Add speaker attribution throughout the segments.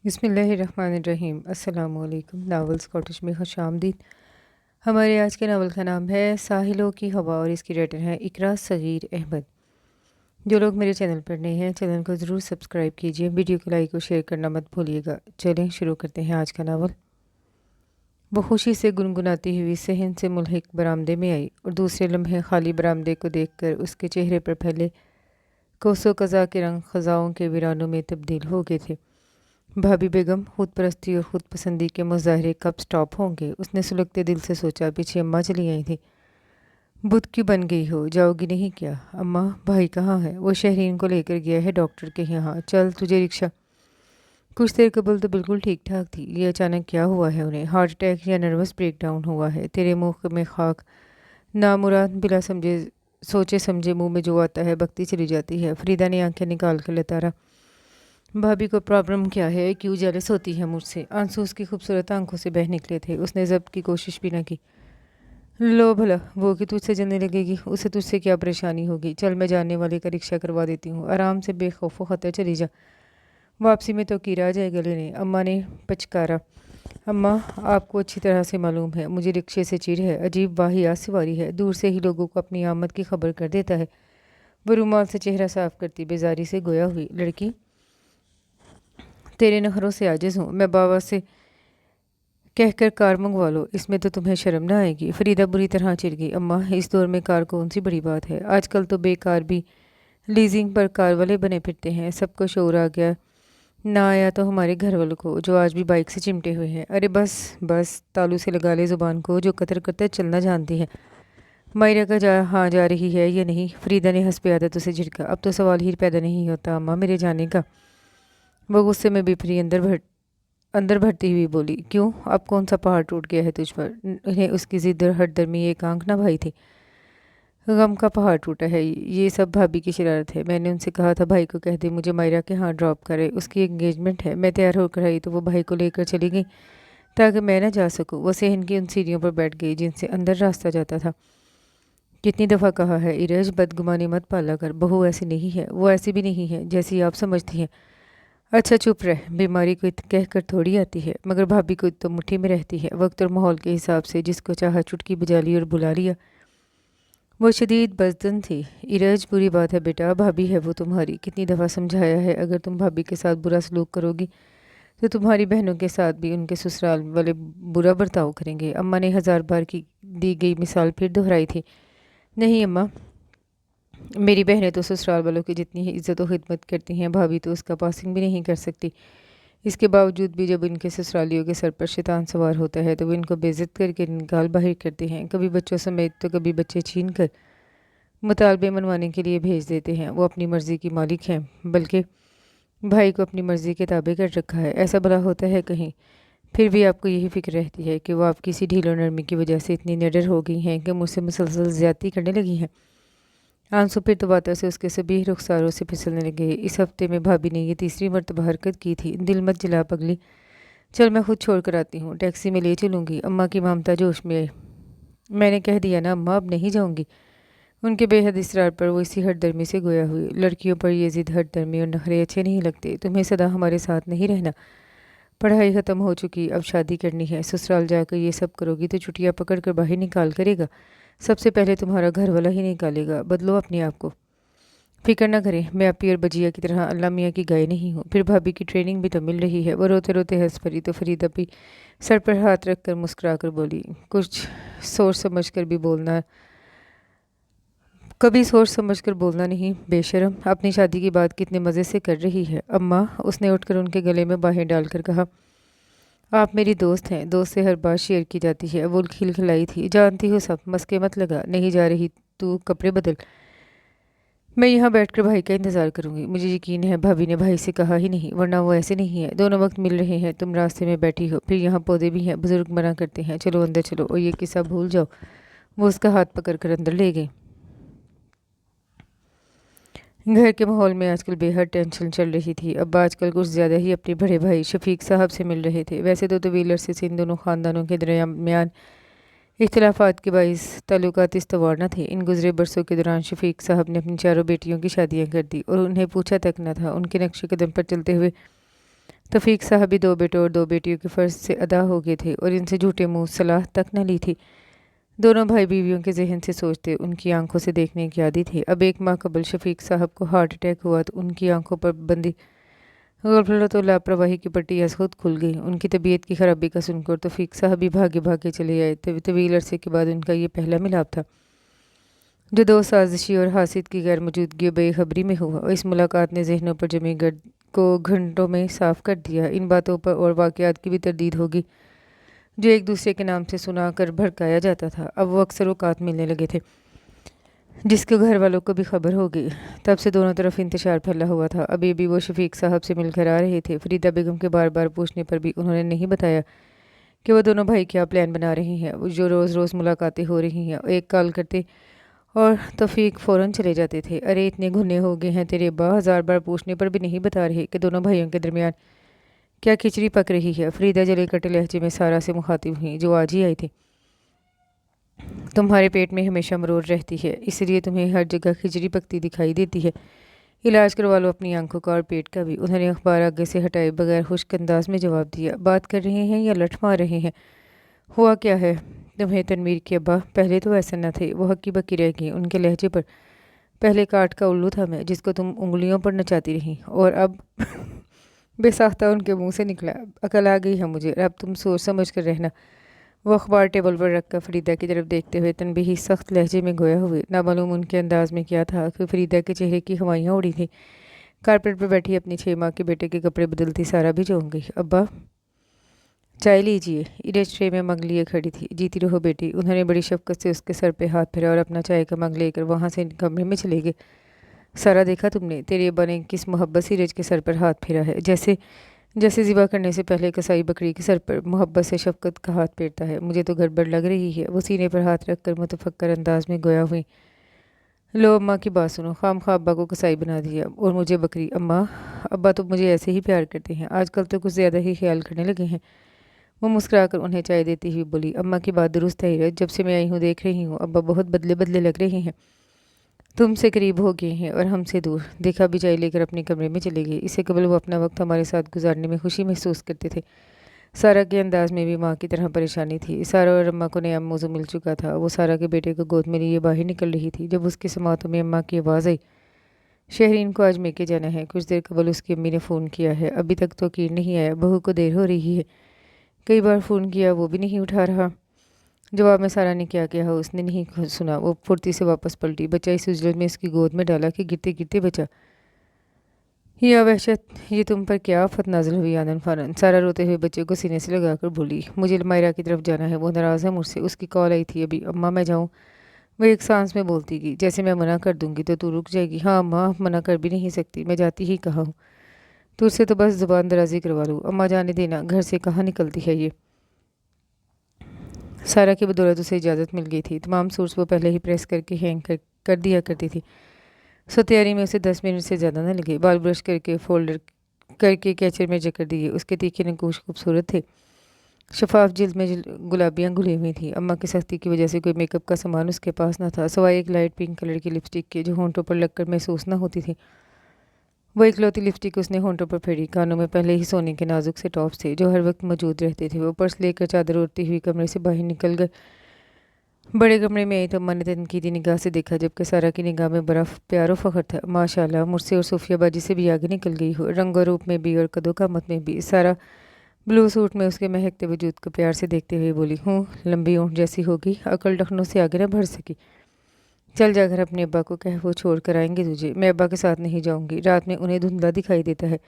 Speaker 1: بسم اللہ الرحمن الرحیم۔ السلام علیکم۔ ناول اسکاٹش میں خوش آمدید۔ ہمارے آج کے ناول کا نام ہے ساحلوں کی ہوا اور اس کی رائٹر ہے اقرا صغیر احمد۔ جو لوگ میرے چینل پر نئے ہیں چینل کو ضرور سبسکرائب کیجیے، ویڈیو کو لائک اور شیئر کرنا مت بھولیے گا۔ چلیں شروع کرتے ہیں آج کا ناول۔ وہ خوشی سے گنگناتی ہوئی صحن سے ملحق برآمدے میں آئی اور دوسرے لمحے خالی برآمدے کو دیکھ کر اس کے چہرے پر پھیلے کوس و قزح کے رنگ خزاؤں کے ویرانوں میں تبدیل ہو گئے تھے۔ بھابھی بیگم، خود پرستی اور خود پسندی کے مظاہرے کب سٹاپ ہوں گے؟ اس نے سلگتے دل سے سوچا۔ پیچھے اماں چلی آئی تھی۔ بدھ کی بن گئی ہو، جاؤ گی نہیں کیا؟ اماں، بھائی کہاں ہے؟ وہ شہرین کو لے کر گیا ہے ڈاکٹر کے یہاں، چل تجھے رکشہ۔ کچھ دیر قبل تو بالکل ٹھیک ٹھاک تھی، یہ اچانک کیا ہوا ہے انہیں؟ ہارٹ اٹیک یا نروس بریک ڈاؤن ہوا ہے؟ تیرے منہ میں خاک، نامراد بلا سوچے سمجھے منہ میں جو آتا ہے بکتی چلی جاتی ہے۔ فریدہ نے آنکھیں نکال کر لتارا۔ بھابھی کو پرابلم کیا ہے؟ کیوں جیلس ہوتی ہے مجھ سے؟ آنسو اس کی خوبصورت آنکھوں سے بہہ نکلے تھے۔ اس نے ضبط کی کوشش بھی نہ کی۔ لو بھلا، وہ کہ تجھ سے جلنے لگے گی، اسے تجھ سے کیا پریشانی ہوگی؟ چل میں جاننے والے کا رکشہ کروا دیتی ہوں، آرام سے بے خوف و خطر چلی جا، واپسی میں تو کیرا آ جائے گا لینے۔ اماں نے پچکارا۔ اماں، آپ کو اچھی طرح سے معلوم ہے مجھے رکشے سے چڑ ہے، عجیب واہیات سواری ہے، دور سے ہی لوگوں کو اپنی آمد کی خبر کر دیتا ہے۔ وہ رومال سے چہرہ صاف کرتی بیزاری سے گویا ہوئی۔ لڑکی، تیرے نخروں سے عاجز ہوں، میں بابا سے کہہ کر کار منگوا لو، اس میں تو تمہیں شرم نہ آئے گی۔ فریدہ بری طرح چڑ گئی۔ اماں، اس دور میں کار کون سی بڑی بات ہے؟ آج کل تو بے کار بھی لیزنگ پر کار والے بنے پھرتے ہیں، سب کو شعور آ گیا، نہ آیا تو ہمارے گھر والوں کو جو آج بھی بائک سے چمٹے ہوئے ہیں۔ ارے بس بس، تالو سے لگا لے زبان کو، جو قطر قطر چلنا جانتی ہے۔ مائرہ کا ہاں جا رہی ہے یا نہیں؟ فریدہ نے حسب عادت اسے جھڑکا۔ اب تو سوال ہی پیدا نہیں ہوتا اماں میرے جانے کا۔ وہ غصے میں بفری اندر بھرتی ہوئی بولی۔ کیوں؟ اب کون سا پہاڑ ٹوٹ گیا ہے تجھ پر؟ انہیں اس کی ضد اور ہٹ درمی ایک آنکھ نہ بھائی تھی۔ غم کا پہاڑ ٹوٹا ہے، یہ سب بھابھی کی شرارت ہے۔ میں نے ان سے کہا تھا بھائی کو کہہ دے مجھے مائرہ کے ہاں ڈراپ کرے، اس کی انگیجمنٹ ہے۔ میں تیار ہو کر آئی تو وہ بھائی کو لے کر چلی گئی تاکہ میں نہ جا سکوں۔ وہ صحن کی ان سیڑھیوں پر بیٹھ گئی جن سے اندر راستہ جاتا تھا۔ کتنی دفعہ کہا ہے ارج، بدگمانی مت پالا کر، بہو ایسی نہیں ہے، وہ ایسی بھی نہیں ہے جیسی آپ سمجھتی ہیں۔ اچھا چپ رہ، بیماری کو کہہ کر تھوڑی آتی ہے، مگر بھابھی کو تو مٹھی میں رہتی ہے، وقت اور ماحول کے حساب سے جس کو چاہا چٹکی بجا لی اور بلا لیا۔ وہ شدید بزدل تھی۔ ارج، بری بات ہے بیٹا، بھابھی ہے وہ تمہاری، کتنی دفعہ سمجھایا ہے، اگر تم بھابھی کے ساتھ برا سلوک کرو گی تو تمہاری بہنوں کے ساتھ بھی ان کے سسرال والے برا برتاؤ کریں گے۔ اماں نے 1000 بار کی دی گئی مثال پھر دہرائی تھی۔ نہیں اماں، میری بہنیں تو سسرال والوں کی جتنی ہی عزت و خدمت کرتی ہیں، بھابھی تو اس کا پاسنگ بھی نہیں کر سکتی۔ اس کے باوجود بھی جب ان کے سسرالیوں کے سر پر شیطان سوار ہوتا ہے تو وہ ان کو بے عزت کر کے نکال باہر کرتے ہیں، کبھی بچوں سمیت تو کبھی بچے چھین کر مطالبے منوانے کے لیے بھیج دیتے ہیں۔ وہ اپنی مرضی کی مالک ہیں، بلکہ بھائی کو اپنی مرضی کے تابع کر رکھا ہے۔ ایسا بھلا ہوتا ہے کہیں؟ پھر بھی آپ کو یہی فکر رہتی ہے کہ وہ آپ کسی ڈھیل و نرمی کی وجہ سے اتنی نڈر ہو گئی ہیں کہ مجھ سے مسلسل زیادتی کرنے لگی ہیں۔ آنسو پھر تواتر سے اس کے سبیہ رخساروں سے پھسلنے لگے۔ اس ہفتے میں بھابھی نے یہ تیسری مرتبہ حرکت کی تھی۔ دل مت جلا پگلی، چل میں خود چھوڑ کر آتی ہوں، ٹیکسی میں لے چلوں گی۔ اماں کی ممتا جوش میں آئی۔ میں نے کہہ دیا نا اماں، اب نہیں جاؤں گی۔ ان کے بے حد اصرار پر وہ اسی ہٹ درمی سے گویا ہوئی۔ لڑکیوں پر یہ ضد، ہٹ درمی اور نخرے اچھے نہیں لگتے۔ تمہیں سدا ہمارے ساتھ نہیں رہنا، پڑھائی ختم ہو چکی، اب شادی کرنی ہے۔ سسرال جا کر یہ سب کرو گی تو چٹیا پکڑ کر باہر نکال کرے گا، سب سے پہلے تمہارا گھر والا ہی نکالے گا۔ بدلو اپنے آپ کو، فکر نہ کریں، میں اپی اور بجیا کی طرح اللہ میاں کی گائے نہیں ہوں۔ پھر بھابھی کی ٹریننگ بھی تو مل رہی ہے۔ وہ روتے روتے ہنس پڑی تو فریدہ بھی سر پر ہاتھ رکھ کر مسکرا کر بولی، کبھی سوچ سمجھ کر بولنا نہیں، بے شرم، اپنی شادی کی بات کتنے مزے سے کر رہی ہے۔ اماں، اس نے اٹھ کر ان کے گلے میں باہیں ڈال کر کہا، آپ میری دوست ہیں، دوست سے ہر بات شیئر کی جاتی ہے۔ وہ کھلکھلائی تھی۔ جانتی ہو سب، مسکے مت لگا، نہیں جا رہی تو کپڑے بدل، میں یہاں بیٹھ کر بھائی کا انتظار کروں گی۔ مجھے یقین ہے بھابھی نے بھائی سے کہا ہی نہیں، ورنہ وہ ایسے نہیں ہے، دونوں وقت مل رہے ہیں، تم راستے میں بیٹھی ہو، پھر یہاں پودے بھی ہیں، بزرگ منع کرتے ہیں، چلو اندر چلو، اور یہ قصہ بھول جاؤ۔ وہ اس کا ہاتھ پکڑ کر اندر لے گئی۔ گھر کے ماحول میں آج کل بے حد ٹینشن چل رہی تھی۔ اب آج کل کچھ زیادہ ہی اپنے بڑے بھائی شفیق صاحب سے مل رہے تھے۔ ویسے تو طویل عرصے سے ان دونوں خاندانوں کے درمیان اختلافات کے باعث تعلقات استوار نہ تھے۔ ان گزرے برسوں کے دوران شفیق صاحب نے اپنی چاروں بیٹیوں کی شادیاں کر دی اور انہیں پوچھا تک نہ تھا۔ ان کے نقش قدم پر چلتے ہوئے तौफीक साहब भी 2 बेटों और 2 बेटियों के फ़र्ज से अदा हो गए थे और इनसे झूठे मुंह सलाह तक न ली थी। दोनों भाई बीवियों के जहन से सोचते, उनकी आंखों से देखने की आदत थी। अब एक माह कबल शफीक साहब को हार्ट अटैक हुआ तो उनकी आंखों पर बंदी गफलत और लापरवाही की पट्टी आज खुद खुल गई। उनकी तबीयत की खराबी का सुनकर तौफीक साहब भी भागे भागे चले आए। तवील अरसे के बाद उनका ये पहला मिलाप था, जो 2 साजिशी और हासिद की गैर मौजूदगी बेखबरी में हुआ। और इस मुलाकात ने जहनों पर जमी गर्द को घंटों में साफ कर दिया। इन बातों पर और वाक़यात की भी तरदीद होगी जो एक दूसरे के नाम से सुना कर भड़काया जाता था। अब वो अक्सर औकात मिलने लगे थे, जिसके घर वालों को भी खबर हो गई। तब से दोनों तरफ इंतशार फैला हुआ था। अभी भी वो शफीक साहब से मिलकर आ रहे थे। फरीदा बेगम के बार बार पूछने पर भी उन्होंने नहीं बताया कि वो दोनों भाई क्या प्लान बना रहे हैं। जो रोज़ रोज़ मुलाकातें हो रही हैं। एक कॉल करते और तौफीक फ़ौरन चले जाते थे। अरे इतने घुने हो गए हैं तेरे अब्बा, 1000 बार पूछने पर भी नहीं बता रहे कि दोनों भाइयों के दरमियान क्या खिचड़ी पक रही है। फरीदा जले कटे लहजे में सारा से मुखातिब हुई, जो आज ही आई थी। तुम्हारे पेट में हमेशा मरोड़ रहती है, इसलिए तुम्हें हर जगह खिचड़ी पकती दिखाई देती है। इलाज करवा लो अपनी आंखों का और पेट का भी। उन्होंने अखबार आगे से हटाए बगैर खुश्क अंदाज में जवाब दिया। बात कर रहे हैं या लठ मार रहे हैं? हुआ क्या है तुम्हें तनवीर के अब्बा? पहले तो ऐसा न थे। वो हक्की बक्की रह गई उनके लहजे पर। पहले काट का उल्लू था मैं, जिसको तुम उंगलियों पर नचाती रही, और अब बेसाख्ता उनके मुंह से निकला। अकल आ गई है मुझे, अब तुम सोच समझ कर रहना। वो अखबार टेबल पर रखकर फरीदा की तरफ देखते हुए तनबीही सख्त लहजे में गोया हुए। नामालूम उनके अंदाज में क्या था कि फरीदा के चेहरे की हवाइयाँ उड़ी थी। कारपेट पर बैठी अपनी 6 माह के बेटे के कपड़े बदलती सारा भी चौंक गई। अब्बा चाय लीजिए। इरेज ट्रे में मग लिए खड़ी थी। जीती रहो बेटी। उन्होंने बड़ी शफकत से उसके सर पे हाथ फेरा और अपना चाय का मग लेकर वहाँ से कमरे में चले गए। सारा देखा तुमने, तेरे अब्बा ने किस मोहब्बत से इरेज के सर पर हाथ फेरा है, जैसे जैसे ज़िबा करने से पहले कसाई बकरी के सर पर मोहब्बत से शफकत का हाथ फेरता है। मुझे तो गड़बड़ लग रही है। वो सीने पर हाथ रखकर मुतफक्कर अंदाज में गोया हुई। लो अम्मा की बात सुनो, खाम खा अब्बा को कसाई बना दिया और मुझे बकरी। अम्मा, अब्बा तो मुझे ऐसे ही प्यार करते हैं, आजकल तो कुछ ज़्यादा ही ख्याल करने लगे हैं। वो मुस्कुराकर उन्हें चाय देती हुई बोली। अम्मा की बात दुरुस्त है इरज, जब से मैं आई हूँ देख रही हूँ अब्बा बहुत बदले बदले लग रहे हैं। तुमसे करीब हो गए हैं और हमसे दूर। देखा भी चाय लेकर अपने कमरे में चले गए। इससे कबल वो अपना वक्त हमारे साथ गुजारने में खुशी महसूस करते थे। सारा के अंदाज में भी माँ की तरह परेशानी थी। सारा और अम्मा को नया मौजू मिल चुका था। वो सारा के बेटे को गोद में लिए बाहर निकल रही थी जब उसकी समातों में अम्मा की आवाज़ आई। शहरीन को आज मेके जाना है। कुछ देर कबल उसकी अम्मी ने फ़ोन किया है, अभी तक तो यकीन नहीं आया। बहू को देर हो रही है। कई बार फ़ोन किया, वो भी नहीं उठा रहा। जवाब में सारा ने क्या कहा उसने नहीं सुना। वो फुर्ती से वापस पलटी। बच्चा इस उजलत में उसकी गोद में डाला कि गिरते गिरते बचा। या वहशत, ये तुम पर क्या आफत नाजिल हुई आनन फानन। सारा रोते हुए बच्चे को सीने से लगाकर बोली। मुझे मायरा की तरफ जाना है, वो नाराज़ है मुझसे। उसकी कॉल आई थी अभी। अम्मा मैं जाऊँ? वो एक सांस में बोलती गई। जैसे मैं मना कर दूंगी तो तू रुक जाएगी। हाँ अम्मा, मना कर भी नहीं सकती, मैं जाती ही कहाँ हूँ। तुझसे तो बस ज़ुबान दराजी करवा लूँ। अम्मा जाने देना, घर से कहाँ निकलती है ये। सारा की बदौलत उसे इजाज़त मिल गई थी। तमाम सूट्स वो पहले ही प्रेस करके हैंग कर दिया करती थी। सो तैयारी में उसे 10 मिनट से ज़्यादा न लगे। बाल ब्रश करके फोल्डर करके कैचर में जकड़ दिए। उसके तीखे नकूश खूबसूरत थे। शफाफ जिल्द में गुलाबियाँ घुली हुई थी। अम्मा की सख्ती की वजह से कोई मेकअप का सामान उसके पास न था, सिवाय एक लाइट पिंक कलर की लिपस्टिक के जो होंठों पर लगकर महसूस न होती थी। वो इकलौती लिपस्टिक उसने होंठों पर फेरी। कानों में पहले ही सोने के नाजुक से टॉप्स थे जो हर वक्त मौजूद रहते थे। वो पर्स लेकर चादर ओढ़ती हुई कमरे से बाहर निकल गए। बड़े कमरे में आई तो अम्मा ने तनकीदी निगाह से देखा, जबकि सारा की निगाह में बड़ा प्यारो फ़ख्र था। माशाल्लाह, मुझसे और सूफिया बाजी से भी आगे निकल गई हो, रंग और रूप में भी और कदो कामत में भी। सारा ब्लू सूट में उसके महकते वजूद को प्यार से देखते हुए बोली। हूँ लंबी ऊँट जैसी होगी, अकल टखनों से आगे न बढ़ सकी। चल जाकर अपने अब्बा को कह, वो छोड़ कर आएंगे तुझे। मैं अब्बा के साथ नहीं जाऊंगी, रात में उन्हें धुंधला दिखाई देता है।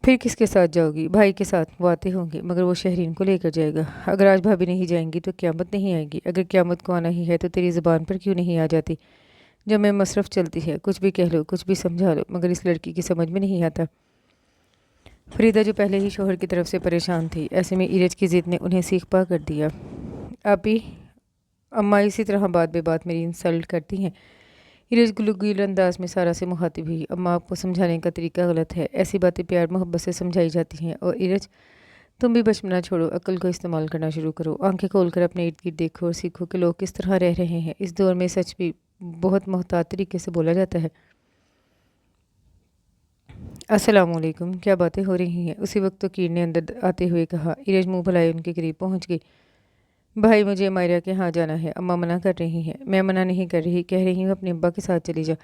Speaker 1: फिर किसके साथ जाओगी? भाई के साथ। वो आते होंगे, मगर वो शहरीन को लेकर जाएगा। अगर आज भाभी नहीं जाएंगी तो क़यामत नहीं आएगी। अगर क़यामत को आना ही है तो तेरी ज़ुबान पर क्यों नहीं आ जाती? जब मैं मसरफ़ चलती है, कुछ भी कह लो, कुछ भी समझा लो, मगर इस लड़की की समझ में नहीं आता। फरीदा जो पहले ही शोहर की तरफ से परेशान थी, ऐसे में इरज की ज़िद ने उन्हें सीख पा कर दिया। आप ही अम्मा इसी तरह बात बेबात मेरी इंसल्ट करती हैं। इरज गुलगुल अंदाज में सारा से मुखातिब हुई। अम्मा आपको समझाने का तरीका गलत है। ऐसी बातें प्यार मोहब्बत से समझाई जाती हैं। और इरज तुम भी बचपना छोड़ो, अक्ल को इस्तेमाल करना शुरू करो। आंखें खोलकर अपने इर्द गिर्द देखो और सीखो कि लोग किस तरह रह रहे हैं। इस दौर में सच भी बहुत मोहतात तरीके से बोला जाता है। अस्सलाम वालेकुम। क्या बातें हो रही हैं? उसी वक्त तो कीर ने अंदर आते हुए कहा। इरज मुंह फैलाए उनके करीब पहुंच गई। भाई मुझे मायरा के यहाँ जाना है, अम्मा मना कर रही हैं। मैं मना नहीं कर रही, कह रही हूँ अपने अब्बा के साथ चली जा।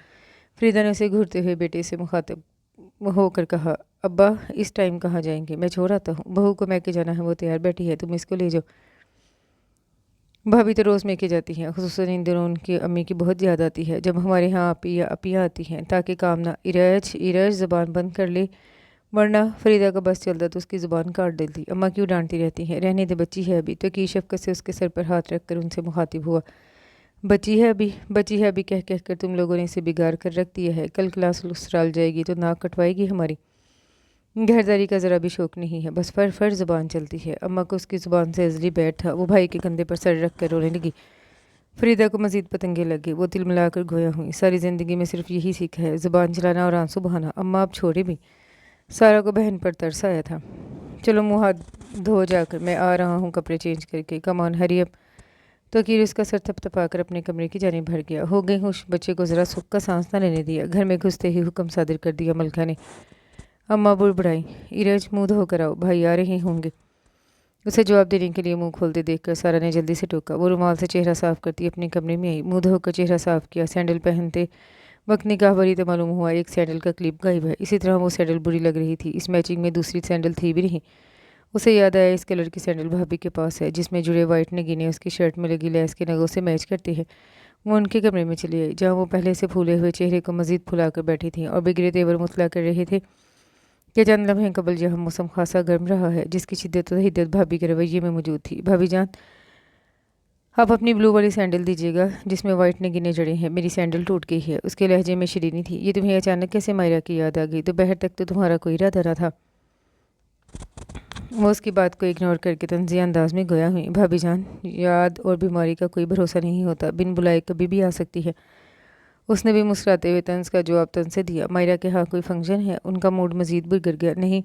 Speaker 1: फरीदा ने उसे घूरते हुए बेटे से मुखातिब होकर कहा। अब्बा इस टाइम कहाँ जाएंगे, मैं छोड़ आता हूँ। बहू को मैके जाना है, वो तैयार बैठी है, तुम इसको ले जाओ। भाभी तो रोज़ मैके जाती हैं, खुसूसन इन दिनों उनकी अम्मी की बहुत याद आती है। जब हमारे यहाँ आपी या अपियाँ आती हैं ताकि काम ना इरज इरज ज़बान बंद कर ले, वरना फरीदा का बस चलता तो उसकी ज़ुबान काट देती। अम्मा क्यों डांटती रहती हैं, रहने दे, बच्ची है अभी। तो की शफकत से उसके सर पर हाथ रख कर उनसे मुखातिब हुआ। बच्ची है अभी, बच्ची है अभी कह कह कर तुम लोगों ने इसे बिगाड़ कर रख दिया है। कल क्लास ससुराल जाएगी तो नाक कटवाएगी हमारी। घरदारी का ज़रा भी शौक नहीं है, बस फर ज़ुबान चलती है। अम्मा को उसकी ज़ुबान से अजली बैठ था। वो भाई के कंधे पर सर रख कर रोने लगी। फरीदा को मज़ीद पतंगे लग गए। वो तिल मिलाकर गोया हुई। सारी ज़िंदगी में सिर्फ यही सीखा है, ज़ुबान चलाना और आंसू बहाना। अम्मा अब छोड़े भी। सारा को बहन पर तरस आया था। चलो मुँह हाथ धो जाकर, मैं आ रहा हूँ कपड़े चेंज करके। कमान हरी अप। तो कीर उसका सर थपथपा कर अपने कमरे की जानिब भर गया। हो गई होश, बच्चे को ज़रा सुख का सांस न लेने दिया। घर में घुसते ही हुक्म सादिर कर दिया मलका ने। अम्मा बुड़बुड़ाई। इरज मुँह धोकर आओ, भाई आ रहे होंगे। उसे जवाब देने के लिए मुंह खोलते देखकर सारा ने जल्दी से टोका। वो रुमाल से चेहरा साफ करती अपने कमरे में आई। मुंह धोकर चेहरा साफ किया। सैंडल पहनते वक्त निगाह भरी तो मालूम हुआ एक सैंडल का क्लिप गायब है। इसी तरह वो सैंडल बुरी लग रही थी। इस मैचिंग में दूसरी सैंडल थी भी नहीं। उसे याद आया इस कलर की सैंडल भाभी के पास है, जिसमें जुड़े वाइट नगीने उसकी शर्ट में लगी लेस के नगों से मैच करते हैं। वो उनके कमरे में चली आई, जहाँ वो पहले से फूले हुए चेहरे को मजीद फुलाकर बैठी थी और बिगड़े तेवर मुतला कर रहे थे कि चंद लम्हे कबल जहाँ मौसम खासा गर्म रहा है, जिसकी शिद्दत और हिद्दत भाभी के रवैये में मौजूद थी। भाभी जान, आप अपनी ब्लू वाली सैंडल दीजिएगा जिसमें वाइट नगीने जड़े हैं। मेरी सैंडल टूट गई है। उसके लहजे में शरीनी थी। ये तुम्हें अचानक कैसे मायरा की याद आ गई? दोपहर तक तो तुम्हारा कोई इरादा न था। वो उसकी बात को इग्नोर करके तंज़िया अंदाज में गोया हुई। भाभी जान, याद और बीमारी का कोई भरोसा नहीं होता, बिन बुलाए कभी भी आ सकती है। उसने भी मुस्कुराते हुए तंज का जवाब तन से दिया। मायरा के यहाँ कोई फंक्शन है? उनका मूड मजीद बिगड़ गया। नहीं,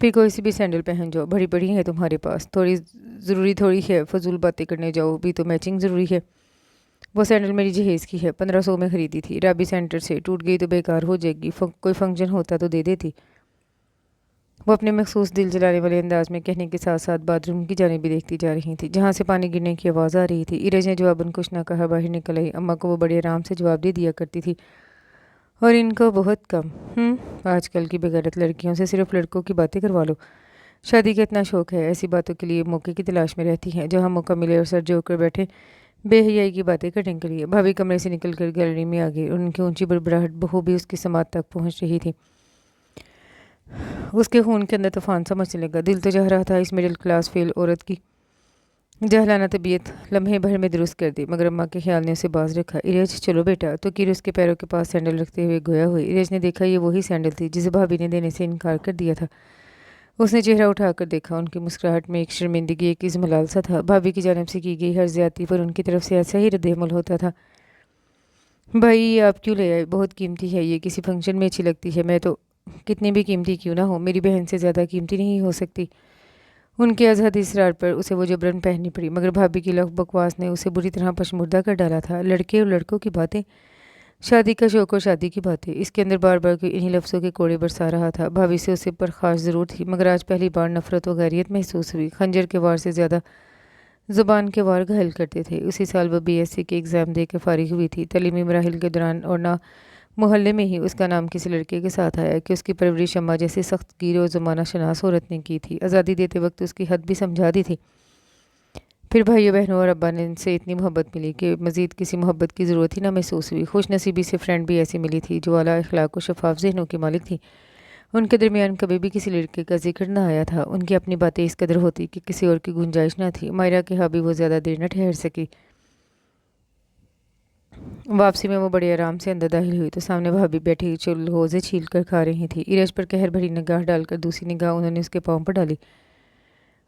Speaker 1: फिर कोई सी भी सैंडल पहन जाओ, बड़ी बड़ी है तुम्हारे पास। थोड़ी ज़रूरी थोड़ी है फजूल बातें करने जाओ भी तो मैचिंग ज़रूरी है। वो सैंडल मेरी जहेज़ की है, 1500 में ख़रीदी थी राबी सेंटर से। टूट गई तो बेकार हो जाएगी। कोई फंक्शन होता तो दे देती। वो अपने मखसूस दिल जलाने वाले अंदाज में कहने के साथ साथ बाथरूम की जाने भी देखती जा रही थी, जहाँ से पानी गिरने की आवाज़ आ रही थी। इरज ने जवाबन कुछ न कहा बाहर निकल आई। अम्मा को वो बड़े आराम से जवाब दे दिया करती थी और इनको बहुत कम। आजकल की बेगैरत लड़कियों से सिर्फ लड़कों की बातें करवा लो। शादी का इतना शौक है, ऐसी बातों के लिए मौके की तलाश में रहती हैं, जहाँ मौका मिले और सर जोड़कर बैठे बेहयाई की बातें करने के लिए। भाभी कमरे से निकलकर गैलरी में आ गई। उनकी ऊंची बड़बड़ाहट बहू भी उसकी समात तक पहुंच रही थी। उसके खून के अंदर तूफान सा मचने लगा। दिल तो चाह रहा था इस मिडिल क्लास फेल औरत की जहलाना तबीयत लम्हे भर में दुरुस्त कर दी, मगर अम्मा के ख्याल ने उसे बाज रखा। इरज चलो बेटा। तो कीर उसके पैरों के पास सैंडल रखते हुए गोया हुई। इरज ने देखा ये वही सैंडल थी जिसे भाभी ने देने से इनकार कर दिया था। उसने चेहरा उठाकर देखा। उनकी मुस्कुराहट में एक शर्मिंदगी, एक इज़्मलाल सा था। भाभी की जानिब से की गई हर ज्यादती पर उनकी तरफ से ऐसा ही रद्द-ए-अमल होता था। भाई ये आप क्यों ले आए? बहुत कीमती है ये, किसी फंक्शन में अच्छी लगती है। मैं तो कितनी भी कीमती क्यों ना हो, मेरी बहन से ज़्यादा कीमती नहीं हो सकती। उनके अजहद इसरार पर उसे वो जबरन पहननी पड़ी, मगर भाभी की लफ बकवास ने उसे बुरी तरह पशमुर्दा कर डाला था। लड़के और लड़कों की बातें, शादी का शौक और शादी की बातें, इसके अंदर बार बार कोई इन्हीं लफ्ज़ों के कोड़े बरसा रहा था। भाभी से उसे पर खास ज़रूर थी, मगर आज पहली बार नफरत और गैरियत महसूस हुई। खंजर के वार से ज़्यादा ज़ुबान के वार घायल करते थे। उसी साल वह बीएससी के एग्ज़ाम दे कर फारिग हुई थी। तलीमी मराहिल के दौरान और ना मोहल्ले में ही उसका नाम किसी लड़के के साथ आया कि उसकी परवरिश अम्मा जैसी सख्त गिर और ज़माना शनास औरत ने की थी। आज़ादी देते वक्त उसकी हद भी समझा दी थी। फिर भाइयों बहनों और अब्बा ने इनसे इतनी मोहब्बत मिली कि मज़ीद किसी मोहब्बत की ज़रूरत ही ना महसूस हुई। खुश नसीबी से फ्रेंड भी ऐसी मिली थी जो आला अखलाक और शफाफ ज़हनों की मालिक थी। उनके दरमियान कभी भी किसी लड़के का जिक्र न आया था। उनकी अपनी बातें इस कदर होती कि किसी और की गुंजाइश न थी। मायरा के यहाँ भी वो ज़्यादा देर न ठहर सकी। वापसी में वो बड़े आराम से अंदर दाखिल हुई तो सामने भाभी बैठी चुलगोज़े छील कर खा रही थी। इरज पर कहर भरी निगाह डालकर दूसरी निगाह उन्होंने उसके पाँव पर डाली।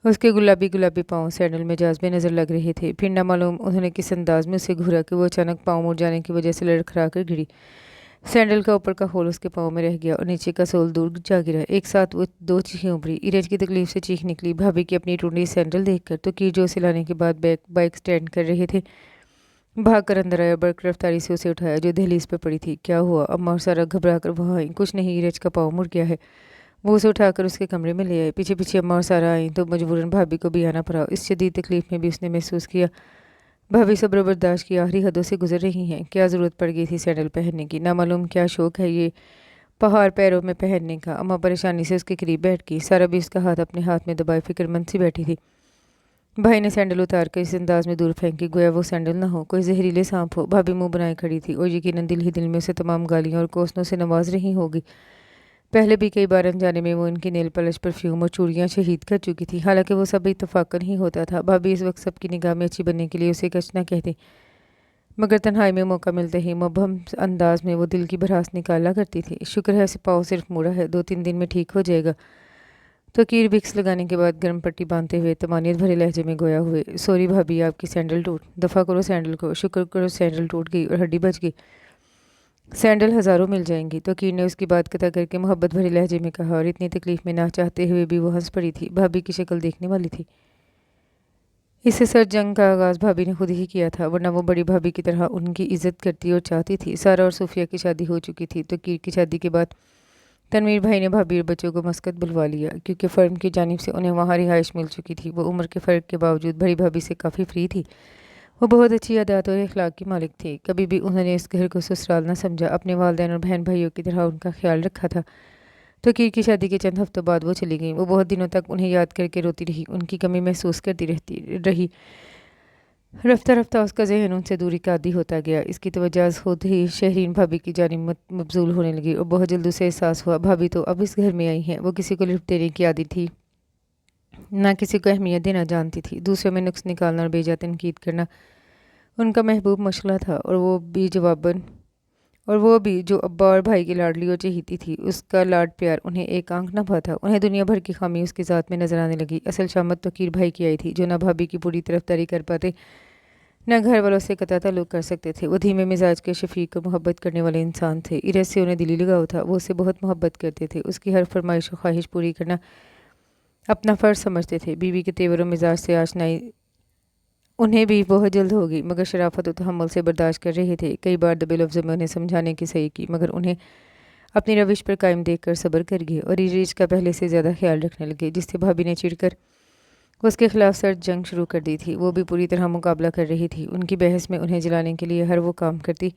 Speaker 1: उसके गुलाबी गुलाबी पाँव सैंडल में जाज़बे नज़र लग रहे थे। फिर न मालूम उन्होंने किस अंदाज में उसे घूरा कि वो अचानक पाँव मुड़ जाने की वजह से लड़खड़ा कर गिरी। सैंडल का ऊपर का होल उसके पाँव में रह गया और नीचे का सोल दूर जा गिरा। एक साथ वो दो चीखें उभरी। इरज की तकलीफ से चीख निकली भाभी की अपनी टूटी सैंडल देखकर। तो कीर जो उसे लाने के बाद बाइक स्टैंड कर रहे थे भाग कर अंदर आया, बड़क रफ्तारी से उसे उठाया जो दहलीज पर पड़ी थी। क्या हुआ? अम्मा और सारा घबरा कर वहाँ आई। कुछ नहीं, ईरज का पाँव मुड़ गया है। वो उसे उठाकर उसके कमरे में ले आए। पीछे पीछे अम्मा और सारा आई तो मजबूरन भाभी को भी आना पड़ा। इस शदीद तकलीफ में भी उसने महसूस किया भाभी सब्र बर्दाश्त की आखिरी हदों से गुजर रही हैं। क्या ज़रूरत पड़ गई थी सैंडल पहनने की? ना मालूम क्या शौक है ये पहाड़ पैरों में पहनने का। अम्मा परेशानी से उसके करीब बैठ गई। सारा भी उसका हाथ अपने हाथ में दबाए फिक्रमंद सी बैठी थी। भाई ने सैंडल उतार कर इस अंदाज में दूर फेंकी गोया वो सैंडल ना हो, कोई जहरीले सांप हो। भाभी मुंह बनाए खड़ी थी और यकीनन दिल ही दिल में उसे तमाम गालियां और कोसनों से नवाज रही होगी। पहले भी कई बार अनजाने में वो इनकी नेल पॉलिश परफ्यूम और चूड़ियां शहीद कर चुकी थी। हालांकि वो सब इत्तफाकन ही होता था। भाभी इस वक्त सबकी निगाह में अच्छी बनने के लिए उसे कच ना कहती, मगर तन्हाई में मौका मिलते ही मुबहम अंदाज में वो दिल की भड़ास निकाला करती थी। शुक्र है पाँव सिर्फ मुड़ा है, 2-3 दिन में ठीक हो जाएगा। तो कीर विक्स लगाने के बाद गर्म पट्टी बांधते हुए तमानियत भरे लहजे में गोया हुए, सॉरी भाभी, आपकी सैंडल टूट। दफ़ा करो सैंडल को। शुक्र करो सैंडल टूट गई और हड्डी बच गई। सैंडल हज़ारों मिल जाएंगी। तो कीर ने उसकी बात कता करके मोहब्बत भरे लहजे में कहा और इतनी तकलीफ में ना चाहते हुए भी वो हंस पड़ी थी। भाभी की शक्ल देखने वाली थी। इससे सर जंग का आगाज़ भाभी ने खुद ही किया था, वरना वो बड़ी भाभी की तरह उनकी इज्जत करती और चाहती थी। सारा और सूफिया की शादी हो चुकी थी तो कीर की शादी के बाद तनवीर भाई ने भाभी और बच्चों को मस्कत बुलवा लिया, क्योंकि फर्म की जानिब से उन्हें वहाँ रिहाइश मिल चुकी थी। वो उम्र के फ़र्क के बावजूद बड़ी भाभी से काफ़ी फ्री थी। वो बहुत अच्छी आदत और अखलाक की मालिक थी। कभी भी उन्होंने इस घर को ससुराल न समझा, अपने वालिदैन और बहन भाइयों की तरह उनका ख्याल रखा था। तो कीर की शादी के चंद हफ्तों बाद वो चली गई। वो बहुत दिनों तक उन्हें याद करके रोती रही, उनकी कमी महसूस करती रही। रफ्ता रफ्ता उसका जहन उनसे दूरी का आदी होता गया। इसकी तवज्जो खुद ही शहरीन भाभी की जानिब मबजूल होने लगी और बहुत जल्द उसे एहसास हुआ भाभी तो अब इस घर में आई हैं। वो किसी को लिफ्ट देने की आदी थी, ना किसी को अहमियत देना जानती थी। दूसरों में नुक्स निकालना और बेजा तनकीद करना उनका महबूब मशगला था। और वो भी जो अब्बा और भाई की लाडली और चहेती थी, उसका लाड प्यार उन्हें एक आंख न भाता। उन्हें दुनिया भर की खामी उसकी ज़ात में नजर आने लगी। असल शामत तो कीर भाई की आई थी, जो ना भाभी की पूरी तरफदारी कर पाते, न घर वालों से कता ताल्लुक़ कर सकते थे। वो धीमे मिजाज के शफीक और मोहब्बत करने वाले इंसान थे। इरज से उन्हें दिली लगाव था। वो उससे बहुत मोहब्बत करते थे। उसकी हर फरमाइश और ख्वाहिश पूरी करना अपना फ़र्ज समझते थे। बीवी के तेवर और मिजाज से आशनाई उन्हें भी बहुत जल्द होगी, मगर शराफत और तहम्मुल से बर्दाश्त कर रहे थे। कई बार दबे लफ्ज़ों में उन्हें समझाने की सही की, मगर उन्हें अपनी रविश पर कायम देख कर सब्र कर गए और इरज का पहले से ज़्यादा ख्याल रखने लगे, जिससे भाभी ने चिढ़कर उसके खिलाफ सर्द जंग शुरू कर दी थी। वो भी पूरी तरह मुकाबला कर रही थी। उनकी बहस में उन्हें जलाने के लिए हर वो काम करती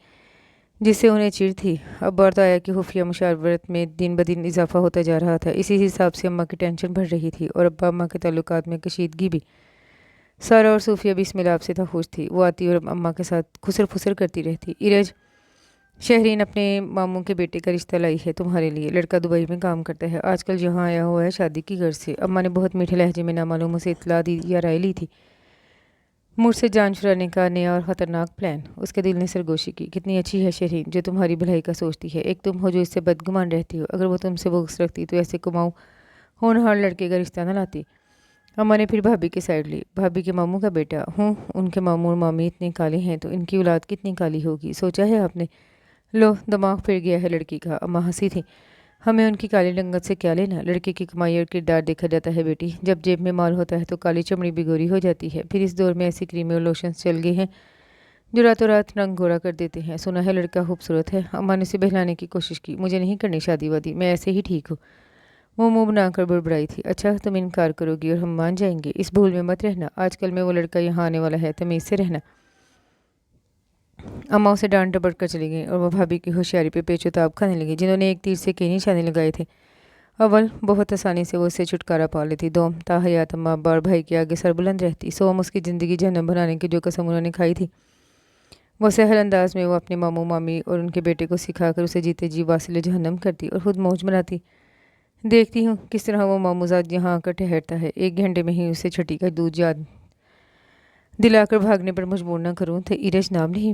Speaker 1: जिससे उन्हें चिढ़ थी। अब बार तो आया कि खुफिया मुशावरत में दिन ब दिन इजाफा होता जा रहा था। इसी हिसाब से अम्मा की टेंशन बढ़ रही थी और अब्बा अम्मा के ताल्लुकात में कशीदगी भी। सारा और सूफिया भी इस मिलाप से था खुश थी। वो आती और अम्मा के साथ खुसर फुसर करती रहती। इरज, शहरीन अपने मामू के बेटे का रिश्ता लाई है तुम्हारे लिए। लड़का दुबई में काम करता है, आजकल यहाँ आया हुआ है शादी की गर्ज से। अम्मा ने बहुत मीठे लहजे में नामालूम उसे इतला दी या राय ली थी। मुझसे जान छुड़ाने का नया और ख़तरनाक प्लान। उसके दिल ने सरगोशी की। कितनी अच्छी है शहरीन, जो तुम्हारी भलाई का सोचती है। एक तुम हो जो इससे बदगुमान रहती हो। अगर वो तुमसे बुग़्ज़ रखती तो ऐसे कुमाऊँ होनहार लड़के का रिश्ता न लाती। अम्मा ने फिर भाभी की साइड ली। भाभी के मामू का बेटा हूँ, उनके मामू और मामी इतने काले हैं तो इनकी औलाद कितनी काली होगी, सोचा है आपने? लो, दिमाग फिर गया है लड़की का। अम्मा हंसी थी। हमें उनकी काली रंगत से क्या लेना। लड़के की कमाई और किरदार देखा जाता है बेटी। जब जेब में माल होता है तो काली चमड़ी भी गोरी हो जाती है। फिर इस दौर में ऐसी क्रीमें और लोशंस चल गए हैं जो रातों रात रंग गोरा कर देते हैं। सुना है लड़का खूबसूरत है। अम्मा ने उसे बहलाने की कोशिश की। मुझे नहीं करनी शादी वादी, मैं ऐसे ही ठीक हूँ। वो मुंह बनाकर बुड़बड़ाई थी। अच्छा, तुम इनकार करोगी और हम मान जाएंगे। इस भूल में मत रहना, आजकल में वो लड़का यहाँ आने वाला है, तमीज़ से रहना। अम्मा उसे डांट डपट कर चली गई और वह भाभी की होशियारी पे पेचोताब खाने लगी, जिन्होंने एक तीर से कई निशाने लगाए थे। अव्वल बहुत आसानी से वो उससे छुटकारा पा लेती। दोम ताहयात अम्मा अब्बा और भाई के आगे सरबुलंद रहती। सोम उसकी ज़िंदगी जहन्नम बनाने की जो कसम उन्होंने खाई थी, वो सहल अंदाज में वो अपने मामू मामी और उनके बेटे को सिखाकर उसे जीते जी वासिल जहन्नम करती और ख़ुद मौज मनाती। देखती हूँ किस तरह वो मामूजाद यहाँ आकर ठहरता है। 1 घंटे में ही उसे छठी का दूध याद दिलाकर भागने पर मजबूर न करूँ तो इरज नाम नहीं।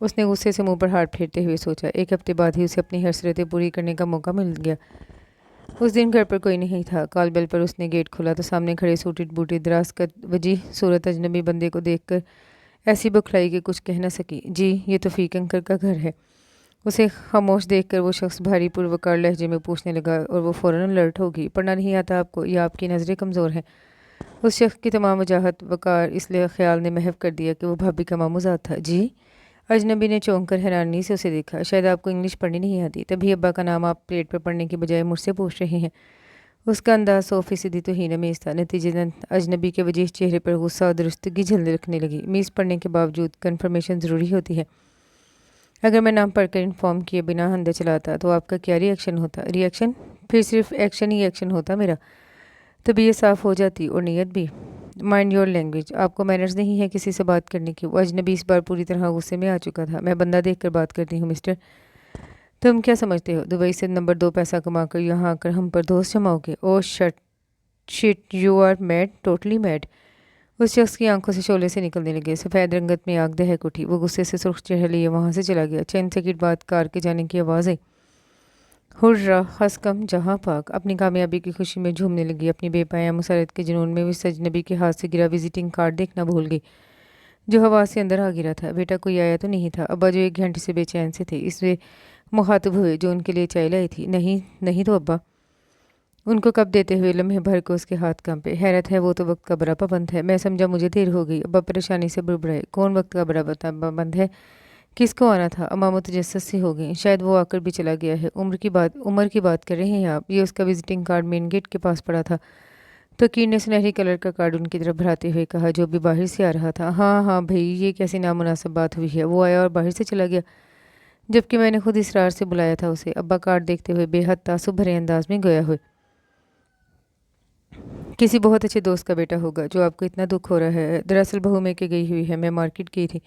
Speaker 1: उसने गुस्से से मुंह पर हाथ फेरते हुए सोचा। 1 हफ्ते बाद ही उसे अपनी हसरतें पूरी करने का मौका मिल गया। उस दिन घर पर कोई नहीं था। कॉल बेल पर उसने गेट खोला तो सामने खड़े सूटेड बूटे दराज कद वजी सूरत अजनबी बंदे को देखकर ऐसी बौखलाई कि कुछ कह न सकी। जी, ये तो फीक अंकल का घर है। उसे खामोश देखकर वो शख्स भारी पुरवकार लहजे में पूछने लगा और वो फ़ौरन अलर्ट होगी। पढ़ना नहीं आता आपको या आपकी नज़रें कमज़ोर हैं? उस शख्स की तमाम वजाहत वकार इसलिए ख्याल ने महव कर दिया कि वो भाभी का मामूजाद था। जी? अजनबी ने चौंक कर हैरानी से उसे देखा। शायद आपको इंग्लिश पढ़नी नहीं आती, तभी अब्बा का नाम आप प्लेट पर पढ़ने की बजाय मुझसे पूछ रहे हैं। उसका अंदाज 100% तो ही मीज़ था। नतीजतन अजनबी के वजीह चेहरे पर गुस्सा और दुरुस्तगी झलकने लगी। मीज़ पढ़ने के बावजूद कन्फर्मेशन ज़रूरी होती है। अगर मैं नाम पढ़कर इन्फॉर्म किए बिना अंदर चलाता तो आपका क्या रिएक्शन होता? रिएक्शन? फिर सिर्फ एक्शन ही एक्शन होता मेरा। तबीयत साफ़ हो जाती और नीयत भी। Mind your language. आपको मैनर्स नहीं है किसी से बात करने की। वो अजनबी इस बार पूरी तरह गुस्से में आ चुका था। मैं बंदा देख कर बात करती हूँ मिस्टर। तुम क्या समझते हो दुबई से नंबर 2 पैसा कमाकर यहाँ आकर हम पर दोस्त जमाओगे? Oh shut shit, you are mad, totally mad. उस शख्स की आंखों से शोले से निकलने लगे। सफ़ेद रंगत में आग दहक उठी। वो गुस्से से सुर्ख चेहरा लिए वहाँ से चला गया। चंद सेकंड बाद कार के जाने की आवाज़ आई। हुर्रा हसकम जहाँ पाक अपनी कामयाबी की खुशी में झूमने लगी। अपनी बेपाया मुसरत के जुनून में उस अजनबी के हाथ से गिरा विजिटिंग कार्ड देखना भूल गई जो हवा से अंदर आ गिरा था। बेटा कोई आया तो नहीं था? अब्बा जो 1 घंटे से बेचैन से थे इससे मुखातिब हुए जो उनके लिए चाय लाई थी। नहीं नहीं तो अब्बा। उनको कब देते हुए लम्हे भर को उसके हाथ कांपे। हैरत है वो तो वक्त का बड़ा पाबंद है। मैं समझा मुझे देर हो गई। अब्बा परेशानी से बुड़बड़ाए। कौन वक्त का बड़ा पाबंद है? किसको आना था? अम्मा मुतजस्सिस सी हो गई। शायद वो आकर भी चला गया है। उम्र की बात कर रहे हैं आप? ये उसका विजिटिंग कार्ड मेन गेट के पास पड़ा था। तो कीर ने सुनहरी कलर का कार्ड उनकी तरफ बढ़ाते हुए कहा जो भी बाहर से आ रहा था। हाँ हाँ भाई, ये कैसी नामुनासिब बात हुई है। वो आया और बाहर से चला गया जबकि मैंने खुद इसरार से बुलाया था उसे। अब्बा कार्ड देखते हुए बेहद तासुब भरे अंदाज में गोया हुए। किसी बहुत अच्छे दोस्त का बेटा होगा जो आपको इतना दुख हो रहा है। दरअसल बहू में के गई हुई है। मैं मार्केट गई थी।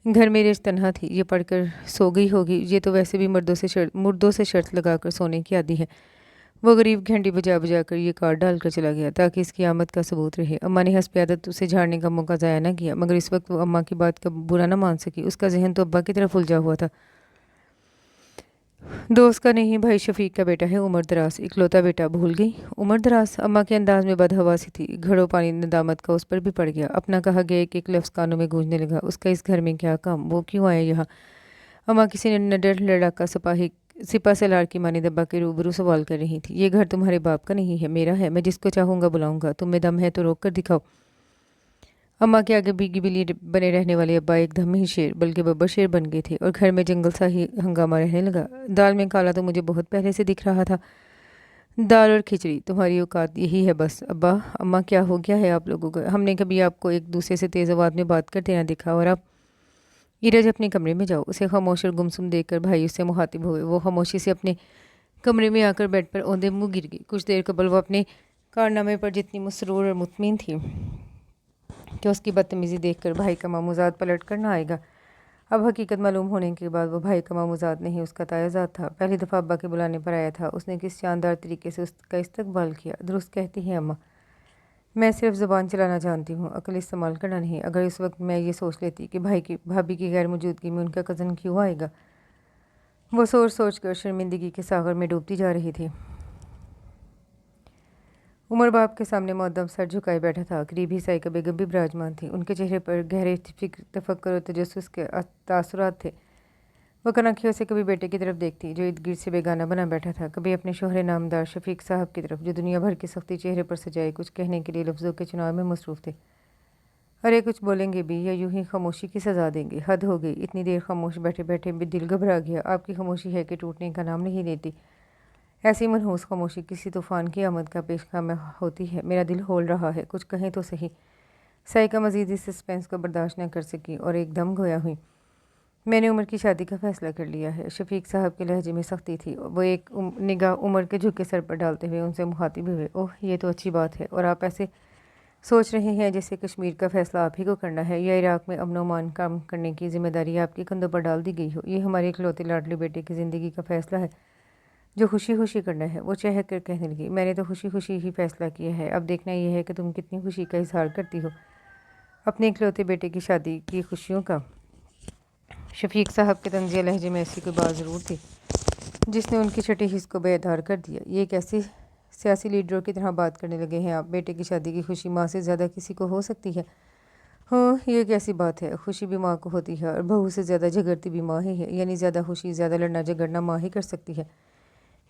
Speaker 1: घर मेरे तनहा थी। ये पढ़कर सो गई होगी। ये तो वैसे भी मुर्दों से शर्त लगाकर सोने की आदी है। वो गरीब घंटी बजा बजा कर ये कार्ड डालकर चला गया ताकि इसकी आमद का सबूत रहे। अम्मा ने हंसपे आदत उसे झाड़ने का मौका ज़ाया न किया, मगर इस वक्त वो अम्मा की बात का बुरा न मान सकी। उसका जहन तो अब्बा की तरफ उलझा हुआ था। दोस्त का नहीं, भाई शफीक का बेटा है, उमर दराज, इकलौता बेटा। भूल गई? उमर दराज? अम्मा के अंदाज में बदहवासी थी। घड़ों पानी नदामत का उस पर भी पड़ गया। अपना कहा गया एक लफ्ज़ कानों में गूंजने लगा। उसका इस घर में क्या काम? वो क्यों आया यहाँ? अम्मा किसी ने नडर लड़ाका सिपा सलार की मानी दब्बा के रूबरू सवाल कर रही थी। ये घर तुम्हारे बाप का नहीं है, मेरा है। मैं जिसको चाहूँगा बुलाऊंगा। तुम में दम है तो रोक कर दिखाओ। अम्मा के आगे बीगी बिल्ली बने रहने वाले अब्बा एकदम ही शेर बल्कि बब्बर शेर बन गए थे और घर में जंगल सा ही हंगामा रहने लगा। दाल में काला तो मुझे बहुत पहले से दिख रहा था। दाल और खिचड़ी तुम्हारी औकात यही है बस। अब्बा अम्मा क्या हो गया है आप लोगों को? हमने कभी आपको एक दूसरे से तेज़ आवाज़ में बात करते ना देखा। और आप ईरज अपने कमरे में जाओ। उसे खामोश और गुमसुम देखकर भाई उससे मुखातिब हुए। वो खामोशी से अपने कमरे में आकर बेड पर औंधे मुँह गिर गई। कुछ देर कबल वो अपने कारनामे पर जितनी मसरूर और मुतमिन थी कि उसकी बदतमीज़ी देखकर भाई का मामूजाद पलट कर ना आएगा। अब हकीकत मालूम होने के बाद वो भाई का मामूजाद नहीं उसका तायाजाद था। पहली दफ़ा अब्बा के बुलाने पर आया था। उसने किस शानदार तरीके से उसका इस्तकबाल किया। दुरुस्त कहती हैं अम्मा, मैं सिर्फ ज़ुबान चलाना जानती हूँ, अकल इस्तेमाल करना नहीं। अगर इस वक्त मैं ये सोच लेती कि भाभी की गैर मौजूदगी में उनका कज़न क्यों आएगा। वो सोच कर शर्मिंदगी के सागर में डूबती जा रही थी। उमर बाप के सामने मुअद्दब सर झुकाए बैठा था। करीब ही साइका बेगम भी विराजमान थी। उनके चेहरे पर गहरे तफक्कुर और तजस्सुस के तासुरात थे। वह कनखियों से कभी बेटे की तरफ देखती जो इर्द गिर्द से बेगाना बना बैठा था, कभी अपने शोहरे नामदार शफीक साहब की तरफ जो दुनिया भर की सख्ती चेहरे पर सजाए कुछ कहने के लिए लफ्ज़ों के चुनाव में मसरूफ़ थे। अरे कुछ बोलेंगे भी या यूं ही खामोशी की सज़ा देंगे? हद हो गई। इतनी देर खामोश बैठे बैठे भी दिल घबरा गया। आपकी खामोशी है कि टूटने का नाम नहीं लेती। ऐसी मनहूस खामोशी किसी तूफ़ान की आमद का पेशगाम होती है। मेरा दिल होल रहा है, कुछ कहें तो सही। साइका मज़ीद इस सस्पेंस को बर्दाश्त न कर सकी और एकदम गोया हुई। मैंने उमर की शादी का फ़ैसला कर लिया है। शफीक साहब के लहजे में सख्ती थी। वो एक निगाह उमर के झुके सर पर डालते हुए उनसे मुखातिब हुए। ओह, ये तो अच्छी बात है। और आप ऐसे सोच रहे हैं जैसे कश्मीर का फ़ैसला आप ही को करना है या इराक़ में अमन मान काम करने की जिम्मेदारी आपके कंधों पर डाल दी गई हो। ये हमारे इकलौते लाडले बेटे की ज़िंदगी का फ़ैसला है जो खुशी खुशी करना है। वो चहक कर कहने लगी, मैंने तो खुशी खुशी ही फ़ैसला किया है। अब देखना यह है कि तुम कितनी खुशी का इजहार करती हो अपने इकलौते बेटे की शादी की खुशियों का। शफीक साहब के तंजिया लहजे में ऐसी कोई बात ज़रूर थी जिसने उनकी छठी हिस्स को बेदार कर दिया। ये कैसी सियासी लीडरों की तरह बात करने लगे हैं आप? बेटे की शादी की खुशी माँ से ज़्यादा किसी को हो सकती है? हाँ, ये कैसी बात है? खुशी भी माँ को होती है और बहू से ज़्यादा झगड़ती भी माँ ही है। यानी ज़्यादा खुशी ज़्यादा लड़ना झगड़ना माँ ही कर सकती है।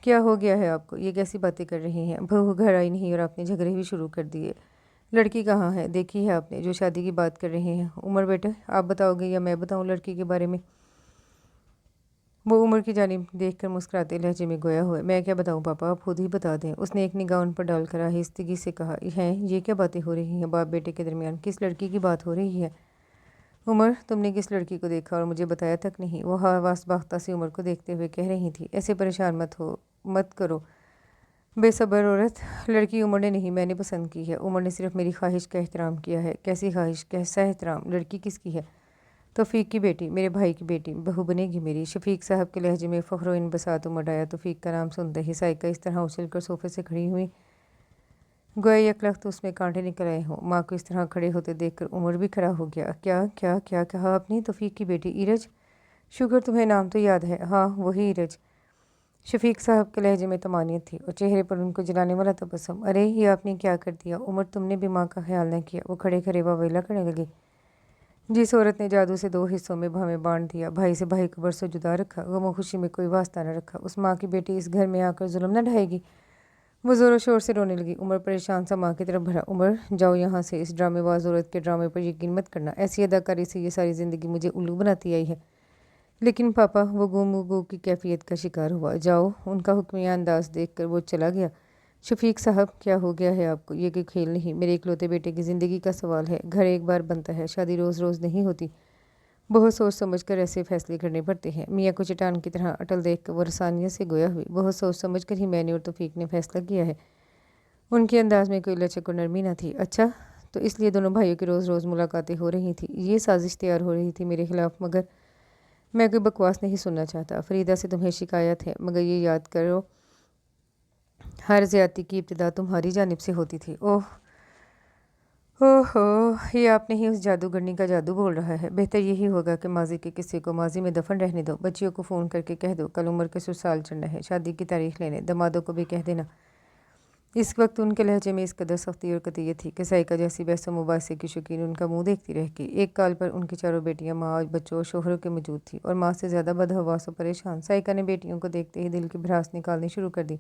Speaker 1: क्या हो गया है आपको? ये कैसी बातें कर रही हैं? बहू घर आई नहीं और आपने झगड़े भी शुरू कर दिए। लड़की कहाँ है? देखी है आपने जो शादी की बात कर रहे हैं? उमर बेटे आप बताओगे या मैं बताऊँ लड़की के बारे में? वो उमर की जानिब देखकर मुस्कुराते लहजे में गोया हुआ, मैं क्या बताऊँ पापा, आप खुद ही बता दें। उसने एक निगाह उन पर डालकर आहिस्तगी से कहा, हैं ये क्या बातें हो रही हैं बाप बेटे के दरमियान? किस लड़की की बात हो रही है? उमर, तुमने किस लड़की को देखा और मुझे बताया तक नहीं? वो हवास बाख्ता से उमर को देखते हुए कह रही थी। ऐसे परेशान मत करो बेसब्र औरत। लड़की उमर ने नहीं, मैंने पसंद की है। उमर ने सिर्फ मेरी ख्वाहिश का एहतराम किया है। कैसी ख्वाहिश, कैसा एहतराम? लड़की किसकी है? तौफीक की बेटी, मेरे भाई की बेटी, बहू बनेगी मेरी। शफीक साहब के लहजे में फ़ख्र इन बसात उमड़ आया। तौफीक का नाम सुनते ही साइका इस तरह उछल कर सोफे से खड़ी हुई गोया यकलख्त उसमें कांटे निकल आए हों। माँ को इस तरह खड़े होते देखकर उमर भी खड़ा हो गया। क्या क्या क्या कहा आपने? तौफीक की बेटी इरज? शुक्र तुम्हें नाम तो याद है। हाँ वही इरज। शफीक साहब के लहजे में तमानियत थी और चेहरे पर उनको जलाने वाला तबस्सुम। अरे ये आपने क्या कर दिया उमर, तुमने भी माँ का ख्याल न किया। वो खड़े खड़े वावेला करने लगी। जिस औरत ने जादू से 2 हिस्सों में हमें बांट दिया, भाई से भाई को बरसों जुदा रखा, गमो खुशी में कोई वास्ता न रखा, उस माँ की बेटी इस घर में आकर जुल्म न ढाएगी। वो ज़ोरों शोर से रोने लगी। उमर परेशान सा माँ की तरफ भरा। उमर जाओ यहाँ से, इस ड्रामेबाज औरत के ड्रामे पर यकीन मत करना। ऐसी अदाकारी से ये सारी ज़िंदगी मुझे उल्लू बनाती आई है। लेकिन पापा, वो गुमगू की कैफियत का शिकार हुआ। जाओ। उनका हुक्मिया अंदाज देखकर वो चला गया। शफीक साहब, क्या हो गया है आपको? ये कोई खेल नहीं, मेरे इकलौते बेटे की ज़िंदगी का सवाल है। घर एक बार बनता है, शादी रोज़ रोज़ नहीं होती। बहुत सोच समझ कर ऐसे फैसले करने पड़ते हैं। मियाँ को चट्टान की तरह अटल देख कर वो रसानियत से गोया हुई। बहुत सोच समझ कर ही मैंने और तौफीक ने फैसला किया है। उनके अंदाज में कोई लचक और नरमी न थी। अच्छा, तो इसलिए दोनों भाइयों की रोज़ रोज़ मुलाकातें हो रही थी। ये साजिश तैयार हो रही थी मेरे खिलाफ। मगर मैं कोई बकवास नहीं सुनना चाहता। फरीदा से तुम्हें शिकायत है, मगर ये याद करो हर ज़्यादती की इब्तिदा तुम्हारी जानिब से होती थी। ओहो, ये आपने ही उस जादूगरनी का जादू बोल रहा है। बेहतर यही होगा कि माजी के किस्से को माजी में दफन रहने दो। बच्चियों को फ़ोन करके कह दो कल उम्र के ससुराल चढ़ना है, शादी की तारीख लेने। दमादों को भी कह देना। इस वक्त उनके लहजे में इस कदर सख्ती और कतियत थी कि साइका जैसी बहस मुबासे की शौकीन उनका मुंह देखती रह गई। एक काल पर उनकी चारों बेटियां माँ, बच्चों और शोहरों के मौजूद थी और माँ से ज़्यादा बदहवास और परेशान। साइका ने बेटियों को देखते ही दिल की भड़ास निकालनी शुरू कर दी।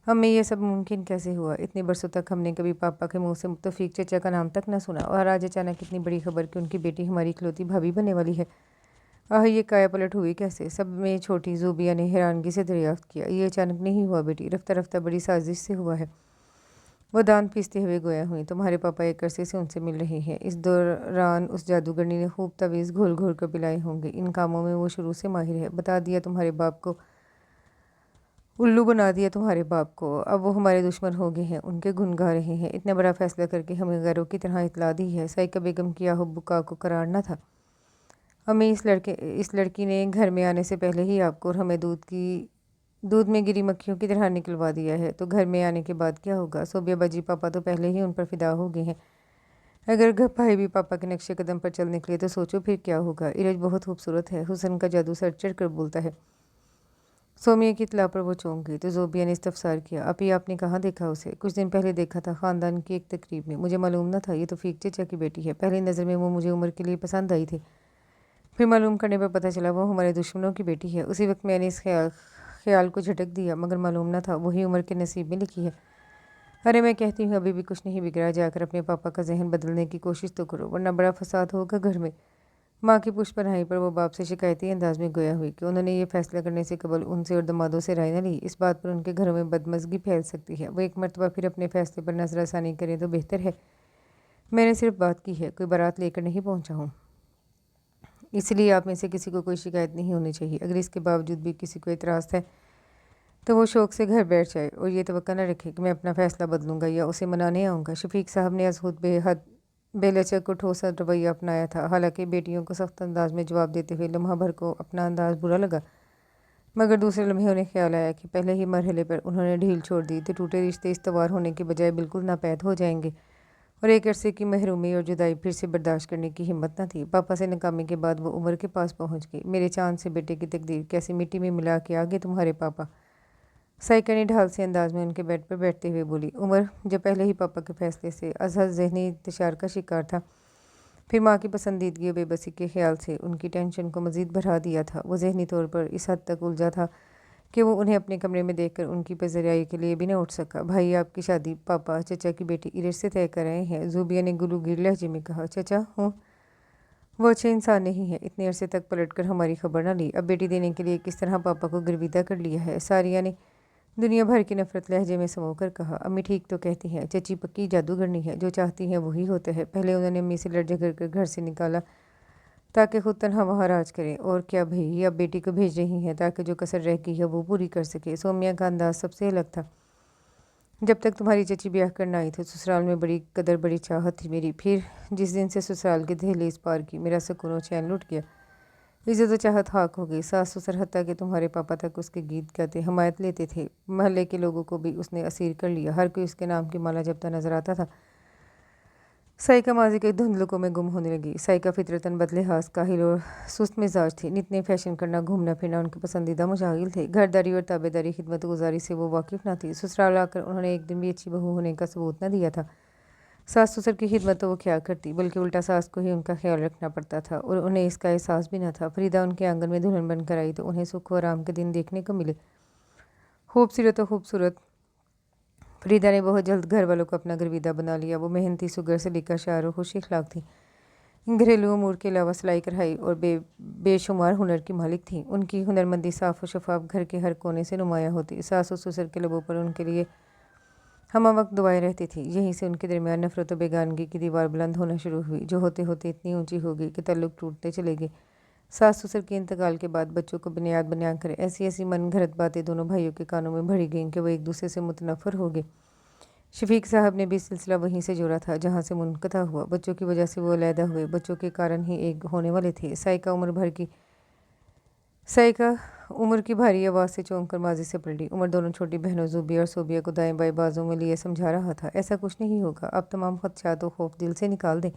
Speaker 1: हमें यह सब मुमकिन कैसे हुआ? इतने बरसों तक हमने कभी पापा के मुंह से तौफीक चचा का नाम तक न सुना, और आज अचानक इतनी बड़ी खबर कि उनकी बेटी हमारी इकलौती भाभी बनने वाली है। आह, ये काया पलट हुई कैसे? सब में छोटी ज़ूबिया ने हैरानगी से दरियाफ्त किया। ये अचानक नहीं हुआ बेटी, रफ्ता रफ्ता बड़ी साजिश से हुआ है। वो दांत पीसते हुए गोया हुई। तुम्हारे पापा एक अरसे से उनसे मिल रहे हैं। इस दौरान उस जादूगरनी ने खूब तवीज़ घोल घोल कर पिलाए होंगे। इन कामों में वो शुरू से माहिर है। बता दिया तुम्हारे बाप को, उल्लू बना दिया तुम्हारे बाप को। अब वो हमारे दुश्मन हो गए हैं, उनके गुन गा रहे हैं। इतना बड़ा फैसला करके हमें गैरों की तरह इतला दी है। साइका बेगम की आहुबुका को करार न था। हमें इस लड़की ने घर में आने से पहले ही आपको और हमें दूध में गिरी मक्खियों की तरह निकलवा दिया है। तो घर में आने के बाद क्या होगा? सोबिया बाजी पापा तो पहले ही उन पर फिदा हो गए हैं। अगर घर भाई भी पापा के नक्शे कदम पर चल निकले तो सोचो फिर क्या होगा। इरज बहुत खूबसूरत है, हुस्न का जादू सर चढ़ कर बोलता है। सोमिया की इतला पर वो चौंक गई तो जोबिया ने इस्तफसार किया, अभी आपने कहाँ देखा उसे? कुछ दिन पहले देखा था, ख़ानदान की एक तकरीब में। मुझे मालूम न था ये तो तौफीक चचा की बेटी है। पहली नज़र में वो मुझे उम्र के लिए पसंद आई थी, फिर मालूम करने पर पता चला वो हमारे दुश्मनों की बेटी है। उसी वक्त मैंने इस ख्याल को झटक दिया, मगर मालूम न था वही उम्र के नसीब में लिखी है। अरे मैं कहती हूँ अभी भी कुछ नहीं बिगड़ा, जाकर अपने पापा का जहन बदलने की कोशिश तो करो, वरना बड़ा फसाद होगा घर में। माँ की पुष्पनाही पर वो बाप से शिकायती अंदाज में गोया हुई कि उन्होंने ये फैसला करने से कबल उनसे और दमादों से राय न ली। इस बात पर उनके घरों में बदमज़गी फैल सकती है। वो एक मरतबा फिर अपने फैसले पर नज़रसानी करें तो बेहतर है। मैंने सिर्फ बात की है, कोई बारात लेकर नहीं पहुँचा हूँ। इसलिए आप में से किसी को कोई शिकायत नहीं होनी चाहिए। अगर इसके बावजूद भी किसी को एतराज़ है तो वो शौक़ से घर बैठ जाए और ये तवक्का न रखे कि मैं अपना फ़ैसला बदलूंगा या उसे मनाने आऊँगा। शफीक साहब ने अजहद बेहद बेलचक और ठोस रवैया अपनाया था। हालांकि बेटियों को सख्त अंदाज में जवाब देते हुए लम्हा भर को अपना अंदाज बुरा लगा, मगर दूसरे लम्हे उन्हें ख्याल आया कि पहले ही मरहले पर उन्होंने ढील छोड़ दी तो टूटे रिश्ते इस्तवार होने के बजाय बिल्कुल नापैद हो जाएंगे और एक अरसे की महरूमी और जुदाई फिर से बर्दाश्त करने की हिम्मत न थी। पापा से नाकामी के बाद वो उमर के पास पहुँच गई। मेरे चांद से बेटे की तकदीर कैसी मिट्टी में मिला के आगे तुम्हारे पापा। साइका ने ढाल से अंदाज में उनके बेड पर बैठते हुए बोली। उमर, जो पहले ही पापा के फैसले से अजहर जहनी इंतशार का शिकार था, फिर माँ की पसंदीदगी और बेबसी के ख्याल से उनकी टेंशन को मज़ीद बढ़ा दिया था। वो जहनी तौर पर इस हद तक उलझा था کہ وہ انہیں اپنے کمرے میں دیکھ کر ان کی پذیرائی کے لیے بھی نہ اٹھ سکا۔ بھائی آپ کی شادی پاپا چچا کی بیٹی ایرج سے طے کر رہے ہیں، زوبیہ نے گلوگیر لہجے میں کہا۔ چچا ہوں، وہ اچھے انسان نہیں ہے، اتنے عرصے تک پلٹ کر ہماری خبر نہ لی، اب بیٹی دینے کے لیے کس طرح پاپا کو گرویدہ کر لیا ہے۔ ساریہ نے دنیا بھر کی نفرت لہجے میں سمو کر کہا۔ امی ٹھیک تو کہتی ہیں، چچی پکی جادوگرنی ہے، جو چاہتی ہیں وہی ہوتا ہے۔ پہلے انہوں نے امی سے لڑ جھگڑ کر گھر سے نکالا تاکہ خود تنہا وہاں راج کریں، اور کیا بھئی اب بیٹی کو بھیج رہی ہیں تاکہ جو کسر رہ گئی ہے وہ پوری کر سکے۔ سومیا کا انداز سب سے الگ تھا۔ جب تک تمہاری چچی بیاہ کرنا آئی تھی سسرال میں بڑی قدر بڑی چاہت تھی میری، پھر جس دن سے سسرال کی دہلیز پار کی میرا سکون و چین لٹ گیا، عزت و چاہت خاک ہو گئی۔ ساس سسر حتیٰ کہ تمہارے پاپا تک اس کے گیت گاتے حمایت لیتے تھے، محلے کے لوگوں کو بھی اس نے اسیر کر لیا، ہر کوئی اس کے نام کی مالا جپتا نظر آتا تھا۔ سائیکا ماضی کے دھندلکوں میں گم ہونے لگی۔ سائیکا فطرتاً بدلحاظ کاہل اور سست مزاج تھی، نت فیشن کرنا گھومنا پھرنا ان کے پسندیدہ مشاغل تھے، گھرداری اور تابع داری خدمت گزاری سے وہ واقف نہ تھی۔ سسرال آ کر انہوں نے ایک دن بھی اچھی بہو ہونے کا ثبوت نہ دیا تھا۔ ساس سسر کی خدمت تو وہ کیا کرتی، بلکہ الٹا ساس کو ہی ان کا خیال رکھنا پڑتا تھا، اور انہیں اس کا احساس بھی نہ تھا۔ فریدہ ان کے آنگن میں دلہن بن کر آئی تو انہیں سکھ و آرام کے دن دیکھنے کو ملے۔ خوبصورت و خوبصورت فریدہ نے بہت جلد گھر والوں کو اپنا گرویدہ بنا لیا۔ وہ محنتی، سگر سلیقہ، شاعر اور خوش اخلاق تھی، گھریلو امور کے علاوہ سلائی کڑھائی اور بے شمار ہنر کی مالک تھیں۔ ان کی ہنرمندی صاف و شفاف گھر کے ہر کونے سے نمایاں ہوتی۔ ساس و سسر کے لبوں پر ان کے لیے ہمہ وقت دعائیں رہتی تھیں۔ یہیں سے ان کے درمیان نفرت و بیگانگی کی دیوار بلند ہونا شروع ہوئی، جو ہوتے ہوتے اتنی اونچی ہو گئی کہ تعلق ٹوٹتے چلے گئے۔ ساس سسر کے انتقال کے بعد بچوں کو بنیاد بنا کر ایسی ایسی من گھڑت باتیں دونوں بھائیوں کے کانوں میں بھری گئیں کہ وہ ایک دوسرے سے متنفر ہو گئے۔ شفیق صاحب نے بھی سلسلہ وہیں سے جوڑا تھا جہاں سے منقطع ہوا۔ بچوں کی وجہ سے وہ علیحدہ ہوئے، بچوں کے کارن ہی ایک ہونے والے تھے۔ سائیکا عمر کی بھاری آواز سے چونک کر ماضی سے پلٹی۔ عمر دونوں چھوٹی بہنوں زوبیہ اور صوبیہ کو دائیں بائیں بازوں میں لیے سمجھا رہا تھا، ایسا کچھ نہیں ہوگا، اب تمام خدشات و خوف دل سے نکال دیں،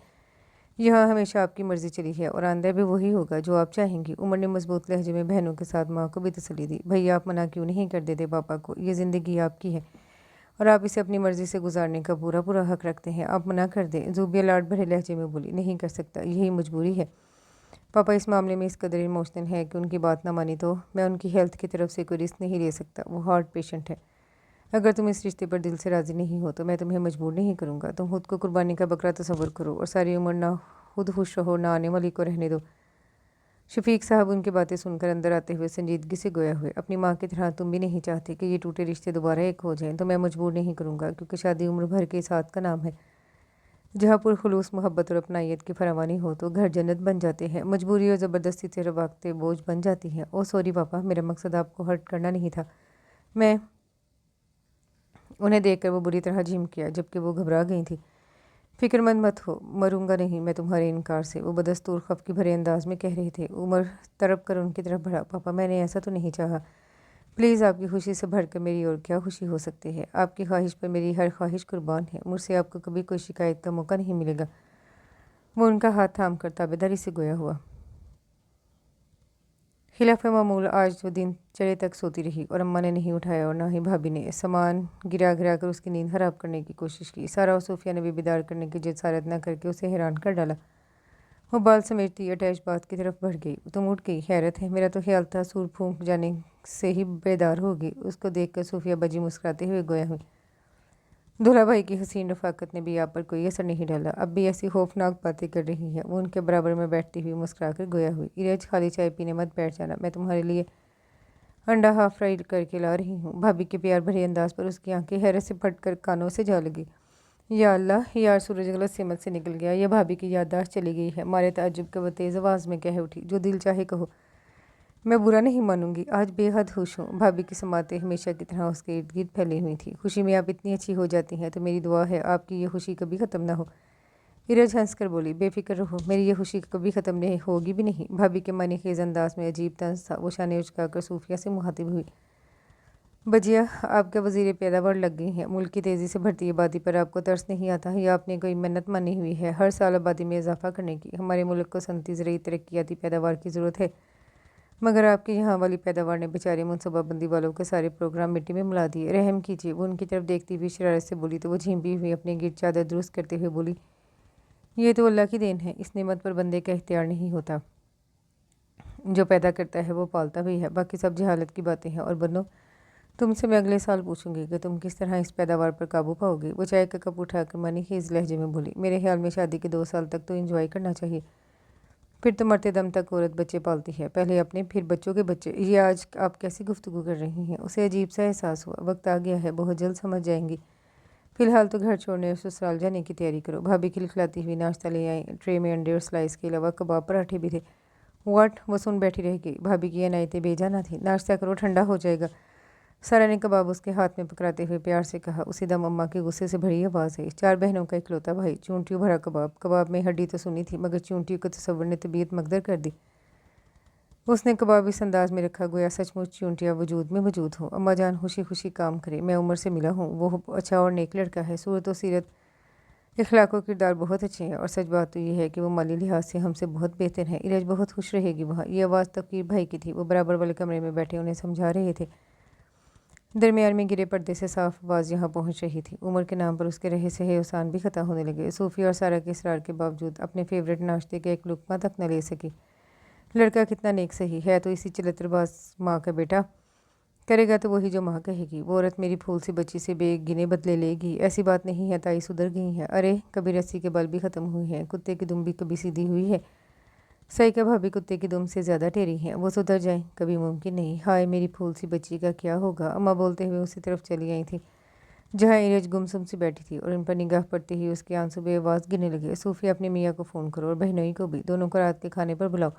Speaker 1: یہاں ہمیشہ آپ کی مرضی چلی ہے اور آئندہ بھی وہی ہوگا جو آپ چاہیں گی۔ عمر نے مضبوط لہجے میں بہنوں کے ساتھ ماں کو بھی تسلی دی۔ بھیا آپ منع کیوں نہیں کر دیتے پاپا کو، یہ زندگی آپ کی ہے اور آپ اسے اپنی مرضی سے گزارنے کا پورا پورا حق رکھتے ہیں، آپ منع کر دیں۔ زوبیہ لاڈ بھرے لہجے میں بولی۔ نہیں کر سکتا، یہی مجبوری ہے، پاپا اس معاملے میں اس قدر ایموشنل ہے کہ ان کی بات نہ مانی تو میں ان کی ہیلتھ کی طرف سے کوئی رسک نہیں لے سکتا، وہ ہارٹ پیشنٹ ہے۔ اگر تم اس رشتے پر دل سے راضی نہیں ہو تو میں تمہیں مجبور نہیں کروں گا، تم خود کو قربانی کا بکرا تصور کرو اور ساری عمر نہ خود خوش رہو نہ آنے والی کو رہنے دو۔ شفیق صاحب ان کی باتیں سن کر اندر آتے ہوئے سنجیدگی سے گویا ہوئے۔ اپنی ماں کی طرح تم بھی نہیں چاہتے کہ یہ ٹوٹے رشتے دوبارہ ایک ہو جائیں، تو میں مجبور نہیں کروں گا، کیونکہ شادی عمر بھر کے ساتھ کا نام ہے، جہاں پرخلوص محبت اور اپنائیت کی فراوانی ہو تو گھر جنت بن جاتے ہیں، مجبوری اور زبردستی سے رواقتیں بوجھ بن جاتی ہیں۔ او سوری پاپا، میرا مقصد آپ کو ہرٹ کرنا نہیں تھا۔ میں انہیں دیکھ کر وہ بری طرح جھم کیا، جبکہ وہ گھبرا گئی تھی۔ فکر مند مت ہو، مروں گا نہیں میں تمہارے انکار سے، وہ بدستور خفگی بھرے انداز میں کہہ رہے تھے۔ عمر تڑپ کر ان کی طرف بڑھا۔ پاپا میں نے ایسا تو نہیں چاہا، پلیز آپ کی خوشی سے بڑھ کر میری اور کیا خوشی ہو سکتی ہے، آپ کی خواہش پر میری ہر خواہش قربان ہے، مجھ سے آپ کو کبھی کوئی شکایت کا موقع نہیں ملے گا۔ وہ ان کا ہاتھ تھام کر تابعداری سے گویا ہوا۔ خلاف معمول آج وہ دن چڑھے تک سوتی رہی اور اماں نے نہیں اٹھایا اور نہ ہی بھابھی نے۔ سامان گرا گرا کر اس کی نیند حرام کرنے کی کوشش کی۔ سارا اور صوفیہ نے بھی بیدار کرنے کی جسارت نہ کر کے اسے حیران کر ڈالا۔ وہ بال سمیٹتی اٹیچ باتھ کی طرف بڑھ گئی۔ تم اٹھ گئی، حیرت ہے، میرا تو خیال تھا سور پھونک جانے سے ہی بیدار ہوگی۔ اس کو دیکھ کر صوفیہ بجی مسکراتے ہوئے گویا ہوئی۔ دولہا بھائی کی حسین رفاقت نے بھی آپ پر کوئی اثر نہیں ڈالا، اب بھی ایسی خوفناک باتیں کر رہی ہے۔ وہ ان کے برابر میں بیٹھتی ہوئی مسکرا کر گویا ہوئی۔ ایرج خالی چائے پینے مت بیٹھ جانا، میں تمہارے لیے انڈا ہاف فرائی کر کے لا رہی ہوں۔ بھابھی کے پیار بھرے انداز پر اس کی آنکھیں حیرت سے پھٹ کر کانوں سے جا لگی۔ یا اللہ، یار سورج غلط سمت سے نکل گیا، یا بھابھی کی یادداشت چلی گئی ہے۔ مارے تعجب کے وہ تیز آواز میں کہہ اٹھی، جو دل چاہے کہو، میں برا نہیں مانوں گی، آج بے حد خوش ہوں۔ بھابھی کی سماعتیں ہمیشہ کی طرح اس کے ارد گرد پھیلی ہوئی تھیں۔ خوشی میں آپ اتنی اچھی ہو جاتی ہیں تو میری دعا ہے آپ کی یہ خوشی کبھی ختم نہ ہو۔ ایرج ہنس کر بولی، بے فکر رہو، میری یہ خوشی کبھی ختم نہیں ہوگی بھی نہیں۔ بھابھی کے معنی خیز انداز میں عجیب طنز تھا۔ وہ شانے اچکا کر صوفیہ سے مخاطب ہوئی، بجیا آپ کے وزیر پیداوار لگ گئی ہیں، ملک کی تیزی سے بڑھتی آبادی پر آپ کو ترس نہیں آتا یا آپ نے کوئی منت مانی ہوئی ہے ہر سال آبادی میں اضافہ کرنے کی؟ ہمارے ملک کو صنعتی زرعی ترقیاتی پیداوار کی ضرورت ہے، مگر آپ کے یہاں والی پیداوار نے بیچارے منصوبہ بندی والوں کے سارے پروگرام مٹی میں ملا دیے، رحم کیجیے۔ وہ ان کی طرف دیکھتی ہوئی شرارت سے بولی تو وہ جھیمتی ہوئی اپنے گرد چادر درست کرتے ہوئے بولی، یہ تو اللہ کی دین ہے، اس نعمت پر بندے کا اختیار نہیں ہوتا۔ जो पैदा करता है वो पालता भी है, बाकी सब जहालत की बातें हैं। और बनो, तुमसे मैं अगले साल पूछूंगी कि तुम किस तरह इस पैदावार पर काबू पाओगे। वो चाय का कप उठाकर मानी ही इस लहजे में बोली, मेरे ख्याल में शादी के 2 साल तक तो एंजॉय करना चाहिए, फिर तो मरते दम तक औरत बच्चे पालती है, पहले अपने फिर बच्चों के बच्चे। ये आज आप कैसी गुफ्तगू कर रही हैं? उसे अजीब सा एहसास हुआ। वक्त आ गया है, बहुत जल्द समझ जाएंगी। फिलहाल तो घर छोड़ने और ससुराल जाने की तैयारी करो। भाभी खिलखिलाती हुई नाश्ता ले आई। ट्रे में अंडे और स्लाइस के अलावा कबाब पराठे भी थे। व्हाट? वो सुन बैठी रह गई। भाभी की अनायतें बेजाना थी। नाश्ता करो, ठंडा हो जाएगा। सारा ने कबाब उसके हाथ में पकड़ाते हुए प्यार से कहा। उसी दम अम्मा के गुस्से से भरी आवाज़ आई। 4 बहनों का इकलौता भाई, चूंटियों भरा कबाब। कबाब में हड्डी तो सुनी थी, मगर चूंटियों के तस्वर ने तबीयत मगदर कर दी। उसने कबाब इस अंदाज में रखा गोया सचमुच चूंटियाँ वजूद में मौजूद हों। अम्मा जान खुशी खुशी काम करे, मैं उम्र से मिला हूँ, वो अच्छा और नेक लड़का है। सूरत और सीरत, इखलाक और किरदार बहुत अच्छे हैं, और सच बात तो ये है कि वो माली लिहाज से हमसे बहुत बेहतर है। इरज बहुत खुश रहेगी वहाँ। ये आवाज़ तफकीर भाई की थी। वो बराबर वाले कमरे में बैठे उन्हें समझा रहे थे। दरमियान में गिरे पर्दे से साफ आवाज़ यहाँ पहुँच रही थी। उमर के नाम पर उसके रहे सहे एहसान भी खता होने लगे। सूफी और सारा के इसरार के बावजूद अपने फेवरेट नाश्ते के एक लुकमा तक न ले सकी। लड़का कितना नेक सही है, तो इसी चलतरबाज माँ का बेटा। करेगा तो वही जो माँ कहेगी। वो औरत मेरी फूल सी बच्ची से बेगिने बदले लेगी। ऐसी बात नहीं है, ताई सुधर गई है। अरे कभी रस्सी के बल भी ख़त्म हुए हैं, कुत्ते की दुम भी कभी सीधी हुई है। सही का भाभी कुत्ते की दुम से ज़्यादा टेढ़ी हैं। वो सुधर जाए कभी मुमकिन नहीं। हाय मेरी फूल सी बच्ची का क्या होगा? अम्मा बोलते हुए उसी तरफ चली आई थी जहाँ इरज गुमसुम सी बैठी थी, और इन पर निगाह पड़ती ही उसके आंसू बेआवाज़ गिरने लगे। सूफी अपनी मियाँ को फ़ोन करो और बहनोई को भी, दोनों को रात के खाने पर बुलाओ,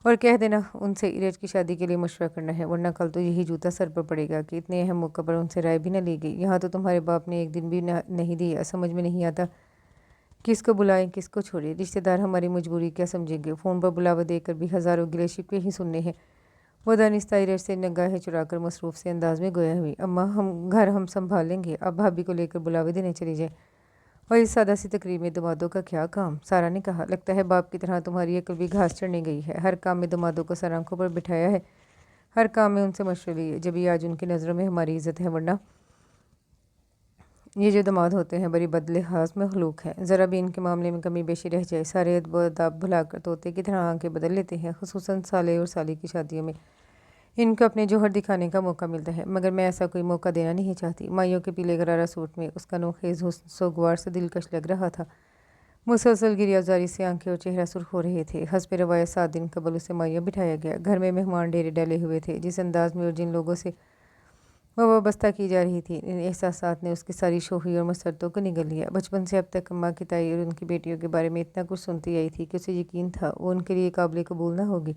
Speaker 1: और कह देना उनसे इरज की शादी के लिए मशवरा करना है, वरना कल तो यही जूता सर पर पड़ेगा कि इतने अहम मौके पर उनसे राय भी न ली गई। यहाँ तो तुम्हारे बाप ने एक दिन भी नहीं दिया। समझ में नहीं आता किसको बुलाएं किसको छोड़े। रिश्तेदार हमारी मजबूरी क्या समझेंगे? फ़ोन पर बुलावा देकर भी हज़ारों गिले शिकवे ही सुनने हैं। वो दानिस्ता इरज से निगाहें चुराकर मसरूफ़ से अंदाज में गोया हुई। अम्मा हम संभाल लेंगे, अब भाभी को लेकर बुलावे देने चली जाए। और इस सादा सी तकरीब में दमादों का क्या काम? सारा ने कहा। लगता है बाप की तरह तुम्हारी अकल भी घास चढ़ने गई है। हर काम में दमादों को सर आंखों पर बिठाया है, हर काम में उनसे मशवरे लिए। जब ये आज उनकी नज़रों में हमारी इज्जत है, वरना ये जो दमाद होते हैं बड़ी बदलिहाज में खलूक हैं। ज़रा भी इनके मामले में कमी बेशी रह जाए, सारे अदब भुलाकर तोते की तरह आंखें बदल लेते हैं। खुसूसन साले और साली की शादियों में इनको अपने जौहर दिखाने का मौका मिलता है, मगर मैं ऐसा कोई मौका देना नहीं चाहती। माइयों के पीले गरारा सूट में उसका नोखेज हुस्न सोगवार से दिलकश लग रहा था। मुसलसल गिरियाजारी से आंखें और चेहरा सुर्ख हो रहे थे। हस्ब रवायत 7 दिन कबल उसे माइयों बिठाया गया। घर में मेहमान डेरे डाले हुए थे। जिस अंदाज में और जिन लोगों से वह वाबस्ता की जा रही थी, इन एहसासात ने उसकी सारी शोखी और मसरतों को निगल लिया। बचपन से अब तक अम्मा की ताई और उनकी बेटियों के बारे में इतना कुछ सुनती आई थी कि उसे यकीन था वो उनके लिए काबिल कबूल न होगी।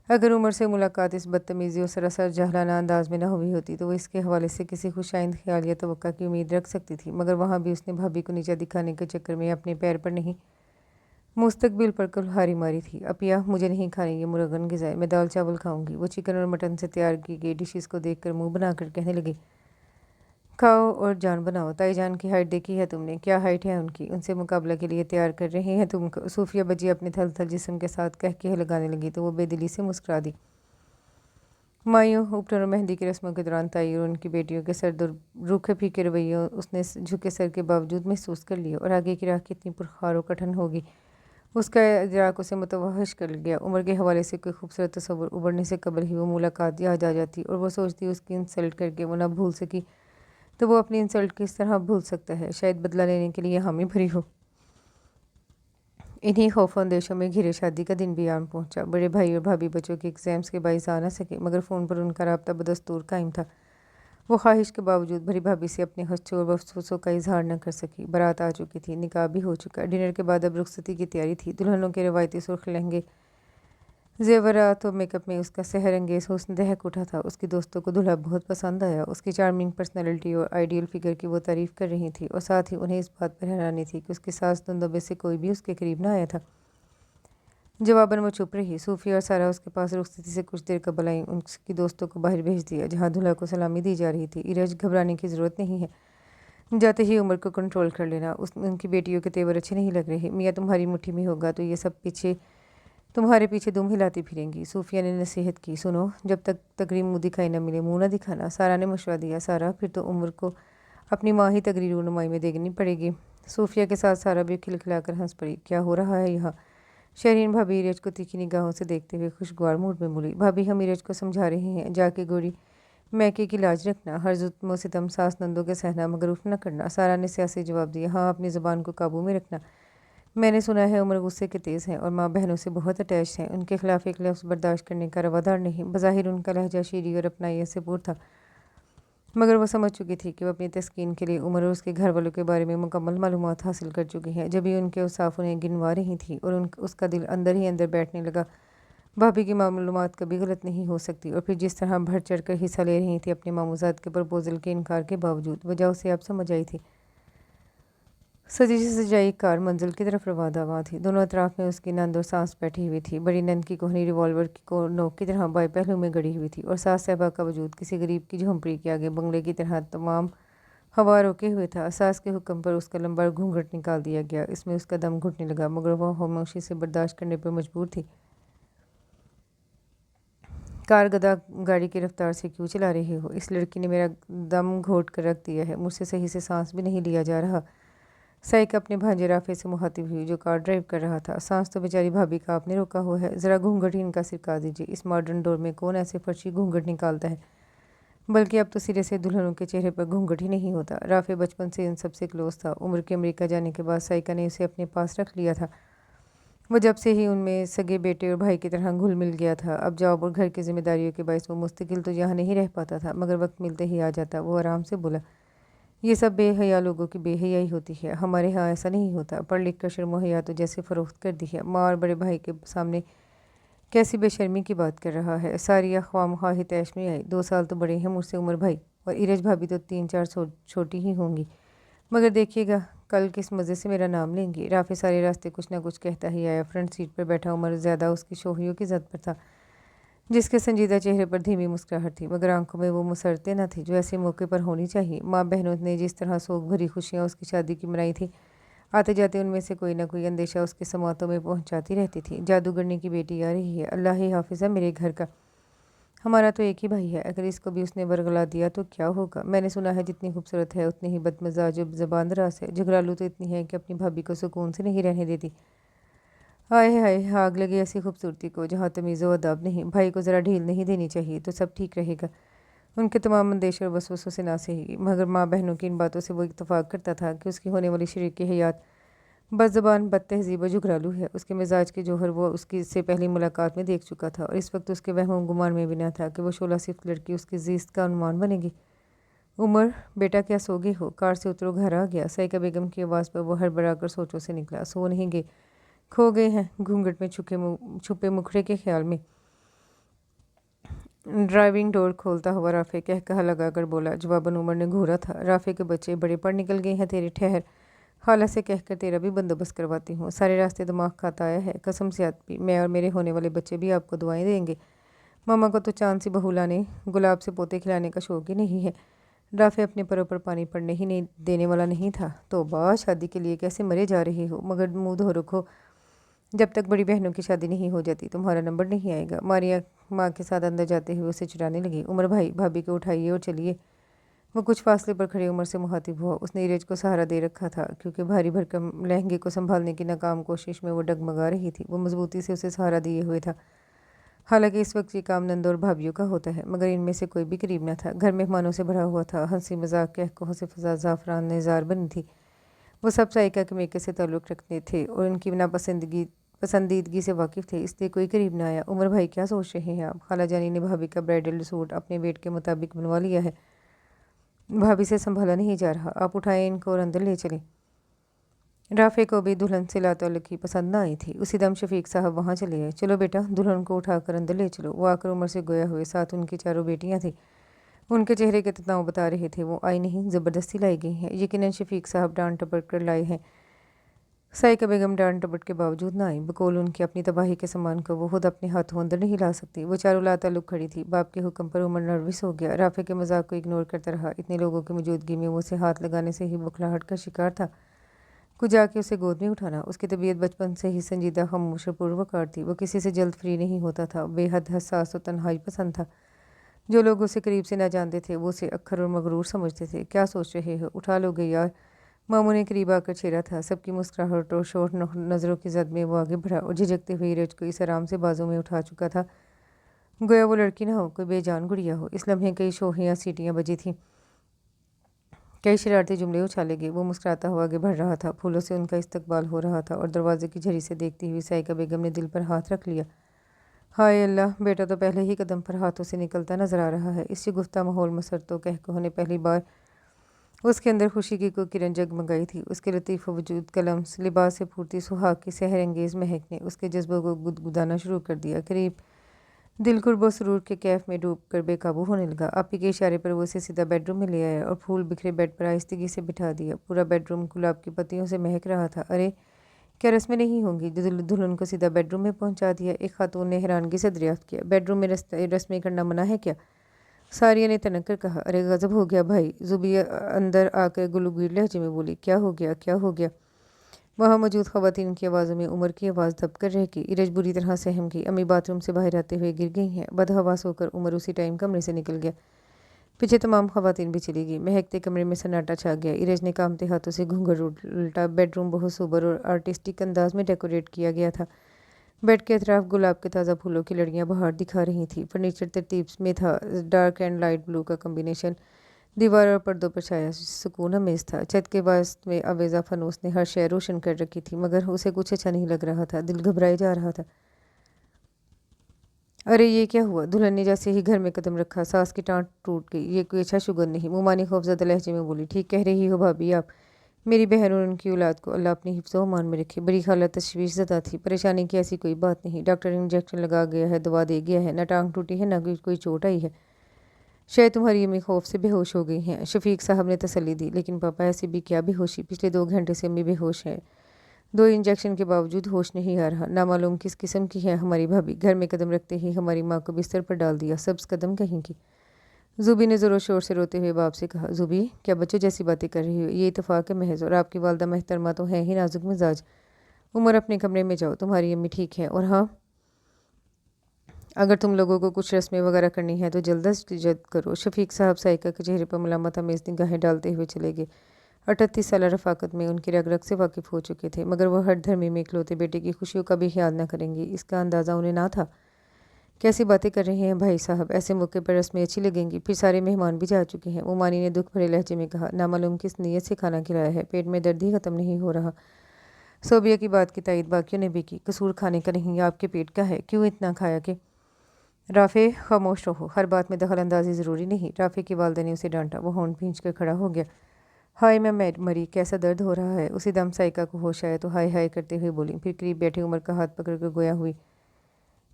Speaker 1: अगर उमर से मुलाकात इस बदतमीज़ी और सरासर जहलाना अंदाज में न हुई होती, तो वो इसके हवाले से किसी खुशाइंद ख्याल या तवक्का की उम्मीद रख सकती थी। मगर वहाँ भी उसने भाभी को नीचा दिखाने के चक्कर में अपने पैर पर नहीं, मुस्तकबिल पर कुल्हाड़ी मारी थी। अपिया, मुझे नहीं खाने ये मुरगन ग़िज़ाएं, मैं दाल चावल खाऊंगी। वो चिकन और मटन से तैयार की गई डिशेस को देखकर मुंह बनाकर कहने लगी, खाओ और जान बनाओ। ताई जान की हाइट देखी है तुमने? क्या हाइट है उनकी? उनसे मुकाबला के लिए तैयार कर रहे हैं तुम? सूफिया बजी अपने थल थल जिस्म के साथ कह के लगाने लगी तो वो बेदिली से मुस्कुरा दी। मायूं उपटन और मेहंदी की रस्मों के दौरान ताई और उनकी बेटियों के सर्द और रूखे फीके रवैयों उसने झुके सर के बावजूद महसूस कर लिया, और आगे की राह कितनी पुरखार और कठिन होगी उसका इदराक उसे मुतवहश कर गया। उम्र के हवाले से कोई खूबसूरत तस्वुर उभरने से कबल ही वो मुलाकात याद आ जाती, और वो सोचती उसकी इंसल्ट करके वो ना भूल सकी, तो वो अपनी इंसल्ट किस तरह भूल सकता है? शायद बदला लेने के लिए हामी भरी हो। इन्हीं खौफ अंदेशों में घिरे शादी का दिन भी आन पहुंचा। बड़े भाई और भाभी बच्चों के एग्जाम्स के बाइस आ ना सके, मगर फ़ोन पर उनका रब्ता बदस्तूर कायम था। वो ख्वाहिश के बावजूद बड़ी भाभी से अपने खदशे और अफसोसों का इजहार न कर सकी। बारात आ चुकी थी, निकाह भी हो चुका। डिनर के बाद अब रुखसती की तैयारी थी। दुल्हनों के रवायती सुर्ख लहंगे, जेवरात और मेकअप में उसका सहर अंगेज हुस्न दहक उठा था। उसकी दोस्तों को दूल्हा बहुत पसंद आया। उसकी चार्मिंग पर्सनैलिटी और आइडियल फिगर की वो तारीफ़ कर रही थी, और साथ ही उन्हें इस बात पर हैरानी थी कि उसके सास दुंदबे से कोई भी उसके करीब ना आया था। जवाबन वो चुप रही। सूफी और सारा उसके पास रुखसती से कुछ देर कबल आई। उसकी दोस्तों को बाहर भेज दिया जहाँ दूल्हा को सलामी दी जा रही थी। इरज, घबराने की ज़रूरत नहीं है, जाते ही उम्र को कंट्रोल कर लेना। उनकी बेटियों के तेवर अच्छे नहीं लग रहे। मियाँ तुम्हारी मुट्ठी में होगा तो ये सब तुम्हारे पीछे दुम हिलाती फिरेंगी। सूफिया ने नसीहत की। सुनो, जब तक तकरीर मुँह दिखाई न मिले मुँह न दिखाना। सारा ने मशवरा दिया। सारा, फिर तो उम्र को अपनी माँ ही तकरीर रूनुमाई में देखनी पड़ेगी। सूफिया के साथ सारा भी खिलखिलाकर हंस पड़ी। क्या हो रहा है यहाँ? शरीन भाभी ईरज को तीखी निगाहों से देखते हुए खुशगवार मूड में बोली, भाभी हम ईरज को समझा रहे हैं, जाके गोरी मैके की लाज रखना, हर जुल्म सितम सास नंदों के सहना मगर उफ न करना। सारा ने सियासी जवाब दिया, हाँ अपनी ज़ुबान को काबू में रखना। मैंने सुना है उमर गुस्से के तेज़ हैं और माँ बहनों से बहुत अटैच हैं, उनके खिलाफ एक लफ्ज़ बर्दाश्त करने का रवादार नहीं। बज़ाहिर उनका लहजा शीरी और अपनाई से पूर था, मगर वो समझ चुकी थी कि वो अपनी तस्कीन के लिए उमर और उसके घर वालों के बारे में मुकम्मल मालूमात हासिल कर चुकी हैं। जब भी उनके उसाफ उन्हें गिनवा रही थी और उसका दिल अंदर ही अंदर बैठने लगा, भाभी की मालूमात कभी गलत नहीं हो सकती। और फिर जिस तरह बढ़ चढ़ कर हिस्सा ले रही थी अपने मामूजात के प्रपोजल के इनकार के बावजूद, वजह उसे अब समझ आई थी। सजी से सजाई कार मंजिल की तरफ रवादावा थी। दोनों अतराफ में उसकी नंद और सास बैठी हुई थी। बड़ी नंद की कोहनी रिवॉल्वर की नोक की तरह बाएं पहलू में गड़ी हुई थी और सास साहबा का वजूद किसी गरीब की झोंपड़ी के आगे बंगले की तरह तमाम हवा रोके हुए था। सास के हुक्म पर उसका लंबा घूंघट निकाल दिया गया। इसमें उसका दम घुटने लगा, मगर वह खामोशी से बर्दाश्त करने पर मजबूर थी। कार गधा गाड़ी की रफ्तार से क्यों चला रही हो? इस लड़की ने मेरा दम घोट कर रख दिया है, मुझसे सही से सांस भी नहीं लिया जा रहा। साइक अपने भांजे राफे से मुखातिब हुई जो कार ड्राइव कर रहा था। सांस तो बेचारी भाभी का आपने रोका हुआ है, ज़रा घूंघट ही इनका सिरका दीजिए। इस मॉडर्न दौर में कौन ऐसे फर्शी घूंघट निकालता है? बल्कि अब तो सिरे से दुल्हनों के चेहरे पर घूंघट ही नहीं होता। राफे बचपन से इन सबसे क्लोज था। उम्र के अमेरिका जाने के बाद साइका ने उसे अपने पास रख लिया था। वो जब से ही उनमें सगे बेटे और भाई की तरह घुल मिल गया था। अब जॉब और घर की जिम्मेदारियों के बायस वो मुस्तकिल तो यहाँ नहीं रह पाता था, मगर वक्त मिलते ही आ जाता। वो आराम से बोला, ये सब बेहया लोगों की बेहयाई होती है, हमारे यहाँ ऐसा नहीं होता। पढ़ लिख कर शर्म हया तो जैसे फ़रोख्त कर दी है। माँ और बड़े भाई के सामने कैसी बेशर्मी की बात कर रहा है। सारिया ख्वामख्वाह तैश में आई। 2 साल तो बड़े हैं मुझसे उमर भाई, और इरज भाभी तो 3-4 छोटी ही होंगी। मगर देखिएगा कल किस मज़े से मेरा नाम लेंगी। राफे सारे रास्ते कुछ ना कुछ कहता ही आया। फ्रंट सीट पर बैठा उमर ज़्यादा उसकी शोहियों की जद पर था, जिसके संजीदा चेहरे पर धीमी मुस्कुराहट थी, मगर आंखों में वो मुसरते न थी जो ऐसे मौके पर होनी चाहिए। माँ बहनों ने जिस तरह सोग भरी खुशियाँ उसकी शादी की मनाई थी, आते जाते उनमें से कोई ना कोई अंदेशा उसके समातों में पहुंचाती रहती थी। जादूगरनी की बेटी आ रही है, अल्लाह ही हाफिज़ा मेरे घर का। हमारा तो एक ही भाई है, अगर इसको भी उसने बरगला दिया तो क्या होगा? मैंने सुना है जितनी खूबसूरत है उतनी ही बदमजाज और ज़बान दराज है। झगड़ालू तो इतनी है कि अपनी भाभी को सुकून से नहीं रहने देती। हाय हाय, आग लगी ऐसी खूबसूरती को जहाँ तमीज़ व अदब नहीं। भाई को ज़रा ढील नहीं देनी चाहिए तो सब ठीक रहेगा। उनके तमाम अंदेशे और वसवसों से ना सही, मगर माँ बहनों की इन बातों से वो इत्तफाक करता था कि उसकी होने वाली शरीक हयात बदज़बान बद तहज़ीब व झुगरालू है। उसके मिजाज के जौहर वो उसकी इससे पहली मुलाकात में देख चुका था, और इस वक्त उसके वहम गुमान में भी न था कि वो शोला सिफ्त लड़की उसकी जीस्त का अनुमान बनेगी। उमर बेटा क्या सो गए हो? कार से उतरो, घर आ गया। सईका बेगम की आवाज़ पर वो हड़बड़ा कर सोचों से निकला। सो नहीं गए, खो गए हैं घूंघट में छुपे मुखड़े के ख्याल में। ड्राइविंग डोर खोलता हुआ राफे कह कहा लगा कर बोला। जवाबन उमर ने घूरा था, राफे के बच्चे बड़े पढ़ निकल गए हैं तेरे, ठहर खाला से कहकर तेरा भी बंदोबस्त करवाती हूँ। सारे रास्ते दिमाग खाता आया है, कसम से आदमी, मैं और मेरे होने वाले बच्चे भी आपको दुआएं देंगे। मामा को तो चांद सी बहू लाने गुलाब से पोते खिलाने का शौक ही नहीं है। राफे अपने परों पर पानी पड़ने ही नहीं देने वाला नहीं था। तो शादी के लिए कैसे मरे जा रहे हो, मगर मुँह धो रखो, जब तक बड़ी बहनों की शादी नहीं हो जाती तुम्हारा नंबर नहीं आएगा। मारिया माँ के साथ अंदर जाते हुए उसे चिढ़ाने लगी। उमर भाई भाभी को उठाइए और चलिए। वो कुछ फासले पर खड़े उमर से मुखातिब हुआ। उसने इरेज को सहारा दे रखा था, क्योंकि भारी भरकम लहंगे को संभालने की नाकाम कोशिश में वो डगमगा रही थी। वो मजबूती से उसे सहारा दिए हुए था। हालांकि इस वक्त ये काम नंद और भाभीियों का होता है, मगर इनमें से कोई भी करीब न था। घर मेहमानों से भरा हुआ था। हंसी मजाक के अहकों से फजा ज़ाफ़रान नेजार बनी थी। वो सब साइका के मेके से ताल्लुक़ रखते थे और उनकी पसंदीदगी से वाकिफ़ थे, इसलिए कोई करीब न आया। उमर भाई क्या सोच रहे हैं आप? खाला जानी ने भाभी का ब्राइडल सूट अपने वेट के मुताबिक बनवा लिया है, भाभी से संभाला नहीं जा रहा, आप उठाएं इनको और अंदर ले चलें। राफे को भी दुल्हन से लातल्लुकी पसंद न आई थी। उसी दम शफीक साहब वहाँ चले गए। चलो बेटा, दुल्हन को उठाकर अंदर ले चलो। वो आकर उमर से गोया हुए, साथ उनकी 4 बेटियाँ थीं। उनके चेहरे के तनाव बता रहे थे वो आई नहीं, ज़बरदस्ती लाई गई हैं। यकीनन शफीक साहब डांट टपट कर लाए हैं। साइका बेगम डांट टपट के बावजूद ना आई। बकौल उनकी अपनी तबाही के सामान को वो खुद अपने हाथों अंदर नहीं ला सकती। वो चारों लाताल्लुक खड़ी थी। बाप के हुक्म पर उमर नर्वस हो गया। राफे के मजाक को इग्नोर करता रहा। इतने लोगों की मौजूदगी में वो उसे हाथ लगाने से ही बुखलाहट का शिकार था। कुछ जाके उसे गोद में उठाना। उसकी तबीयत बचपन से ही संजीदा, खामोश और पूर्वकार थी। वो किसी से जल्द फ्री नहीं होता था। बेहद हसास और तन्हाई पसंद था। जो लोग उसे करीब से ना जानते थे वो उसे अक्खर और मगरूर समझते थे। क्या सोच रहे हो? उठा लोगे यार, मामू ने करीब आकर छेड़ा था। सबकी मुस्कुराहट और शोर नज़रों की जद में वो आगे बढ़ा और झिझकते हुए इरज को इस आराम से बाजू में उठा चुका था गोया वो लड़की ना हो, कोई बेजान गुड़िया हो। इस लम्हे कई शोहियाँ सीटियाँ बजी थीं, कई शरारती जुमले उछाले गए। वो मुस्कुराता हुआ आगे बढ़ रहा था, फूलों से उनका इस्तकबाल हो रहा था और दरवाजे की झरी से देखती हुई साइका बेगम ने दिल पर हाथ रख लिया। हाय अल्लाह, बेटा तो पहले ही कदम पर हाथों से निकलता नजर आ रहा है। इस गुफ्ता माहौल मसरतो कहकहो ने पहली बार उसके अंदर खुशी की कोई किरण जगमगाई थी। उसके लतीफ़ वजूद कलम्स लिबास से फूटती सुहाग की सहर अंगेज महक ने उसके जज्बों को गुदगुदाना शुरू कर दिया। करीब दिल कुर्बो सुरूर के कैफ में डूब कर बेकाबू होने लगा। आपी के इशारे पर वो उसे सीधा बेडरूम में ले आया और फूल बिखरे बेड पर आहिस्तगी से बिठा दिया। पूरा बेडरूम गुलाब की पत्तियों से महक रहा था। अरे क्या रस्में नहीं होंगी? दुल्हन को सीधा बेडरूम में पहुंचा दिया। एक खातून ने हैरानगी से दरियाफ्त किया। बेडरूम में रस्में करना मना है क्या? सारिया ने तनक कर कहा। अरे गजब हो गया भाई। जुबिया अंदर आकर गुलगुल लहजे में बोली, क्या हो गया, क्या हो गया? वहाँ मौजूद खवातीन की आवाज़ों में उमर की आवाज़ दब कर रह गई। इरज बुरी तरह सहम गई। अम्मी बाथरूम से बाहर आते हुए गिर गई हैं। बदहवास होकर उमर उसी टाइम कमरे से निकल गया। पीछे तमाम खवातीन भी चली गई। महकते कमरे में सन्नाटा छा गया। इरज ने कामते हाथों से घूंघट उल्टा। बेडरूम बहुत सोबर और आर्टिस्टिक अंदाज में डेकोरेट किया गया था। बेड के अतराफ गुलाब के ताज़ा फूलों की लड़ियाँ बहार दिखा रही थी। फर्नीचर तरतीब में था, डार्क एंड लाइट ब्लू का कम्बिनेशन दीवार और पर्दों पर छाया सुकून अमेज था। छत के वास्त में अवेजा फनूस ने हर शय रोशन कर रखी थी, मगर उसे कुछ अच्छा नहीं लग रहा था। दिल घबराए जा रहा था। अरे ये क्या हुआ? दुल्हन ने जैसे ही घर में कदम रखा सांस की टाँट टूट गई। ये कोई अच्छा शुगर नहीं। मुमानी खौफजदा लहजे में बोली, ठीक कह रही हो भाभी आप। मेरी बहन और उनकी औलाद को अल्लाह अपनी हिफ्ज़ मान में रखे। बड़ी खाला तशवीश ज़दा थी। परेशानी की ऐसी कोई बात नहीं। डॉक्टर इंजेक्शन लगा गया है, दवा दे गया है, ना टांग टूटी है ना कोई चोट आई है। शायद तुम्हारी अम्मी खौफ से बेहोश हो गई हैं, शफीक साहब ने तसल्ली दी। लेकिन पापा ऐसी भी क्या बेहोशी? पिछले 2 घंटे से अम्मी बेहोश हैं। 2 इंजेक्शन के बावजूद होश नहीं आ रहा। नामालूम किस किस्म की है हमारी भाभी। घर में कदम रखते ही हमारी माँ को बिस्तर पर डाल दिया। सब्ज कदम कहीं की। जुबी ने ज़ोरों शोर से रोते हुए बाप से कहा, जुबी क्या बच्चों जैसी बातें कर रही हो? ये इतफाक़ है महज, और आपकी वालदा महतरमा तो हैं ही नाजुक मिजाज। उमर अपने कमरे में जाओ, तुम्हारी अम्मी ठीक है। और हाँ, अगर तुम लोगों को कुछ रस्में वगैरह करनी है तो जल्द से जल्द करो। शफीक साहब साइका के चेहरे पर मलामत अमेज निगाहें डालते हुए चले गए। 38 साल रफ़ाकत में उनकी रग रग से वाकिफ़ हो चुके थे, मगर वह हर धर्मी में इकलौते बेटे की खुशियों का भी ख्याल न करेंगी, इसका अंदाज़ा उन्हें ना था। कैसी बातें कर रहे हैं भाई साहब? ऐसे मौके पर रस्में अच्छी लगेंगी? फिर सारे मेहमान भी जा चुके हैं। उमानी ने दुख भरे लहजे में कहा, नामालूम किस नीयत से खाना खिलाया है, पेट में दर्द ही ख़त्म नहीं हो रहा। सोबिया की बात की तायद बाकियों ने भी की। कसूर खाने का नहीं, आपके पेट का है। क्यों इतना खाया कि? राफ़े खामोश रहो, हर बात में दखल अंदाजी ज़रूरी नहीं। राफ़े की वालदा ने उसे डांटा। वो होंठ भींच कर खड़ा हो गया। हाय मैं मरी, कैसा दर्द हो रहा है। उसी दम साइका को होश आया तो हाय हाय करते हुए बोली। फिर करीब बैठे उमर का हाथ पकड़ कर गोया हुई,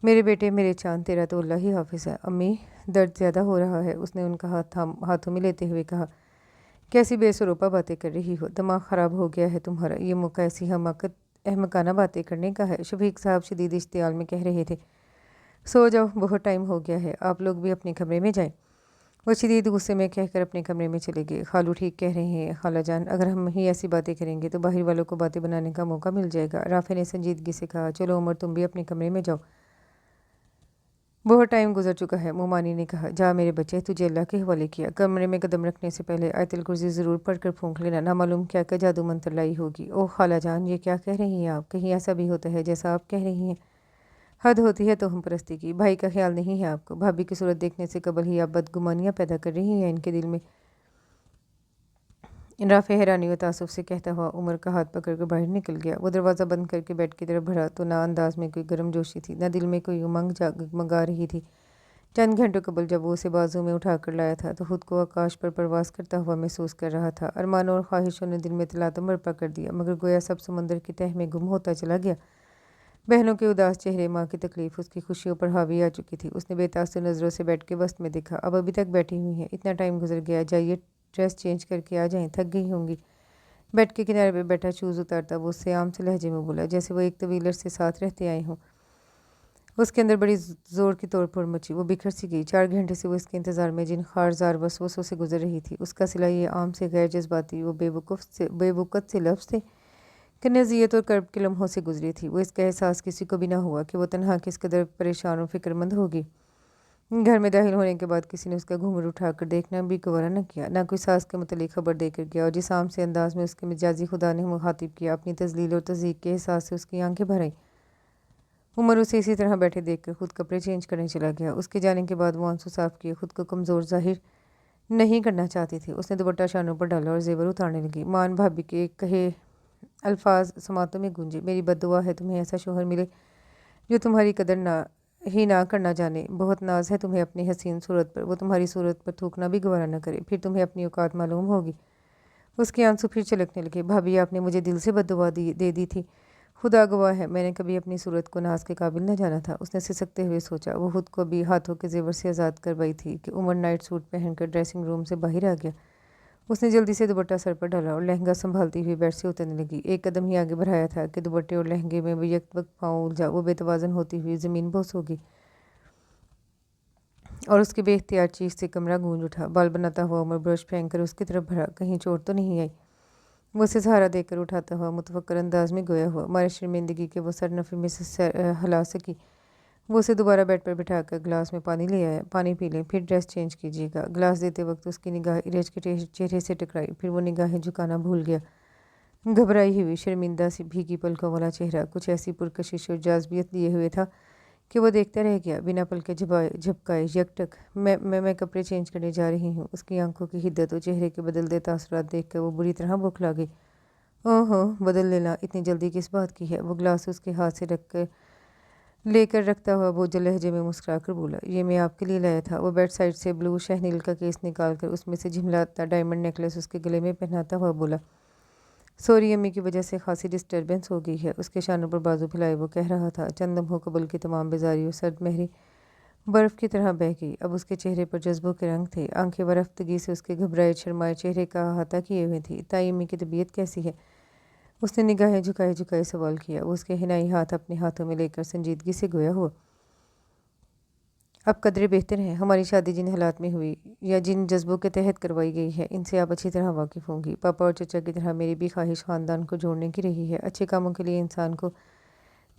Speaker 1: मेरे बेटे, मेरे चांद, तेरा तो अल्लाह ही हाफिज़ है। अम्मी दर्द ज़्यादा हो रहा है, उसने उनका हाथों में लेते हुए कहा। कैसी बेसरोपा बातें कर रही हो, दिमाग ख़राब हो गया है तुम्हारा। ये मौका ऐसी अहमकाना बातें करने का है, शफीक साहब शदीद इश्तियाल में कह रहे थे। सो जाओ, बहुत टाइम हो गया है, आप लोग भी अपने कमरे में जाएं। वो शदीद गुस्से में कहकर अपने कमरे में चले गए। खालू ठीक कह रहे हैं खाला जान, अगर हम ही ऐसी बातें करेंगे तो बाहर वालों को बातें बनाने का मौका मिल जाएगा। राफे ने संजीदगी से कहा, चलो उमर तुम भी अपने कमरे में जाओ, बहुत टाइम गुजर चुका है। मुमानी ने कहा, जा मेरे बच्चे, तुझे अल्लाह के हवाले किया। कमरे में कदम रखने से पहले आयतुल कुर्सी ज़रूर पढ़कर फूंक लेना, ना मालूम क्या क्या जादू मंत्र लाई होगी। ओह खाला जान, ये क्या कह रही हैं आप? कहीं ऐसा भी होता है जैसा आप कह रही हैं? हद होती है तो हम परस्ती की। भाई का ख्याल नहीं है आपको? भाभी की सूरत देखने से कबल ही आप बदगुमानियाँ पैदा कर रही हैं इनके दिल में। राफ़े हैरानी व तासुफ से कहता हुआ उमर का हाथ पकड़ कर बाहर निकल गया। वो दरवाज़ा बंद करके बेड की तरफ बढ़ा तो ना अंदाज में कोई गर्म जोशी थी, ना दिल में कोई उमंग जगमगा रही थी। चंद घंटों कबल जब वो उसे बाजू में उठा कर लाया था तो खुद को आकाश पर परवास करता हुआ महसूस कर रहा था। अरमानों और ख्वाहिशों ने दिल में तलातम बर्पा कर दिया, मगर गोया सब समंदर की तह में गुम होता चला गया। बहनों के उदास चेहरे, माँ की तकलीफ उसकी खुशियों पर हावी आ चुकी थी। उसने बेतासुर नज़रों से बेड के वस्त में देखा। अब अभी तक बैठी हुई हैं, इतना टाइम गुजर गया, जाइए ड्रेस चेंज करके आ जाएं, थक गई होंगी। बेड के किनारे पर बैठा शूज़ उतारता वो उससे आम से लहजे में बोला, जैसे वो एक तवीलर से साथ रहते आए हों। उसके अंदर बड़ी ज़ोर की तोड़फोड़ मची। वो बिखर सी गई। 4 घंटे से वो इसके इंतज़ार में जिन खारजार वसवसों से गुजर रही थी, उसका सिला ये आम से गैर जज्बाती वो बेवकूफ़ से लफ्ज़ थे कि नज़ियत और कर्ब के लम्हों से गुजरी थी। वो इसका एहसास किसी को भी ना हुआ कि वो तनहा किस कदर परेशान और फिक्रमंद होगी। घर में दाखिल होने के बाद किसी ने उसका घूंघट उठाकर देखना भी गवारा न किया, ना कोई सास के मुतल्लिक खबर देकर गया, और जिस आम से अंदाज में उसके मिजाजी खुदा ने मुखातिब किया, अपनी तजलील और तज़ीक के एहसास से उसकी आंखें भर आईं। उमर उसे इसी तरह बैठे देखकर खुद कपड़े चेंज करने चला गया। उसके जाने के बाद वो आंसू साफ किए खुद को कमज़ोर जाहिर नहीं करना चाहती थी। उसने दुपट्टा शानों पर डाला और जेवर उतारने लगी। मान भाभी के कहे अल्फाज समातों में गूंजे, मेरी बद्दुआ है तुम्हें ऐसा शोहर मिले जो तुम्हारी कदर ना करना जाने। बहुत नाज है तुम्हें अपनी हसीन सूरत पर, वो तुम्हारी सूरत पर थूकना भी गवारा न करे, फिर तुम्हें अपनी औकात मालूम होगी। उसके आंसू फिर छलकने लगे। भाभी आपने मुझे दिल से बद्दुआ दे दी थी, खुदा गवाह है मैंने कभी अपनी सूरत को नाज के काबिल न जाना था। उसने सिसकते हुए सोचा। वो खुद को भी हाथों के जेवर से आज़ाद करवाई थी कि उमर नाइट सूट पहनकर ड्रेसिंग रूम से बाहर आ गया। उसने जल्दी से दुपट्टा सर पर डाला और लहंगा संभालती हुई बेड से उतरने लगी। एक कदम ही आगे बढ़ाया था कि दुपट्टे और लहंगे में वो यकवक्त पाँव उलझा। वो बेतवाज़न होती हुई ज़मीन बोस होगी और उसके बेख्तियार चीख से कमरा गूंज उठा। बाल बनाता हुआ उमर ब्रश फेंक कर उसकी तरफ बढ़ा, कहीं चोट तो नहीं आई। वो उसे सहारा देकर उठाता हुआ मुतफक्कर अंदाज में गोया हुआ। मारे शर्मिंदगी के वो सरनफी में से हिला सकी। वो उसे दोबारा बेड पर बिठाकर गिलास में पानी ले आया। पानी पी लें, फिर ड्रेस चेंज कीजिएगा। गिलास देते वक्त उसकी निगाह इरेज के चेहरे से टकराई, फिर वो निगाहें झुकाना भूल गया। घबराई हुई शर्मिंदा सी भीगी पलकों वाला चेहरा कुछ ऐसी पुरकशिश और जाज़बियत लिए हुए था कि वो देखता रह गया, बिना पलके झपकाए यकटक। मैं कपड़े चेंज करने जा रही हूँ। उसकी आंखों की हिद्दत और चेहरे के बदलते तासुरात देखकर वो बुरी तरह बौखला गई। ओहो, बदल लेना, इतनी जल्दी किस बात की है? वो गिलास उसके हाथ से लेकर रखता हुआ बोझल लहजे में मुस्कुराकर बोला, ये मैं आपके लिए लाया था। वो बेड साइड से ब्लू शहनील का केस निकालकर उसमें से झिमलाता डायमंड नेकलेस उसके गले में पहनाता हुआ बोला, सॉरी अम्मी की वजह से खासी डिस्टर्बेंस हो गई है। उसके शानों पर बाजू फैलाए वो कह रहा था। चंद लम्हों कबल की तमाम बेजारी और सर्द महरी बर्फ़ की तरह बह गई। अब उसके चेहरे पर जज्बों के रंग थे। आंखें वरफ्तगी से उसके घबराए शर्माए चेहरे का अहाता किए हुए थी। ताई अम्मी की तबीयत कैसी है? उसने निगाहें झुकाए झुकाए सवाल किया। वो उसके हिनाई हाथ अपने हाथों में लेकर संजीदगी से गोया हुआ, अब कदरें बेहतर हैं। हमारी शादी जिन हालात में हुई या जिन जज्बों के तहत करवाई गई है, इनसे आप अच्छी तरह वाकिफ़ होंगी। पापा और चचा की तरह मेरी भी ख्वाहिश ख़ानदान को जोड़ने की रही है। अच्छे कामों के लिए इंसान को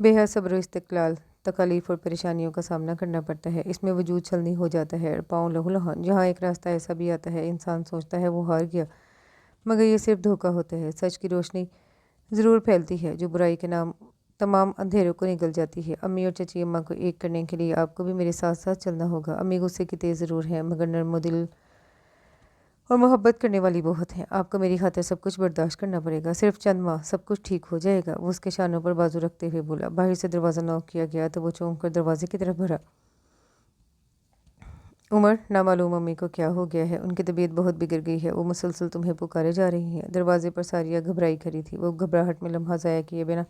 Speaker 1: बेहद सब्र इस्तक़लाल, तकालीफ और परेशानियों का सामना करना पड़ता है। इसमें वजूद छलनी हो जाता है और पाँव लहूलुहान। जहाँ एक रास्ता ऐसा भी आता है, इंसान सोचता है वो हार गया, मगर ये सिर्फ धोखा होता है। सच की रोशनी ज़रूर फैलती है जो बुराई के नाम तमाम अंधेरों को निगल जाती है। अम्मी और चची अम्मा को एक करने के लिए आपको भी मेरे साथ साथ चलना होगा। अम्मी गुस्से की तेज़ ज़रूर हैं, मगर नर्म दिल और मोहब्बत करने वाली बहुत हैं। आपको मेरी खातिर सब कुछ बर्दाश्त करना पड़ेगा। सिर्फ चंद माह, सब कुछ ठीक हो जाएगा। वो उसके शानों पर बाजू रखते हुए बोला। बाहर से दरवाज़ा नॉक किया गया तो वो चौंक कर दरवाजे की तरफ भरा। उमर, नामालूम अम्मी को क्या हो गया है? उनकी तबीयत बहुत बिगड़ गई है, वो मुसलसल तुम्हें पुकारे जा रही हैं। दरवाजे पर सारिया घबराई खड़ी थी। वो घबराहट में लम्हा ज़ाया किए बिना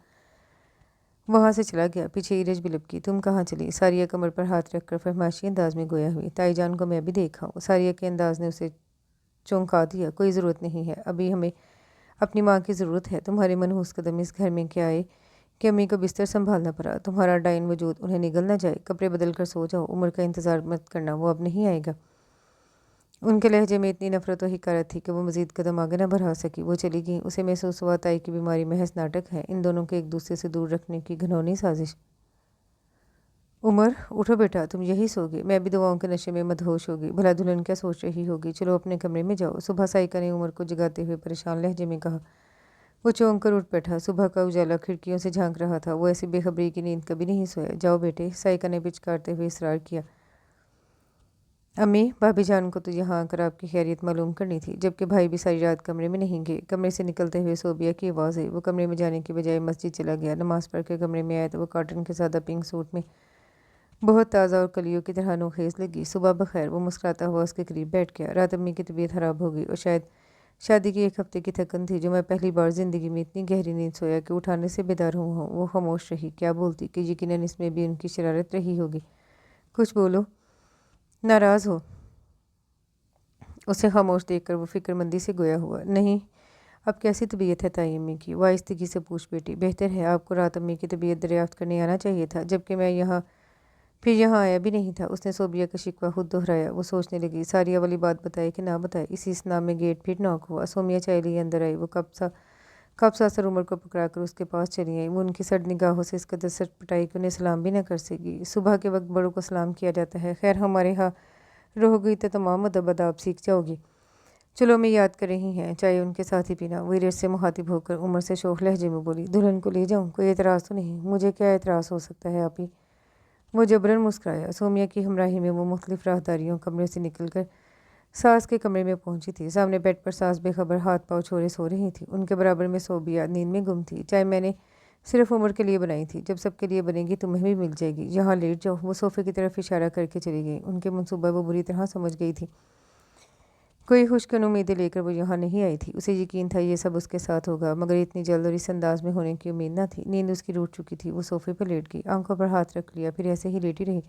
Speaker 1: वहाँ से चला गया। पीछे इरज भी लपकी। तुम कहाँ चली? सारिया कमर पर हाथ रखकर फरमाइशी अंदाज में गोया हुई। ताई जान को मैं भी देखा हूँ। सारिया के अंदाज ने उसे चौंका दिया। कोई ज़रूरत नहीं है, अभी हमें अपनी माँ की ज़रूरत है। तुम्हारे मनहूस कदम इस घर में क्या आए कि अम्मी को बिस्तर संभालना पड़ा। तुम्हारा डाइन वजूद उन्हें निगल ना जाए। कपड़े बदल कर सो जाओ। उम्र का इंतज़ार मत करना, वो अब नहीं आएगा। उनके लहजे में इतनी नफरत और हिकारत थी कि वो मज़ीद कदम आगे न बढ़ा सकी। वो चली गई। उसे महसूस हुआ ताई की बीमारी महज नाटक है, इन दोनों को एक दूसरे से दूर रखने की घिनौनी साजिश। उमर, उठो बेटा, तुम यही सोगे? मैं भी दवाओं के नशे में मदहोश होगी। भला दुल्हन क्या सोच रही होगी? चलो अपने कमरे में जाओ। सुबह साइका ने उमर को जगाते हुए परेशान लहजे में कहा। वो चौंक कर उठ बैठा। सुबह का उजाला खिड़कियों से झांक रहा था। वो ऐसी बेखबरी की नींद कभी नहीं सोया। जाओ बेटे, साइका ने पिचकारते हुए इसरार किया। अम्मी, भाभी जान को तो यहाँ आकर आपकी खैरियत मालूम करनी थी, जबकि भाई भी सारी रात कमरे में नहीं गए। कमरे से निकलते हुए सोबिया की आवाज़ आई। वो कमरे में जाने की बजाय मस्जिद चला गया। नमाज़ पढ़ कर कमरे में आया तो वो कॉटन के सादा पिंक सूट में बहुत ताज़ा और कलियों की तरह नोखेज़ लगी। सुबह बखैर, वो मुस्कुराता हुआ उसके करीब बैठ गया। रात अम्मी की तबीयत ख़राब हो गई और शायद शादी की एक हफ्ते की थकन थी जो मैं पहली बार ज़िंदगी में इतनी गहरी नींद सोया कि उठाने से बेदार हुआ हूँ। वो खामोश रही। क्या बोलती कि यकीनन इसमें भी उनकी शरारत रही होगी। कुछ बोलो, नाराज़ हो? उसे खामोश देखकर वो फिक्रमंदी से गोया हुआ। नहीं, अब कैसी तबीयत है ताई अम्मी की? वो आहिस्तगी से पूछ बेटी। बेहतर है, आपको रात अम्मी की तबीयत दरियाफ्त करने आना चाहिए था, जबकि मैं यहाँ आया भी नहीं था। उसने सोबिया का शिकवा खुद दोहराया। वो सोचने लगी, सारिया वाली बात बताए कि ना बताए। इसी स्नाम में गेट फिर नॉक हुआ। सोमिया चाय लिए अंदर आई। वो कब सासर उमर को पकड़ा कर उसके पास चली आई। वो उनकी सर्द निगाहों से इस कदर सट पटाई कि उन्हें सलाम भी न कर सकी। सुबह के वक्त बड़ों को सलाम किया जाता है। खैर हमारे यहाँ रह गई तो तमाम अदब आदाब सीख जाओगी। चलो मैं याद कर रही हैं, चाय उनके साथ ही पीना। वो इरज से मुखातिब होकर उमर से शोख लहजे में बोली, दुल्हन को ले जाऊँ? कोई एतराज़ तो नहीं? मुझे क्या एतराज़ हो सकता है आप ही। वो जबरन मुस्कुराया। सोमिया की हमराही में वो मुख्तलिफ राहदारियों कमरे से निकलकर सास के कमरे में पहुंची थी। सामने बेड पर सास बेखबर हाथ पाँव छोड़े सो रही थी। उनके बराबर में सोबिया नींद में गुम थी। चाय मैंने सिर्फ उमर के लिए बनाई थी, जब सबके लिए बनेगी तुम्हें भी मिल जाएगी, यहाँ लेट जाओ। वो सोफे की तरफ इशारा करके चली गई। उनके मनसूबा वो बुरी तरह समझ गई थी। कोई खुशकिन उम्मीदें लेकर वो यहाँ नहीं आई थी। उसे यकीन था ये सब उसके साथ होगा, मगर इतनी जल्द और इस अंदाज में होने की उम्मीद न थी। नींद उसकी रूठ चुकी थी। वो सोफे पर लेट गई, आंखों पर हाथ रख लिया, फिर ऐसे ही लेटी रही।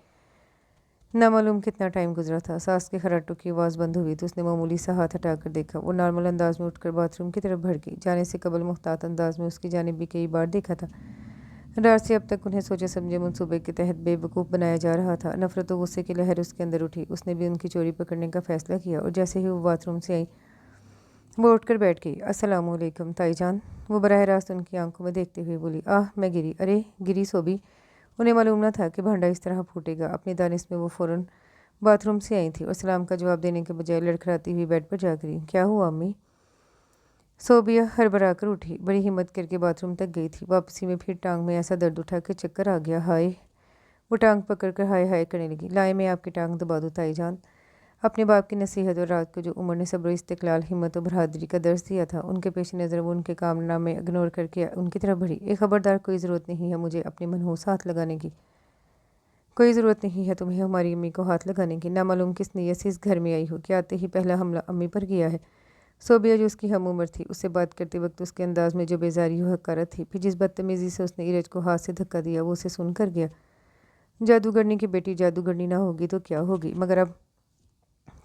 Speaker 1: ना मालूम कितना टाइम गुजरा था। सास के खर्राटों की आवाज़ बंद हुई तो उसने मामूली सा हाथ हटाकर देखा। वो नॉर्मल अंदाज में उठकर बाथरूम की तरफ भड़ गई। जाने से कबल मुख्तात अंदाज में उसकी जानिब भी कई बार देखा था। रात से अब तक उन्हें सोचे समझे मंसूबे के तहत बेवकूफ़ बनाया जा रहा था। नफरत और गुस्से की लहर उसके अंदर उठी। उसने भी उनकी चोरी पकड़ने का फैसला किया और जैसे ही वो बाथरूम से आई वो उठकर बैठ गई। अस्सलाम वालेकुम ताईजान। वो बराह रास्त उनकी आंखों में देखते हुए बोली, आह मैं गिरी। अरे गिरी सोबी। उन्हें मालूम न था कि भांडा इस तरह फूटेगा। अपनी दानिश में वो फ़ौरन बाथरूम से आई थी और सलाम का जवाब देने के बजाय लड़खड़ाती हुई बेड पर जा गिरी। क्या हुआ अम्मी? सोबिया हड़बड़ा कर उठी, बड़ी हिम्मत करके बाथरूम तक गई थी। वापसी में फिर टांग में ऐसा दर्द उठा कि चक्कर आ गया। हाय। वो टांग पकड़कर हाय हाय करने लगी। लाए मैं आपकी टांग दबा दूँ ताईजान। अपने बाप की नसीहत और रात को जो उमर ने सब्र इस्तिकलाल हिम्मत और बहादुरी का दर्ज दिया था, उनके पेश नज़र वो उनके कामनामे इग्नोर करके उनकी तरफ बढ़ी। एक खबरदार, कोई ज़रूरत नहीं है मुझे अपने मनहूस हाथ लगाने की। कोई ज़रूरत नहीं है तुम्हें हमारी अम्मी को हाथ लगाने की। ना मालूम किस नीयत से इस घर में आई हो कि आते ही पहला हमला अम्मी पर किया है। सोबिया जो उसकी हम उम्र थी, उससे बात करते वक्त उसके अंदाज में जो बेजारी और हकारत थी, फिर जिस बदतमीज़ी से उसने इरज को हाथ से धक्का दिया, वो उसे सुन कर गया। जादूगरनी की बेटी जादूगरनी ना होगी तो क्या होगी, मगर अब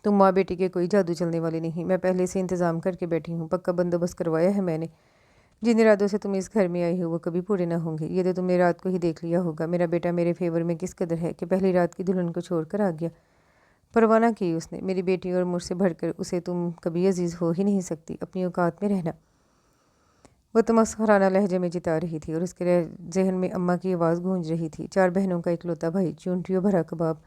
Speaker 1: तुम माँ बेटी के कोई जादू चलने वाले नहीं। मैं पहले से इंतज़ाम करके बैठी हूँ, पक्का बंदोबस्त करवाया है मैंने। जिन इरादों से तुम इस घर में आई हो वो कभी पूरे ना होंगे। ये तो तुमने रात को ही देख लिया होगा। मेरा बेटा मेरे फेवर में किस कदर है कि पहली रात की दुल्हन को छोड़कर आ गया। परवाना की उसने। मेरी बेटी और मुझसे बढ़कर उसे तुम कभी अजीज़ हो ही नहीं सकती। अपनी औकात में रहना। वो तमस्खराना लहजे में जिता रही थी और उसके जहन में अम्मा की आवाज़ गूंज रही थी। चार बहनों का इकलौता भाई, चूंटियों भरा कबाब।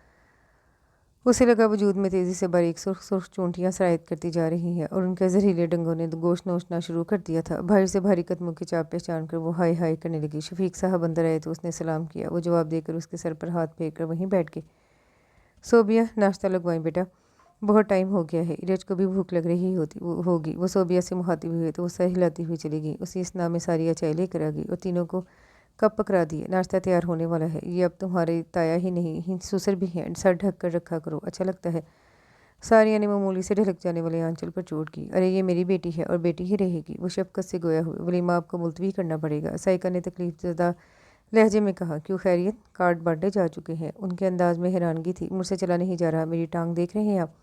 Speaker 1: उसे लगा वजूद में तेज़ी से बारीक सुर्ख सुर्ख चूंटियाँ सरायत करती जा रही हैं और उनके जहरीले डंगों ने गोश्त नोचना शुरू कर दिया था। भारी से भारी कदमों की चाप पहचान कर वो हाय हाय करने लगी। शफीक साहब अंदर आए तो उसने सलाम किया। वो जवाब देकर उसके सर पर हाथ फेंक कर वहीं बैठ गई। सोबिया, नाश्ता लगवाएं बेटा, बहुत टाइम हो गया है। इरज को भी भूख लग रही होगी। वो सोबिया से मुखातिब हुए तो वो सर हिलाती हुई चली गई। उसी स्नाह में सारिया चाय लेकर आ गई और तीनों को कब पकड़ा दिए। नाश्ता तैयार होने वाला है। ये अब तुम्हारे ताया ही नहीं ससुर भी हैं। सर ढक कर रखा करो, अच्छा लगता है। सारिया ने मामूली से ढलक जाने वाले आंचल पर चोट की। अरे ये मेरी बेटी है और बेटी ही रहेगी। वो शफकत से गोया हुए। वलीमा आपको मुलतवी करना पड़ेगा। साइका ने तकलीफ ज़दा लहजे में कहा। क्यों खैरियत? कार्ड बांटे जा चुके हैं। उनके अंदाज में हैरानगी थी। मुझसे चला नहीं जा रहा। मेरी टांग देख रहे हैं आप?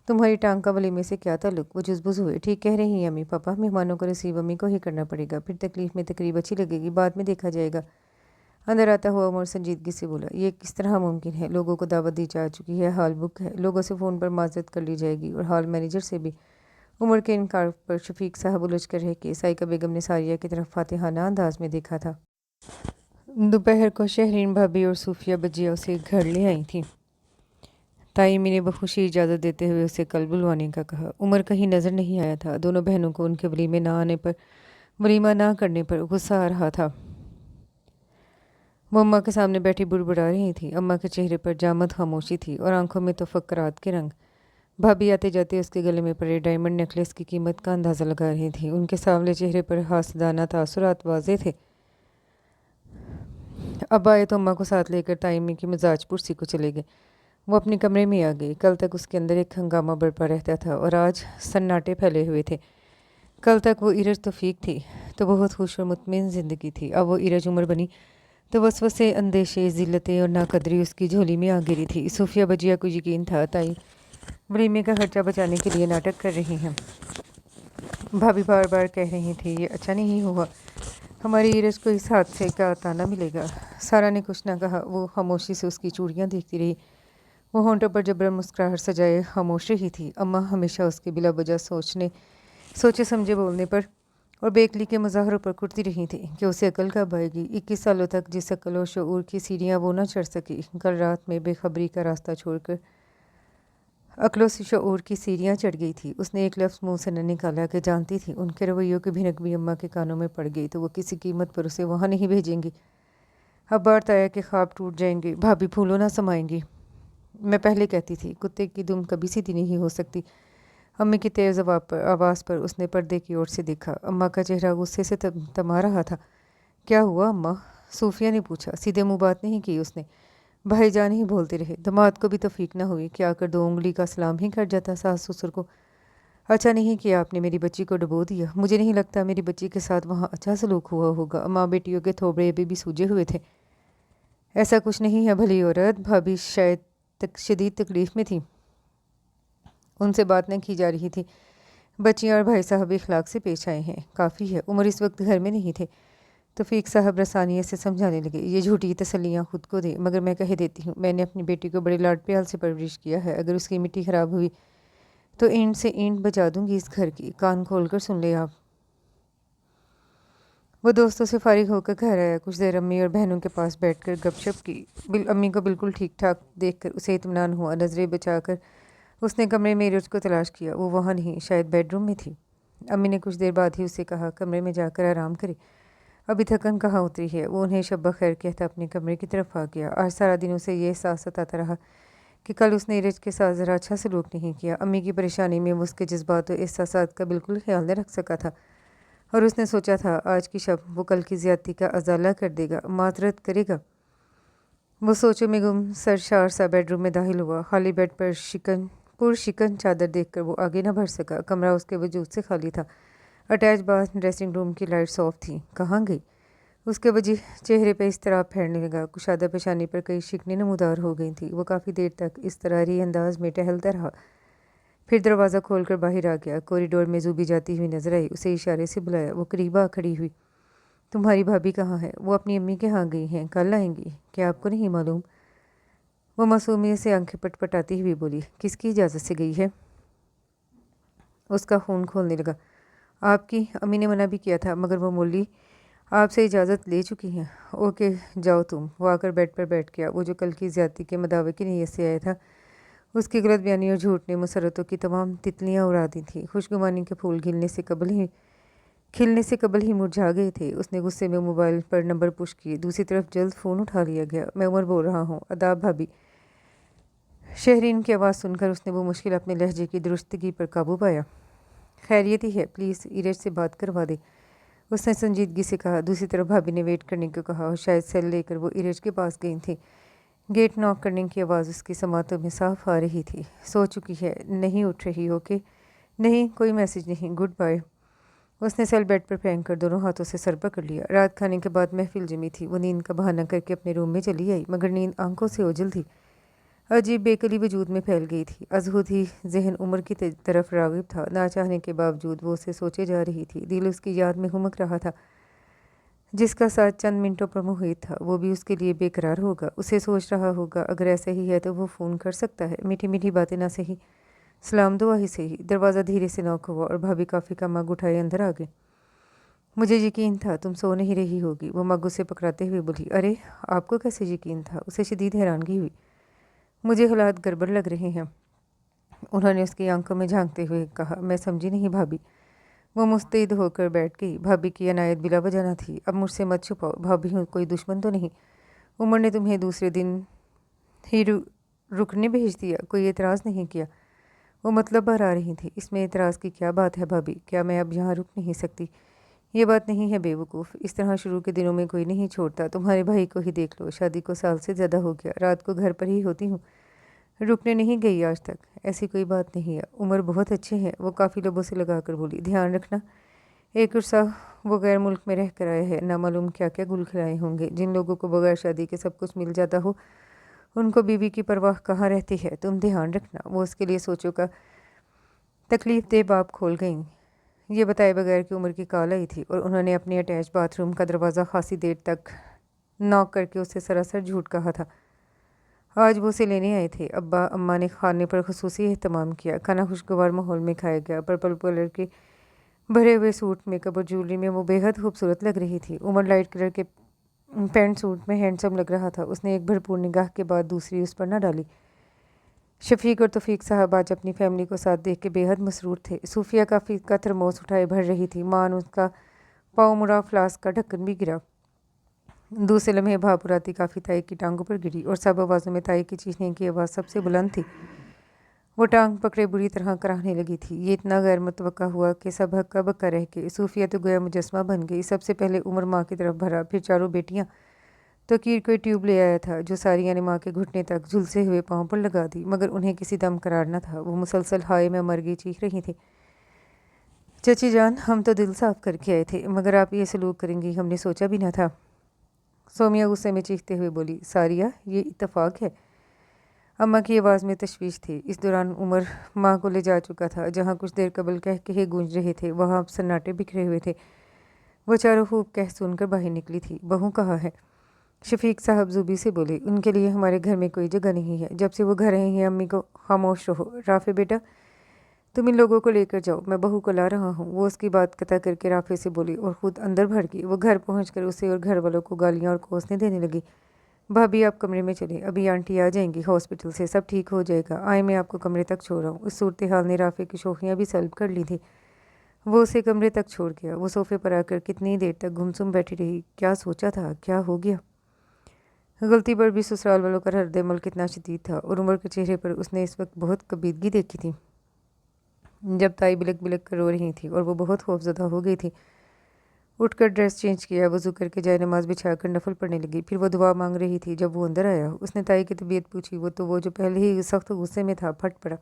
Speaker 1: तुम्हारी टांग का वलीमे से क्या ताल्लुक? वो जुज़बुज़ हुए। ठीक कह रही हैं अम्मी। पापा, मेहमानों को रिसीव अम्मी को ही करना पड़ेगा, फिर तकलीफ में तकरीब अच्छी लगेगी, बाद में देखा जाएगा। अंदर आता हुआ उमर संजीदगी से बोला, ये किस तरह मुमकिन है? लोगों को दावत दी जा चुकी है, हॉल बुक है, लोगों से फ़ोन पर माजरत कर ली जाएगी और हॉल मैनेजर से भी। उमर के इनकार पर शफीक साहब उलझ कर रह के साइका बेगम ने सारिया की तरफ फातिहाना अंदाज में देखा था। दोपहर को शहरीन भाभी और सूफिया बजिया उसे घर ले आई थी। ताइमी ने बखुशी इजाज़त देते हुए उसे कल बुलवाने का कहा। उमर कहीं नज़र नहीं आया था। दोनों बहनों को उनके वलीमा ना करने पर गुस्सा आ रहा था। वो अम्मा के सामने बैठी बुड़बुड़ा रही थी। अम्मा के चेहरे पर जामद खामोशी थी और आंखों में तो फकरात के रंग। भाभी आते जाते उसके गले में पड़े डायमंड नेकलेस की कीमत का अंदाज़ा लगा रही थी। उनके सांवले चेहरे पर हासदाना तासुरात वाज़े थे। अब आए तो अम्मा को साथ लेकर ताइमी की मिजाज पुरसी को चले गए। वो अपने कमरे में आ गई। कल तक उसके अंदर एक हंगामा बरपा रहता था और आज सन्नाटे फैले हुए थे। कल तक वो इरज तौफीक थी तो बहुत खुश और मुतमिन ज़िंदगी थी। अब वो इरज उम्र बनी तो वसवसे, अंदेशे, ज़िल्लतें और नाकदरी उसकी झोली में आ गिरी थी। सूफिया बजिया को यकीन था ताई वलीमे का खर्चा बचाने के लिए नाटक कर रही हैं। भाभी बार बार कह रही थी, ये अच्छा नहीं हुआ, हमारी इरज को इस हादसे का ताना मिलेगा। सारा ने कुछ ना कहा। वो खामोशी से उसकी चूड़ियाँ देखती रही। वो होंठों पर जबरन मुस्कुराहट सजाए खामोश रही थी। अम्मा हमेशा उसके बिला वजह सोचे समझे बोलने पर اور بیکلی کے مظاہروں پر کٹتی رہی تھیں کہ اسے عقل کب آئے گی۔ 21 سالوں تک جس عقل اور شعور کی سیڑھیاں وہ نہ چڑھ سکی، کل رات میں بے خبری کا راستہ چھوڑ کر عقل و شعور کی سیڑھیاں چڑھ گئی تھی۔ اس نے ایک لفظ منہ سے نہ نکالا کہ جانتی تھی ان کے رویوں کی بھنک بھی اماں کے کانوں میں پڑ گئی تو وہ کسی قیمت پر اسے وہاں نہیں بھیجیں گی۔ اب بات آیا کہ خواب ٹوٹ جائیں گے، بھابھی پھولوں نہ سمائیں گی۔ میں پہلے کہتی تھی کتے کی دم کبھی سیدھی نہیں ہو سکتی۔ امی کی تیز آواز پر اس نے پردے کی اور سے دیکھا۔ اماں کا چہرہ غصے سے تما رہا تھا۔ کیا ہوا اماں؟ صوفیہ نے پوچھا۔ سیدھے منہ بات نہیں کی اس نے۔ بھائی جان ہی بولتے رہے۔ داماد کو بھی توفیق نہ ہوئی کہ آ کر 2 انگلی کا سلام ہی کر جاتا ساس سسر کو۔ اچھا نہیں کیا آپ نے میری بچی کو ڈبو دیا۔ مجھے نہیں لگتا میری بچی کے ساتھ وہاں اچھا سلوک ہوا ہوگا۔ ماں بیٹیوں کے تھوبڑے ابھی بھی سوجے ہوئے تھے۔ ایسا کچھ نہیں ہے بھلی عورت، بھابھی شاید شدید تکلیف میں تھی، ان سے بات نہ کی جا رہی تھی۔ بچیاں اور بھائی صاحب اخلاق سے پیش آئے ہیں، کافی ہے۔ عمر اس وقت گھر میں نہیں تھے۔ توفیق صاحب رسانیے سے سمجھانے لگے۔ یہ جھوٹی تسلیاں خود کو دے، مگر میں کہہ دیتی ہوں میں نے اپنی بیٹی کو بڑے لاڈ پیال سے پرورش کیا ہے۔ اگر اس کی مٹی خراب ہوئی تو اینٹ سے اینٹ بجا دوں گی اس گھر کی۔ کان کھول کر سن لے آپ۔ وہ دوستوں سے فارغ ہو کر گھر آیا۔ کچھ دیر امی اور بہنوں کے پاس بیٹھ کر گپ شپ کی۔ امی کو بالکل ٹھیک ٹھاک دیکھ کر اسے اطمینان ہوا۔ نظریں بچا کر اس نے کمرے میں ایرج کو تلاش کیا۔ وہ وہاں نہیں، شاید بیڈ روم میں تھی۔ امی نے کچھ دیر بعد ہی اسے کہا کمرے میں جا کر آرام کرے، ابھی تھکن کہاں اتری ہے۔ وہ انہیں شب بخیر کہتا اپنے کمرے کی طرف آ گیا۔ آج سارا دن اسے یہ احساس ستاتا رہا کہ کل اس نے ایرج کے ساتھ ذرا اچھا سلوک نہیں کیا۔ امی کی پریشانی میں وہ اس کے جذبات و احساسات کا بالکل خیال نہ رکھ سکا تھا، اور اس نے سوچا تھا آج کی شب وہ کل کی زیادتی کا ازالہ کر دے گا، معذرت کرے گا۔ وہ سوچوں میں گم سرشار سا بیڈ روم میں داخل ہوا۔ خالی بیڈ پر شکن چادر دیکھ کر وہ آگے نہ بڑھ سکا۔ کمرہ اس کے وجود سے خالی تھا۔ اٹیچ باتھ ڈریسنگ روم کی لائٹس آف تھیں۔ کہاں گئی؟ اس کے وجہ چہرے پہ اضطراب پھیلنے لگا۔ کشادہ پیشانی پر کئی شکنیں نمودار ہو گئی تھیں۔ وہ کافی دیر تک اضطراری انداز میں ٹہلتا رہا، پھر دروازہ کھول کر باہر آ گیا۔ کوریڈور میں زوبی جاتی ہوئی نظر آئی، اسے اشارے سے بلایا۔ وہ قریب آ کھڑی ہوئی۔ تمہاری بھابھی کہاں ہے؟ وہ اپنی امی کے ہاں گئی ہیں، کل آئیں گی۔ کیا آپ کو نہیں معلوم؟ وہ معصومیت سے آنکھیں پٹ پٹاتی ہوئی بولی۔ کس کی اجازت سے گئی ہے؟ اس کا خون کھولنے لگا۔ آپ کی امی نے منع بھی کیا تھا، مگر وہ مولی آپ سے اجازت لے چکی ہیں۔ اوکے جاؤ تم۔ وہ آ کر بیڈ پر بیٹھ گیا۔ وہ جو کل کی زیادتی کے مداوع کی نیت سے آیا تھا، اس کی غلط بیانی اور جھوٹ نے مسرتوں کی تمام تتلیاں اڑا دی تھیں۔ خوشگوانی کے پھول کھلنے سے قبل ہی مرجھا گئے تھے۔ اس نے غصے میں موبائل پر نمبر پش کیے۔ دوسری طرف جلد فون اٹھا لیا گیا۔ میں عمر بول رہا ہوں۔ آداب بھابھی۔ شہرین کی آواز سن کر اس نے وہ مشکل اپنے لہجے کی درستگی پر قابو پایا۔ خیریت ہی ہے، پلیز ایرج سے بات کروا دے، اس نے سنجیدگی سے کہا۔ دوسری طرف بھابھی نے ویٹ کرنے کو کہا اور شاید سیل لے کر وہ ایرج کے پاس گئی تھی۔ گیٹ ناک کرنے کی آواز اس کی سماعتوں میں صاف آ رہی تھی۔ سو چکی ہے، نہیں اٹھ رہی ہو کہ؟ نہیں، کوئی میسج نہیں، گڈ بائے۔ اس نے سیل بیڈ پر پھینک کر دونوں ہاتھوں سے سر پکڑ لیا۔ رات کھانے کے بعد محفل جمی تھی۔ وہ نیند کا بہانہ کر کے اپنے روم میں چلی آئی، مگر نیند آنکھوں سے اوجھل تھی، عجیب بےقلی وجود میں پھیل گئی تھی۔ ازحد ہی ذہن عمر کی طرف راغب تھا۔ نہ چاہنے کے باوجود وہ اسے سوچے جا رہی تھی۔ دل اس کی یاد میں ہمک رہا تھا، جس کا ساتھ چند منٹوں پر محیط تھا۔ وہ بھی اس کے لیے بے قرار ہوگا، اسے سوچ رہا ہوگا اگر ایسا ہی ہے تو وہ فون کر سکتا ہے، میٹھی میٹھی باتیں نہ سہی، سلام دعا ہی سہی۔ دروازہ دھیرے سے نوک ہوا اور بھابھی کافی کا مگ اٹھائے اندر آ گئے۔ مجھے یقین تھا تم سو نہیں رہی ہوگی، وہ مگ اسے پکڑاتے ہوئے بولی۔ ارے آپ کو کیسے یقین تھا؟ اسے شدید حیرانگی ہوئی۔ مجھے حالات گڑبڑ لگ رہے ہیں، انہوں نے اس کی آنکھوں میں جھانکتے ہوئے کہا۔ میں سمجھی نہیں بھابھی۔ وہ مستعد ہو کر بیٹھ گئی۔ بھابھی کی عنایت بلا وجہ نہ تھی۔ اب مجھ سے مت چھپاؤ، بھابھی ہوں، کوئی دشمن تو نہیں؟ عمر نے تمہیں دوسرے دن ہی رکنے بھیج دیا، کوئی اعتراض نہیں کیا؟ وہ مطلب بھر آ رہی تھی۔ اس میں اعتراض کی کیا بات ہے بھابھی؟ کیا میں اب یہاں رک نہیں سکتی؟ یہ بات نہیں ہے بے وقوف، اس طرح شروع کے دنوں میں کوئی نہیں چھوڑتا۔ تمہارے بھائی کو ہی دیکھ لو، شادی کو سال سے زیادہ ہو گیا، رات کو گھر پر ہی ہوتی ہوں، رکنے نہیں گئی آج تک۔ ایسی کوئی بات نہیں ہے، عمر بہت اچھے ہیں، وہ کافی لبوں سے لگا کر بولی۔ دھیان رکھنا، ایک عرصہ وہ غیر ملک میں رہ کر آئے ہیں، نہ معلوم کیا کیا گل کھلائے ہوں گے۔ جن لوگوں کو بغیر شادی کے سب کچھ مل جاتا ہو، ان کو بیوی کی پرواہ کہاں رہتی ہے، تم دھیان رکھنا۔ وہ اس کے لیے سوچوں کا تکلیف دہ باب کھول گئیں، یہ بتائے بغیر کہ عمر کی کال آئی تھی اور انہوں نے اپنے اٹیچ باتھ روم کا دروازہ خاصی دیر تک ناک کر کے اسے سراسر جھوٹ کہا تھا۔ آج وہ اسے لینے آئے تھے۔ ابا اماں نے کھانے پر خصوصی اہتمام کیا۔ کھانا خوشگوار ماحول میں کھایا گیا۔ پرپل کلر کے भरे हुए सूट, मेकअप और ज्वेलरी में वो बेहद खूबसूरत लग रही थी। उमर लाइट कलर के पैंट सूट में हैंडसम लग रहा था। उसने एक भरपूर निगाह के बाद दूसरी उस पर न डाली। शफीक और तौफीक साहब आज अपनी फैमिली को साथ देख के बेहद मसरूर थे। सूफिया काफ़ी का थर्मोस उठाए भर रही थी। मान उसका पाँव मुड़ा, फ्लास्क का ढक्कन भी गिरा। दूसरे लम्हे भाप आती काफ़ी ताई की टांगों पर गिरी और सब आवाज़ों में ताई की चीखने की आवाज़ सबसे बुलंद थी। वो टांग पकड़े बुरी तरह कराहने लगी थी। ये इतना गैर मुतवक्का हुआ कि सब हक्का बक्का रह के सूफिया तो गोया मुजस्मा बन गई। सबसे पहले उमर माँ की तरफ भरा, फिर चारों बेटियाँ। तो कीर कोई ट्यूब ले आया था जो सारिया ने माँ के घुटने तक झुलसे हुए पाँव पर लगा दी, मगर उन्हें किसी दम करार न था। वो मुसलसल हाय में मर गई चीख रही थी। चची जान, हम तो दिल साफ करके आए थे, मगर आप ये सलूक करेंगी हमने सोचा भी न था। सोमिया गुस्से में चीखते हुए बोली, सारिया ये इत्तफाक है। अम्मा की आवाज़ में तशवीश थी। इस दौरान उमर माँ को ले जा चुका था। जहाँ कुछ देर कबल कह के गूंज रहे थे वहाँ सन्नाटे बिखरे हुए थे। वो चारों खूब कह सुनकर बाहर निकली थी। बहू कहाँ है? शफीक साहब जुबी से बोले, उनके लिए हमारे घर में कोई जगह नहीं है। जब से वो घर आई हैं अम्मी को खामोश रहो। राफे बेटा, तुम इन लोगों को लेकर जाओ, मैं बहू को ला रहा हूँ। वो उसकी बात कता करके राफे से बोली और ख़ुद अंदर भर गई। वो घर पहुँचकर उसे और घर वालों को गालियाँ और कोसने देने लगी। भाभी आप कमरे में चले, अभी आंटी आ जाएंगी हॉस्पिटल से, सब ठीक हो जाएगा। आए मैं आपको कमरे तक छोड़ रहा हूँ। इस सूरत हाल ने राफे की शोखियाँ भी सल्ब कर ली थी। वो उसे कमरे तक छोड़ गया। वो सोफे पर आकर कितनी देर तक गुमसुम बैठी रही। क्या सोचा था, क्या हो गया? गलती पर भी ससुराल वालों का रद्द-ए-अमल कितना शदीद था और उमर के चेहरे पर उसने इस वक्त बहुत कबीदगी देखी थी। जब ताई बिलक बिलक कर रो रही थी और वो बहुत खौफजदा हो गई थी। उठकर ड्रेस चेंज किया, वज़ू करके जाए नमाज बिछाकर नफल पढ़ने लगी। फिर वो दुआ मांग रही थी। जब वो अंदर आया उसने ताई की तबीयत पूछी। वो जो पहले ही सख्त गुस्से में था फट पड़ा।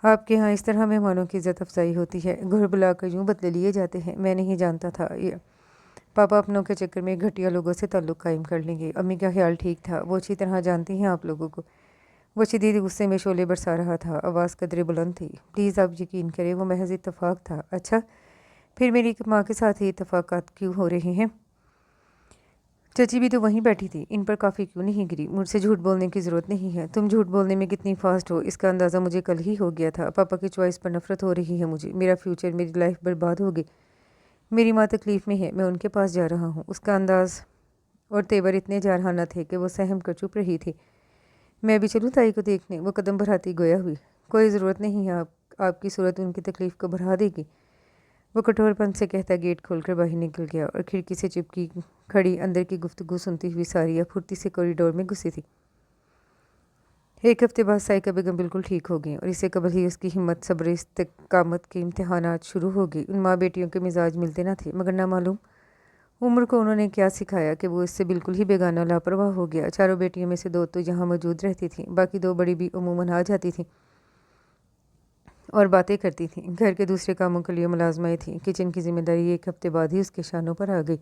Speaker 1: आपके यहाँ इस तरह मेहमानों की इज़्ज़त अफजाई होती है? घर बुलाकर यूँ बदले लिए जाते हैं? मैं नहीं जानता था ये पापा अपनों के चक्कर में घटिया लोगों से ताल्लुक़ कायम कर लेंगे। अम्मी का ख्याल ठीक था, वो अच्छी तरह जानती हैं आप लोगों को। वो शदीद गुस्से में शोले बरसा रहा था। आवाज़ कदरे बुलंद थी। प्लीज़ आप यकीन करें वो महज इत्तफाक था। अच्छा, फिर मेरी माँ के साथ ही इत्तफाकात क्यों हो रहे हैं? चची भी तो वहीं बैठी थी। इन पर काफ़ी क्यों नहीं गिरी? मुझसे झूठ बोलने की ज़रूरत नहीं है। तुम झूठ बोलने में कितनी फास्ट हो इसका अंदाज़ा मुझे कल ही हो गया था। पापा की चॉइस पर नफरत हो रही है मुझे। मेरा फ्यूचर, मेरी लाइफ बर्बाद हो गई। मेरी माँ तकलीफ़ में है, मैं उनके पास जा रहा हूँ। उसका अंदाज़ और तेवर इतने जारहाना थे कि वो सहम कर चुप रही थी। मैं भी चलूँ ताई को देखने? वो कदम बढ़ाती गोया हुई। कोई ज़रूरत नहीं है, आपकी सूरत उनकी तकलीफ़ को बढ़ा देगी। वो कठोरपन से कहता गेट खोलकर बाहर निकल गया और खिड़की से चिपकी खड़ी अंदर की गुफ्तगू सुनती हुई सारिया फुर्ती से कॉरिडोर में घुसी थी। एक हफ्ते बाद साइका बेगम बिल्कुल ठीक हो गई और इससे कबल ही उसकी हिम्मत, सब्र, इस्तिकामत के इम्तिहानात शुरू हो गई। उन माँ बेटियों के मिजाज मिलते न थे, मगर ना मालूम उम्र को उन्होंने क्या सिखाया कि वो इससे बिल्कुल ही बेगाना लापरवाह हो गया। चारों बेटियों में से दो तो यहाँ मौजूद रहती थीं, बाकी दो बड़ी भी उमूमन आ जाती थीं और बातें करती थीं। घर के दूसरे कामों के लिए मुलाजमाएँ थीं। किचन की जिम्मेदारी एक हफ्ते बाद ही उसके शानों पर आ गई।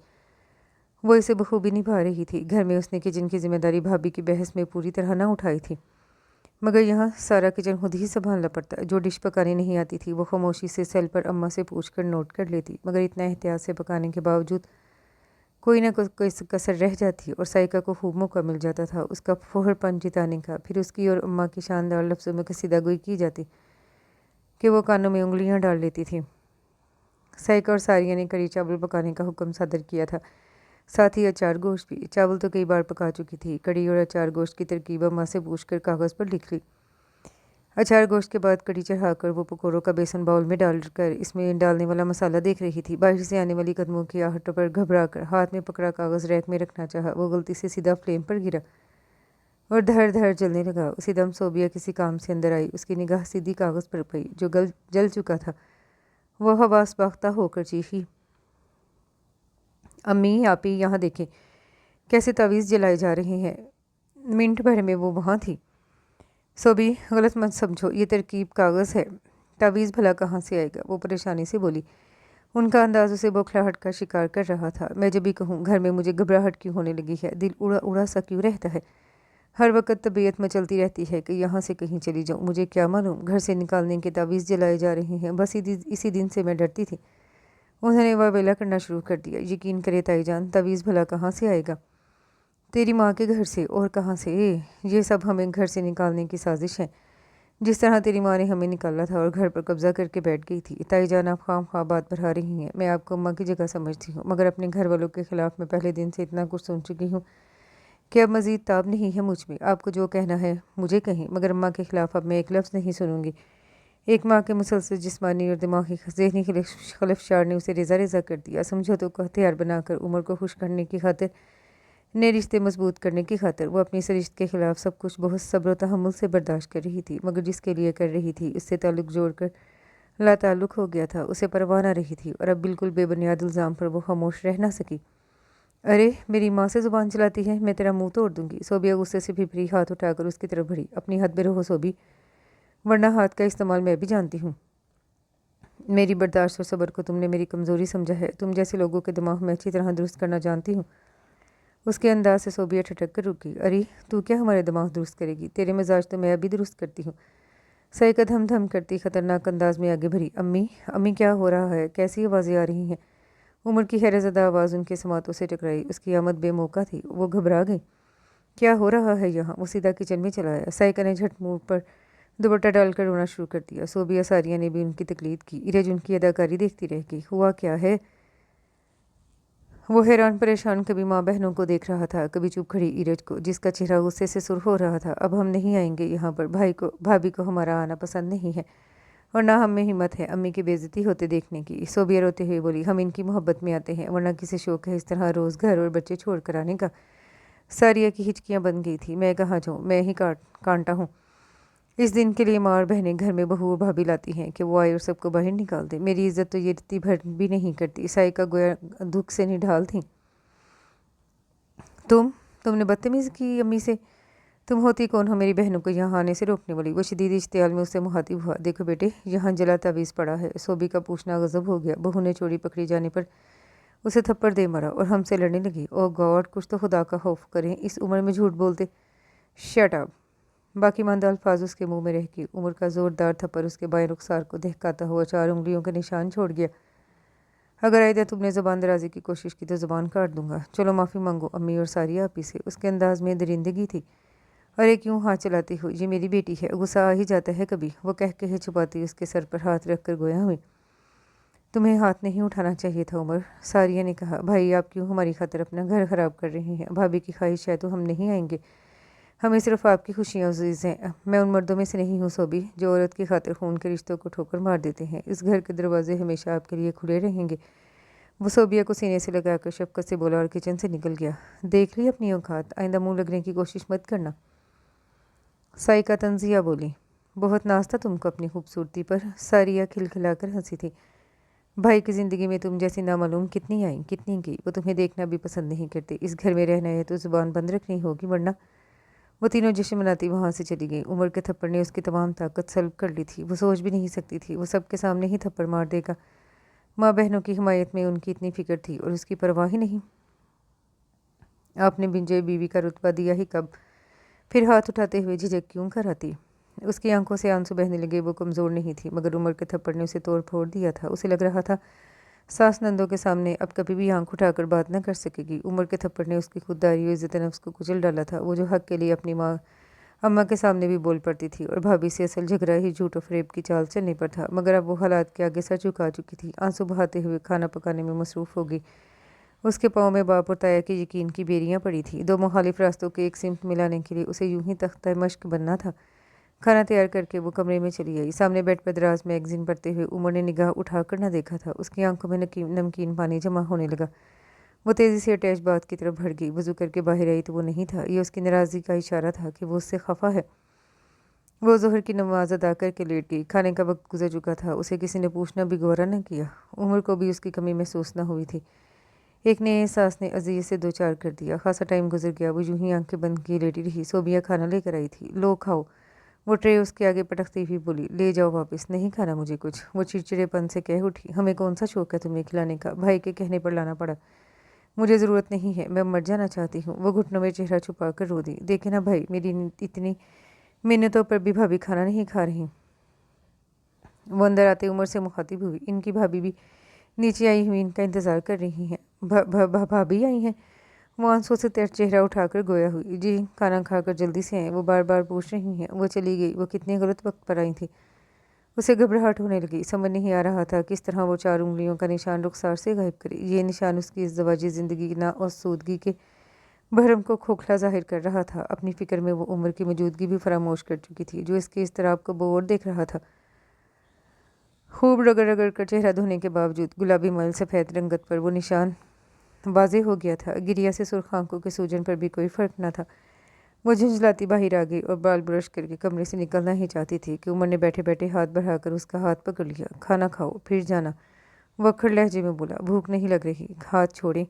Speaker 1: वो इसे बखूबी निभा रही थी। घर में उसने किचन की जिम्मेदारी भाभी की बहस में पूरी तरह न उठाई थी, मगर यहाँ सारा किचन खुद ही संभालना पड़ता। जो डिश पकाने नहीं आती थी वो खामोशी से सेल पर अम्मा से पूछकर नोट कर लेती, मगर इतना एहतियात से पकाने के बावजूद कोई ना कोई कसर रह जाती और साइका को खूब मौका मिल जाता था उसका फोहरपन जिताने का। फिर उसकी और अम्मा की शानदार लफ्ज़ों में कसीदागोई की जाती कि वो कानों में उंगलियां डाल लेती थी। साइका और सारिया ने कड़ी चावल पकाने का हुक्म सादर किया था, साथ ही अचार गोश्त भी। चावल तो कई बार पका चुकी थी। कड़ी और अचार गोश्त की तरकीब अम्मा से पूछकर कागज़ पर लिख ली। अचार गोश्त के बाद कड़ी चढ़ाकर वो पकौड़ों का बेसन बाउल में डालकर इसमें डालने वाला मसाला देख रही थी। बाहर से आने वाली कदमों की आहटों पर घबरा कर हाथ में पकड़ा कागज़ रैक में रखना चाहा। वो गलती से सीधा फ्लेम पर गिरा और धड़ धड़ जलने लगा। उसी दम सोबिया किसी काम से अंदर आई। उसकी निगाह सीधी कागज़ पर पड़ी जो जल चुका था। वो हवास बाख्ता होकर चीखी, अम्मी आप ही यहाँ देखें कैसे तावीज़ जलाए जा रहे हैं। मिनट भर में वो वहाँ थी। सोबी गलत मत समझो, ये तरकीब कागज़ है, तावीज़ भला कहाँ से आएगा? वो परेशानी से बोली। उनका अंदाज उसे बौखलाहट का शिकार कर रहा था। मैं जब भी कहूँ घर में मुझे घबराहट क्यों होने लगी है, दिल उड़ा उड़ा सा क्यों रहता है, हर वक्त तबीयत मचलती रहती है कि यहाँ से कहीं चली जाऊँ। मुझे क्या मालूम घर से निकालने के तावीज़ जलाए जा रहे हैं। बस इसी दिन से मैं डरती थी। उन्होंने वावेला करना शुरू कर दिया। यकीन करे ताईजान, तावीज़ भला कहाँ से आएगा? तेरी माँ के घर से, और कहाँ से? ये सब हमें घर से निकालने की साजिश है। जिस तरह तेरी माँ ने हमें निकाला था और घर पर कब्जा करके बैठ गई थी। ताई जान आप खाम बात बढ़ा रही हैं। मैं आपको अम्मा की जगह समझती हूँ, मगर अपने घर वालों के खिलाफ मैं पहले दिन से इतना कुछ सुन चुकी हूँ कि अब मज़ीद ताब नहीं है मुझ में। आपको जो कहना है मुझे कहें, मगर अम्मा के खिलाफ अब मैं एक लफ्ज़ नहीं सुनूंगी। एक माँ के मुसलसल जिस्मानी और दिमागी ज़हनी खलफशार ने उसे रेज़ा रेज़ा कर दिया। समझौतों को हथियार बनाकर उम्र को खुश करने की खातिर, नए रिश्ते मजबूत करने की खातिर वो अपनी इस रिश्ते के खिलाफ सब कुछ बहुत सब्र व तहम्मुल से बर्दाश्त कर रही थी, मगर जिसके लिए कर रही थी उससे ताल्लुक़ जोड़कर लाताल्लुक़ हो गया था। उसे परवाह न रही थी और अब बिल्कुल बेबुनियाद इल्ज़ाम पर वो खामोश रह ना सकी। अरे मेरी माँ से ज़ुबान चलाती है, मैं तेरा मुंह तोड़ दूंगी। सोबिया गुस्से से फिपरी हाथ उठाकर उसकी तरफ बढ़ी। अपनी हद में रहो सोबी, वरना हाथ का इस्तेमाल मैं भी जानती हूँ। मेरी बर्दाश्त और सब्र को तुमने मेरी कमज़ोरी समझा है। तुम जैसे लोगों के दिमाग में अच्छी तरह दुरुस्त करना जानती हूँ। उसके अंदाज से सोबिया ठटक कर रुक गई। अरे तू क्या हमारे दिमाग दुरुस्त करेगी? तेरे मिजाज तो मैं अभी दुरुस्त करती हूँ। सही का धम धम करती खतरनाक अंदाज में आगे भरी। अम्मी अम्मी क्या हो रहा है? कैसी आवाज़ें आ रही हैं? उमर की हैरतज़दा आवाज़ उनके समातों से टकराई। उसकी आमद बेमौका थी। वो घबरा गई। क्या हो रहा है यहाँ? वो सीधा किचन में चला आया। साइका ने झट मुँह पर दुपट्टा डालकर रोना शुरू कर दिया। सोबिया सारिया ने भी उनकी तकलीद की। इरज उनकी अदाकारी देखती रह गई। हुआ क्या है? वो हैरान परेशान कभी माँ बहनों को देख रहा था, कभी चुप खड़ी इरज को, जिसका चेहरा गुस्से से सुर्ख हो रहा था। अब हम नहीं आएंगे यहाँ पर। भाभी को हमारा आना पसंद नहीं है और ना हम में हिम्मत है अम्मी की बेइज्जती होते देखने की। सोबिया रोते हुए बोली, हम इनकी मोहब्बत में आते हैं, वरना किसी शौक है इस तरह रोज़ घर और बच्चे छोड़ कर आने का। सारिया की हिचकियाँ बन गई थी। मैं कहाँ जाऊँ? मैं ही कांटा हूँ। इस दिन के लिए माँ और बहनें घर में बहू भाभी लाती हैं कि वो आए और सबको बाहर निकाल दे। मेरी इज्जत तो ये इतनी भर भी नहीं करती। साइका गोया दुख से निढाल थी। तुमने बदतमीज़ी की अम्मी से? तुम होती कौन हो मेरी बहनों को यहाँ आने से रोकने वाली? वो शदीद इश्तियाल में उससे मुहातिब हुआ। देखो बेटे, यहाँ जला तावीज़ पड़ा है। सोबी का पूछना गज़ब हो गया। बहू ने चोरी पकड़ी जाने पर उसे थप्पड़ दे मारा और हमसे लड़ने लगी। ओ गॉड, कुछ तो खुदा का खौफ करें, इस उम्र में झूठ बोलते। Shut up. बाकी मानदा अल्फाज उसके मुंह में रह गई। उम्र का जोरदार थप्पड़ उसके बाएं रुखसार को दहकाता हुआ 4 उंगलियों का निशान छोड़ गया। अगर आइदा तुमने ज़बान दराजी की कोशिश की तो ज़बान काट दूंगा। चलो माफ़ी मांगो अम्मी और सारिया आपी से। उसके अंदाज में दरिंदगी थी। अरे क्यों हाथ चलाती हो? ये मेरी बेटी है, गुस्सा आ ही जाता है कभी। वो कह के छुपाती उसके सर पर हाथ रख कर गोया हुई। तुम्हें हाथ नहीं उठाना चाहिए था उमर, सारिया ने कहा। भाई आप क्यों हमारी खातिर अपना घर ख़राब कर रहे हैं? भाभी की ख्वाहिश है तो हम नहीं आएंगे। हमें सिर्फ आपकी खुशियाँ अजीज़ हैं। मैं उन मर्दों में से नहीं हूँ सोबी, जो औरत की खातिर खून के रिश्तों को ठोकर मार देते हैं। इस घर के दरवाजे हमेशा आपके लिए खुले रहेंगे। वो सोबिया को सीने से लगाकर शफकत से बोला और किचन से निकल गया। देख ली अपनी औकात, आइंदा मुँह लगने की कोशिश मत करना। साइका तंजिया बोली। बहुत नाज था तुमको अपनी खूबसूरती पर। सारिया खिलखिलाकर हंसी थी। भाई की ज़िंदगी में तुम जैसी नामालूम कितनी आई कितनी गई। वो तुम्हें देखना भी पसंद नहीं करते। इस घर में रहना है तो ज़ुबान बंद रखनी होगी, वरना। वो तीनों जश्न मनाती वहाँ से चली गई। उमर के थप्पड़ ने उसकी तमाम ताकत सल्ब कर ली थी। वो सोच भी नहीं सकती थी वो सबके सामने ही थप्पड़ मार देगा। माँ बहनों की हिमायत में उनकी इतनी फिक्र थी और उसकी परवाह ही नहीं। आपने बिंजय बीवी का रुतबा दिया ही कब? फिर हाथ उठाते हुए झिझक क्यों कर आती? उसकी आंखों से आंसू बहने लगे। वो कमज़ोर नहीं थी, मगर उमर के थप्पड़ ने उसे तोड़ फोड़ दिया था। उसे लग रहा था सास नंदों के सामने अब कभी भी आंख उठाकर बात न कर सकेगी। उमर के थप्पड़ ने उसकी खुददारी और इज़्ज़त नफ्स को कुचल डाला था। वो जो हक के लिए अपनी माँ अम्मा के सामने भी बोल पड़ती थी और भाभी से असल झगड़ा ही झूठ और फरेब की चाल चलने पर था, मगर अब वो हालात के आगे सर झुका चुकी थी। आंसू बहाते हुए खाना पकाने में मसरूफ़ हो गई। उसके पाँव में बाप और ताया के यकीन की बेरियां पड़ी थी। दो मुखालिफ रास्तों के एक सिमत मिलाने के लिए उसे यूं ही तख्ता मश्क बनना था। खाना तैयार करके वो कमरे में चली आई। सामने बेड पर दराज मैगजीन पढ़ते हुए उमर ने निगाह उठाकर न देखा था। उसकी आंखों में नमकीन पानी जमा होने लगा। वो तेज़ी से अटैच बात की तरफ बढ़ गई। वज़ू करके बाहर आई तो वो नहीं था। ये उसकी नाराज़गी का इशारा था कि वो उससे खफा है। वो ज़ोहर की नमाज अदा करके लेट गई। खाने का वक्त गुजर चुका था। उसे किसी ने पूछना भी गौरा न किया। उमर को भी उसकी कमी महसूस न हुई थी। एक नए एहसास ने अजीज से दो चार कर दिया। खासा टाइम गुजर गया। वो यूं ही आंखें बंद किए लेटी रही। सोबिया खाना लेकर आई थी। लो खाओ। वो ट्रे उसके आगे पटकती हुई बोली। ले जाओ वापस, नहीं खाना मुझे कुछ। वो चिड़चिड़ेपन से कह उठी। हमें कौन सा शौक है तुम्हें खिलाने का? भाई के कहने पर लाना पड़ा। मुझे ज़रूरत नहीं है, मैं मर जाना चाहती हूँ। वो घुटनों में चेहरा छुपा कर रो दी। देखे ना भाई, मेरी इतनी मिन्नतों पर भी भाभी खाना नहीं खा रही। वो अंदर आते उमर से मुखातिब हुई। इनकी भाभी भी नीचे आई हुई इनका इंतज़ार कर रही हैं। भाभी आई हैं? वो आंसू से चेहरा उठाकर गोया हुई। जी खाना खाकर जल्दी से आए, वो बार बार पूछ रही हैं। वो चली गई, वो कितने गलत वक्त पर आई थी। उसे घबराहट होने लगी। समझ नहीं आ रहा था किस तरह वो 4 उंगलियों का निशान रुखसार से गायब करे। ये निशान उसकी इज़्दवाजी ज़िंदगी की नाआसूदगी के भरम को खोखला जाहिर कर रहा था। अपनी फ़िक्र में वो उम्र की मौजूदगी भी फरामोश कर चुकी थी, जो इसके इज़्तिराब को बोर देख रहा था। खूब रगड़ रगड़ कर चेहरा धोने के बावजूद गुलाबी मैल सफ़ेद रंगत पर वो निशान वाज़ेह हो गया था। गिरिया से सुर्ख आंखों के सूजन पर भी कोई फ़र्क न था। वो झुंझलाती बाहर आ गई और बाल ब्रश करके कमरे से निकलना ही चाहती थी कि उमर ने बैठे बैठे हाथ बढ़ाकर उसका हाथ पकड़ लिया। खाना खाओ फिर जाना, वो अक्खड़ लहजे में बोला। भूख नहीं लग रही। हाथ छोड़े।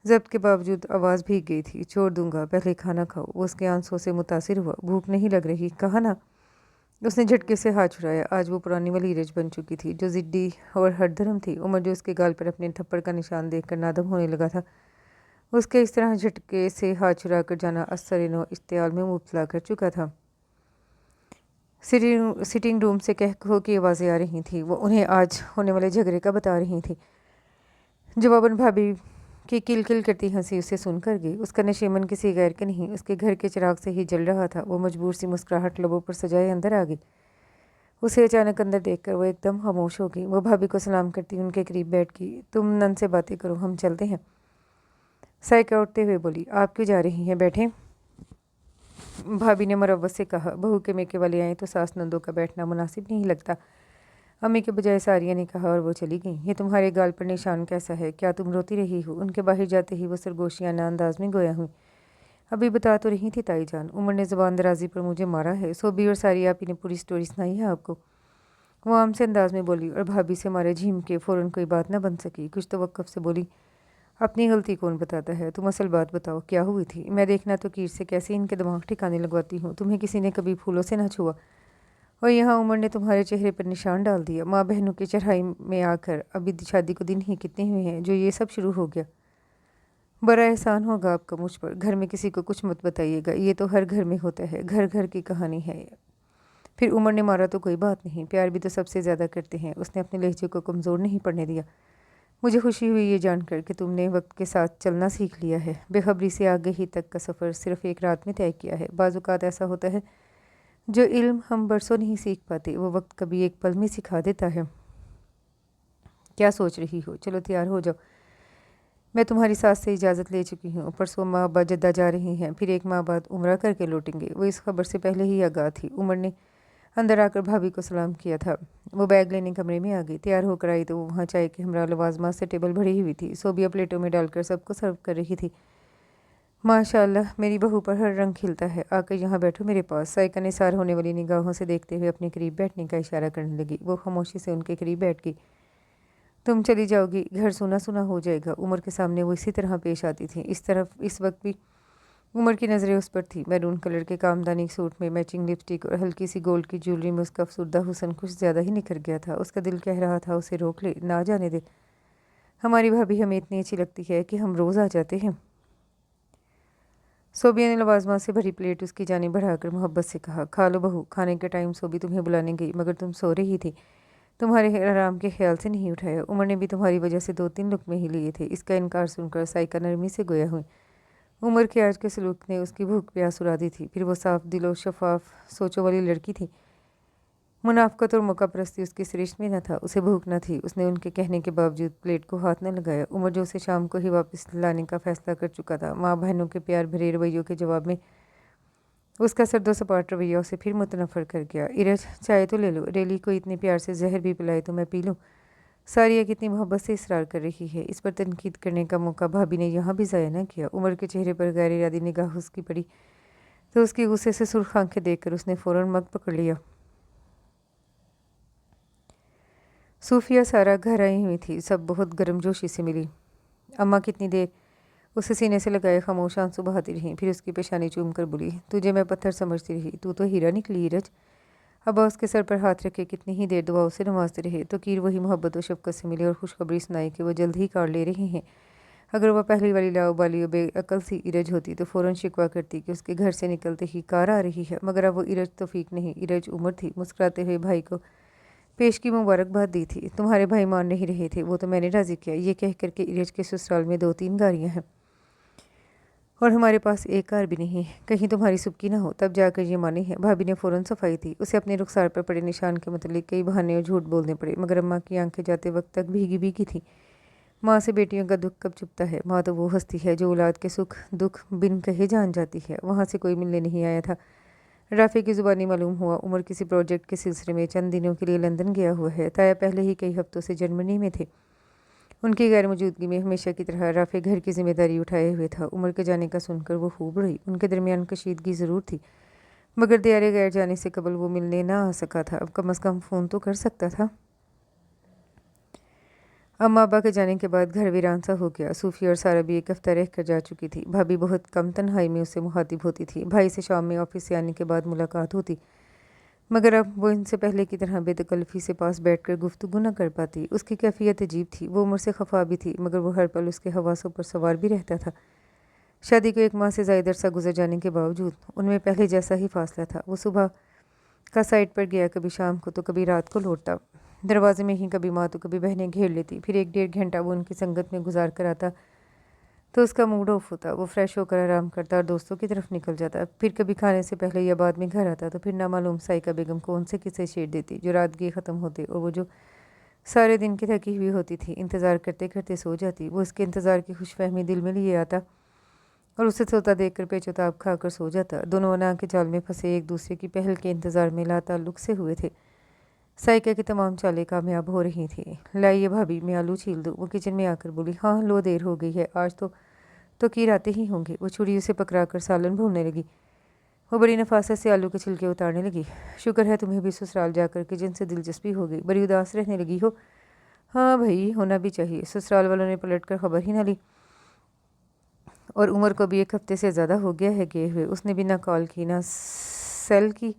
Speaker 1: जब्त के बावजूद आवाज़ भीग गई थी। छोड़ दूंगा, पहले खाना खाओ। वो उसके आंसुओं से मुतासिर हुआ। भूख नहीं लग रही, कहा ना। उसने झटके से हाथ छुड़ाया। आज वो पुरानी वाली ईरज बन चुकी थी, जो ज़िद्दी और हरदर्म थी। उमर जो उसके गाल पर अपने थप्पड़ का निशान देखकर नादम होने लगा था, उसके इस तरह झटके से हाथ छुड़ा कर जाना असर-ए-नौ इश्तियाल में मुब्तला कर चुका था। सिटिंग रूम से कह कहो की आवाज़ें आ रही थीं। वो उन्हें आज होने वाले झगड़े का बता रही थी। जवाबन भाभी की किल किल करती हंसी उसे सुनकर गई। उसका नशीमन किसी गैर के नहीं, उसके घर के चिराग से ही जल रहा था। वो मजबूर सी मुस्कुराहट लबों पर सजाए अंदर आ गई। उसे अचानक अंदर देखकर वो एकदम खामोश हो गई। वो भाभी को सलाम करती उनके करीब बैठ गई। तुम नन से बातें करो, हम चलते हैं। साइका उठते हुए बोली। आप क्यों जा रही हैं, बैठें। भाभी ने मुरव्वत से कहा। बहू के मेके वाले आए तो सास नंदों का बैठना मुनासिब नहीं लगता। अम्मी के बजाय सारिया ने कहा और वो चली गई। ये तुम्हारे गाल पर निशान कैसा है, क्या तुम रोती रही हो। उनके बाहर जाते ही वो सरगोशियाना अंदाज में गोया हुई। अभी बता तो रही थी ताई जान, उमर ने ज़बान दराजी पर मुझे मारा है। सोबी और सारिया आपी ने पूरी स्टोरी सुनाई है आपको, वो आम से अंदाज में बोली। और भाभी से मारे झीम के फ़ौरन कोई बात न बन सकी। कुछ तो वक़्फ़ से बोली। अपनी गलती कौन बताता है, तुम असल बात बताओ, क्या हुई थी। मैं देखना तो कीर से कैसे इनके दिमाग ठिकाने लगवाती हूँ। तुम्हें किसी ने कभी फूलों से न छुआ, और यहाँ उमर ने तुम्हारे चेहरे पर निशान डाल दिया। माँ बहनों की चढ़ाई में आकर अभी शादी को दिन ही कितने हुए हैं जो ये सब शुरू हो गया। बड़ा एहसान होगा आपका मुझ पर। घर में किसी को कुछ मत बताइएगा, ये तो हर घर में होता है, घर घर की कहानी है। फिर उमर ने मारा तो कोई बात नहीं, प्यार भी तो सबसे ज़्यादा करते हैं। उसने अपने लहजे को कमज़ोर नहीं पड़ने दिया। मुझे खुशी हुई ये जानकर कि तुमने वक्त के साथ चलना सीख लिया है। बेखबरी से आगे ही तक का सफ़र सिर्फ एक रात में तय किया है। बाज़-औक़ात ऐसा होता है जो इल्म हम बरसों नहीं सीख पाते, वो वक्त कभी एक पल में सिखा देता है। क्या सोच रही हो, चलो तैयार हो जाओ। मैं तुम्हारी सास से इजाज़त ले चुकी हूँ। परसों माँ बाप जद्दा जा रही हैं, फिर एक माह बाद उम्रा करके लौटेंगे। वो इस खबर से पहले ही आगाह थी। उमर ने अंदर आकर भाभी को सलाम किया था। वो बैग लेने कमरे में आ गई। तैयार होकर आई तो वो वहाँ चाय के हमरा लवाजमा से टेबल भरी हुई थी। सोबिया प्लेटों में डालकर सबको सर्व कर रही थी। माशाअल्लाह, मेरी बहू पर हर रंग खिलता है। आकर यहाँ बैठो मेरे पास। साइका ने सार होने वाली निगाहों से देखते हुए अपने करीब बैठने का इशारा करने लगी। वो खामोशी से उनके करीब बैठ गई। तुम चली जाओगी, घर सुना सुना हो जाएगा। उमर के सामने वो इसी तरह पेश आती थी। इस वक्त भी उमर की नज़रें उस पर थी। मैरून कलर के कामदानी सूट में मैचिंग लिपस्टिक और हल्की सी गोल्ड की ज्वेलरी में उसका अफसरदा हुस्न कुछ ज़्यादा ही निखर गया था। उसका दिल कह रहा था उसे रोक ले, ना जाने दे। हमारी भाभी हमें इतनी अच्छी लगती है कि हम रोज़ आ जाते हैं। सोबिया ने लवाजमा से भरी प्लेट उसकी जानिब बढ़ाकर मोहब्बत से कहा। खा लो बहू। खाने के टाइम सोबी तुम्हें बुलाने गई, मगर तुम सो रही थी। तुम्हारे आराम के ख्याल से नहीं उठाया। उमर ने भी तुम्हारी वजह से 2-3 लुक़मे ही लिए थे। इसका इनकार सुनकर साइका नरमी से गोया हुई। उमर के आज के सलूक ने उसकी भूख प्यास उड़ा दी थी। फिर वो साफ दिलो शफाफ सोचों वाली लड़की थी। मुनाफ़क़त और मौका परस्ती उसकी सरिश्त में न था। उसे भूख न थी। उसने उनके कहने के बावजूद प्लेट को हाथ न लगाया। उमर जो उसे शाम को ही वापस लाने का फ़ैसला कर चुका था, माँ बहनों के प्यार भरे रवैयों के जवाब में उसका सर्दो सपाट रवैया उसे फिर मुतनफ़र कर गया। इरज, चाय तो ले लो। रेली को इतने प्यार से जहर भी पिलाए तो मैं पी लूँ। सारिया कितनी मोहब्बत से इसरार कर रही है। इस पर तनकीद करने का मौका भाभी ने यहाँ भी ज़ाया न किया। उमर के चेहरे पर गैर इरादी निगाह उसकी पड़ी तो उसकी गुस्से से सुर्ख आंखें देखकर उसने फ़ौरन मग पकड़ लिया। सूफिया सारा घर आई हुई थी। सब बहुत गर्मजोशी से मिली। अम्मा कितनी देर उसे सीने से लगाए खामोश आंसू बहाती रहीं। फिर उसकी पेशानी चूम कर बोली, तुझे मैं पत्थर समझती रही, तू तो हीरा निकली इरज। अब्बा उसके सर पर हाथ रखे कितनी ही देर दुआओं से नवाजते रहे तो कीर वही मोहब्बत और शफ़क़त से मिली और खुशखबरी सुनाई कि वो जल्द ही कार ले रहे हैं। अगर वह पहली वाली लाउबाली और बेअकल सी इरज होती तो फ़ौरन शिकवा करती कि उसके घर से निकलते ही कार आ रही है, मगर अब वो इरज तौफीक नहीं, इरज उमर थी। मुस्कुराते हुए भाई को पेश की मुबारकबाद दी थी। तुम्हारे भाई मान नहीं रहे थे, वो तो मैंने राज़ी किया, ये कह कर के इरज के ससुराल में 2-3 गाड़ियाँ हैं। और हमारे पास एक कार भी नहीं है, कहीं तुम्हारी सुबकी ना हो। तब जाकर ये मानी है। भाभी ने फ़ौरन सफाई दी। उसे अपने रुखसार पर पड़े निशान के मतलब कई बहाने और झूठ बोलने पड़े, मगर अम्मा की आंखें जाते वक्त तक भीगी भीगी थी। माँ से बेटियों का दुख कब छुपता है। माँ तो वो हस्ती है जो औलाद के सुख दुख बिन कहे जान जाती है। वहाँ से कोई मिलने नहीं आया था। राफ़ी की ज़ुबानी मालूम हुआ उमर किसी प्रोजेक्ट के सिलसिले में चंद दिनों के लिए लंदन गया हुआ है। ताया पहले ही कई हफ्तों से जर्मनी में थे। उनकी गैर मौजूदगी में हमेशा की तरह राफ़ी घर की जिम्मेदारी उठाए हुए था। उमर के जाने का सुनकर वो खूब रही। उनके दरमियान कशीदगी ज़रूर थी, मगर दियारे गैर जाने से कबल वो मिलने ना आ सका था। अब कम अज़ कम फ़ोन तो कर सकता था। अम्मा अब्बा के जाने के बाद घर वीरान सा हो गया। सूफी और सारा भी एक हफ्ता रह कर जा चुकी थी। भाभी बहुत कम तन्हाई में उससे मुखातिब होती थी। भाई से शाम में ऑफिस से आने के बाद मुलाकात होती, मगर अब वो इनसे पहले की तरह बेतकल्फ़ी से पास बैठकर गुफ्तगू न कर पाती। उसकी कैफियत अजीब थी। वो उम्र से खफा भी थी, मगर वो हर पल उसके हवासों पर सवार भी रहता था। शादी को 1 माह से ज़्यादा अरसा गुजर जाने के बावजूद उनमें पहले जैसा ही फासला था। वो सुबह का साइड पर गया, कभी शाम को तो कभी रात को लौटता। दरवाजे में ही कभी माँ तो कभी बहनें घेर लेती। फिर 1 डेढ़ घंटा वो उनकी संगत में गुजार कर आता तो उसका मूड ऑफ होता। वो फ्रेश होकर आराम करता और दोस्तों की तरफ निकल जाता। फिर कभी खाने से पहले या बाद में घर आता तो फिर नामालूम साइका बेगम कौन से किस्से छेड़ देती जो रात गए ख़त्म होते, और वो जो सारे दिन की थकी हुई होती थी इंतज़ार करते करते सो जाती। वो उसके इंतज़ार की खुशफहमी दिल में लिए आता और उसे सोता देख कर पेचोताब खा कर सो जाता। दोनों अना के जाल में फंसे एक दूसरे की पहल के इंतज़ार में लाताल्लुक़ से हुए थे। साइका की तमाम चालें कामयाब हो रही थी। लाइए भाभी, मैं आलू छील दूँ। वो किचन में आकर बोली। हाँ लो, देर हो गई है, आज तो कीर आते ही होंगे। वो छुरी उसे पकड़ा कर सालन भूनने लगी। वो बड़ी नफासत से आलू के छिलके उतारने लगी। शुक्र है तुम्हें भी ससुराल जाकर किचन से दिलचस्पी हो गई, बड़ी उदास रहने लगी हो। हाँ भाई, होना भी चाहिए। ससुराल वालों ने पलट कर खबर ही ना ली, और उमर को भी 1 हफ्ते से ज़्यादा हो गया है गए हुए। उसने भी ना कॉल की ना सेल की।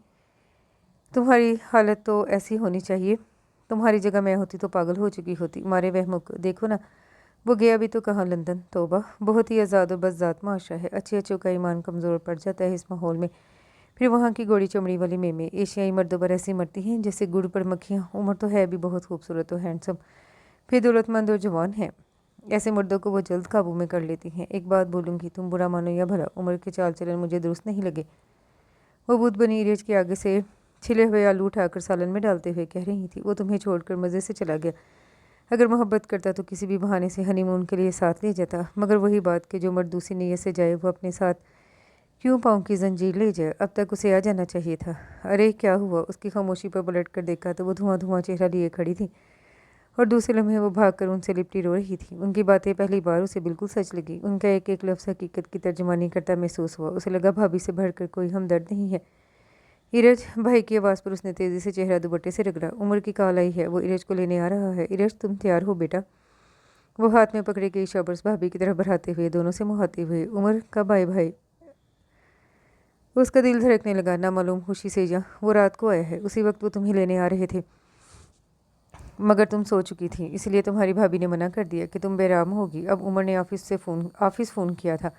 Speaker 1: तुम्हारी हालत तो ऐसी होनी चाहिए, तुम्हारी जगह मैं होती तो पागल हो चुकी होती। मारे वहमुक देखो ना, वो गया भी तो कहाँ, लंदन। तौबा, बहुत ही आज़ाद और बज़ात माशरा है। अच्छे अच्छों का ईमान कमज़ोर पड़ जाता है इस माहौल में। फिर वहाँ की गोड़ी चमड़ी वाली मेमें एशियाई मर्दों पर ऐसी मरती हैं जैसे गुड़ पर मक्खियाँ। उम्र तो है भी बहुत खूबसूरत और हैंडसम, फिर दौलतमंद और जवान है। ऐसे मर्दों को वो जल्द काबू में कर लेती हैं। एक बात बोलूँगी, तुम बुरा मानो या भला, उम्र के चाल चलन मुझे दुरुस्त नहीं लगे। वो बुध बनी इरेज के आगे से छिले हुए आलू उठाकर सालन में डालते हुए कह रही थी। वो तुम्हें छोड़कर मज़े से चला गया। अगर मोहब्बत करता तो किसी भी बहाने से हनीमून के लिए साथ ले जाता, मगर वही बात कि जो मर्द दूसरी नीयत से जाए वो अपने साथ क्यों पाँव की जंजीर ले जाए। अब तक उसे आ जाना चाहिए था। अरे क्या हुआ? उसकी खामोशी पर पलट कर देखा तो वो धुआं धुआं चेहरा लिए खड़ी थी, और दूसरे लम्हे वो भाग कर उनसे लिपटी रो रही थी। उनकी बातें पहली बार उसे बिल्कुल सच लगी। उनका एक एक लफ्ज़ हकीकत की तर्जुमानी करता महसूस हुआ। उसे लगा भाभी से भरकर कोई हमदर्द नहीं है। इरज भाई की आवाज़ पर उसने तेज़ी से चेहरा दुपट्टे से रगड़ा। उमर की कॉल आई है, वो इरज को लेने आ रहा है। इरज तुम तैयार हो बेटा। वो हाथ में पकड़े गई शॉबर्स भाभी की तरफ बढ़ाते हुए दोनों से मुहाते हुए। उमर कब आए भाई? उसका दिल धड़कने लगा, नामालूम खुशी से। या वो रात को आया है, उसी वक्त वो तुम्हें लेने आ रहे थे, मगर तुम सो चुकी थी, इसलिए तुम्हारी भाभी ने मना कर दिया कि तुम बेराम होगी। अब उमर ने ऑफिस फ़ोन किया था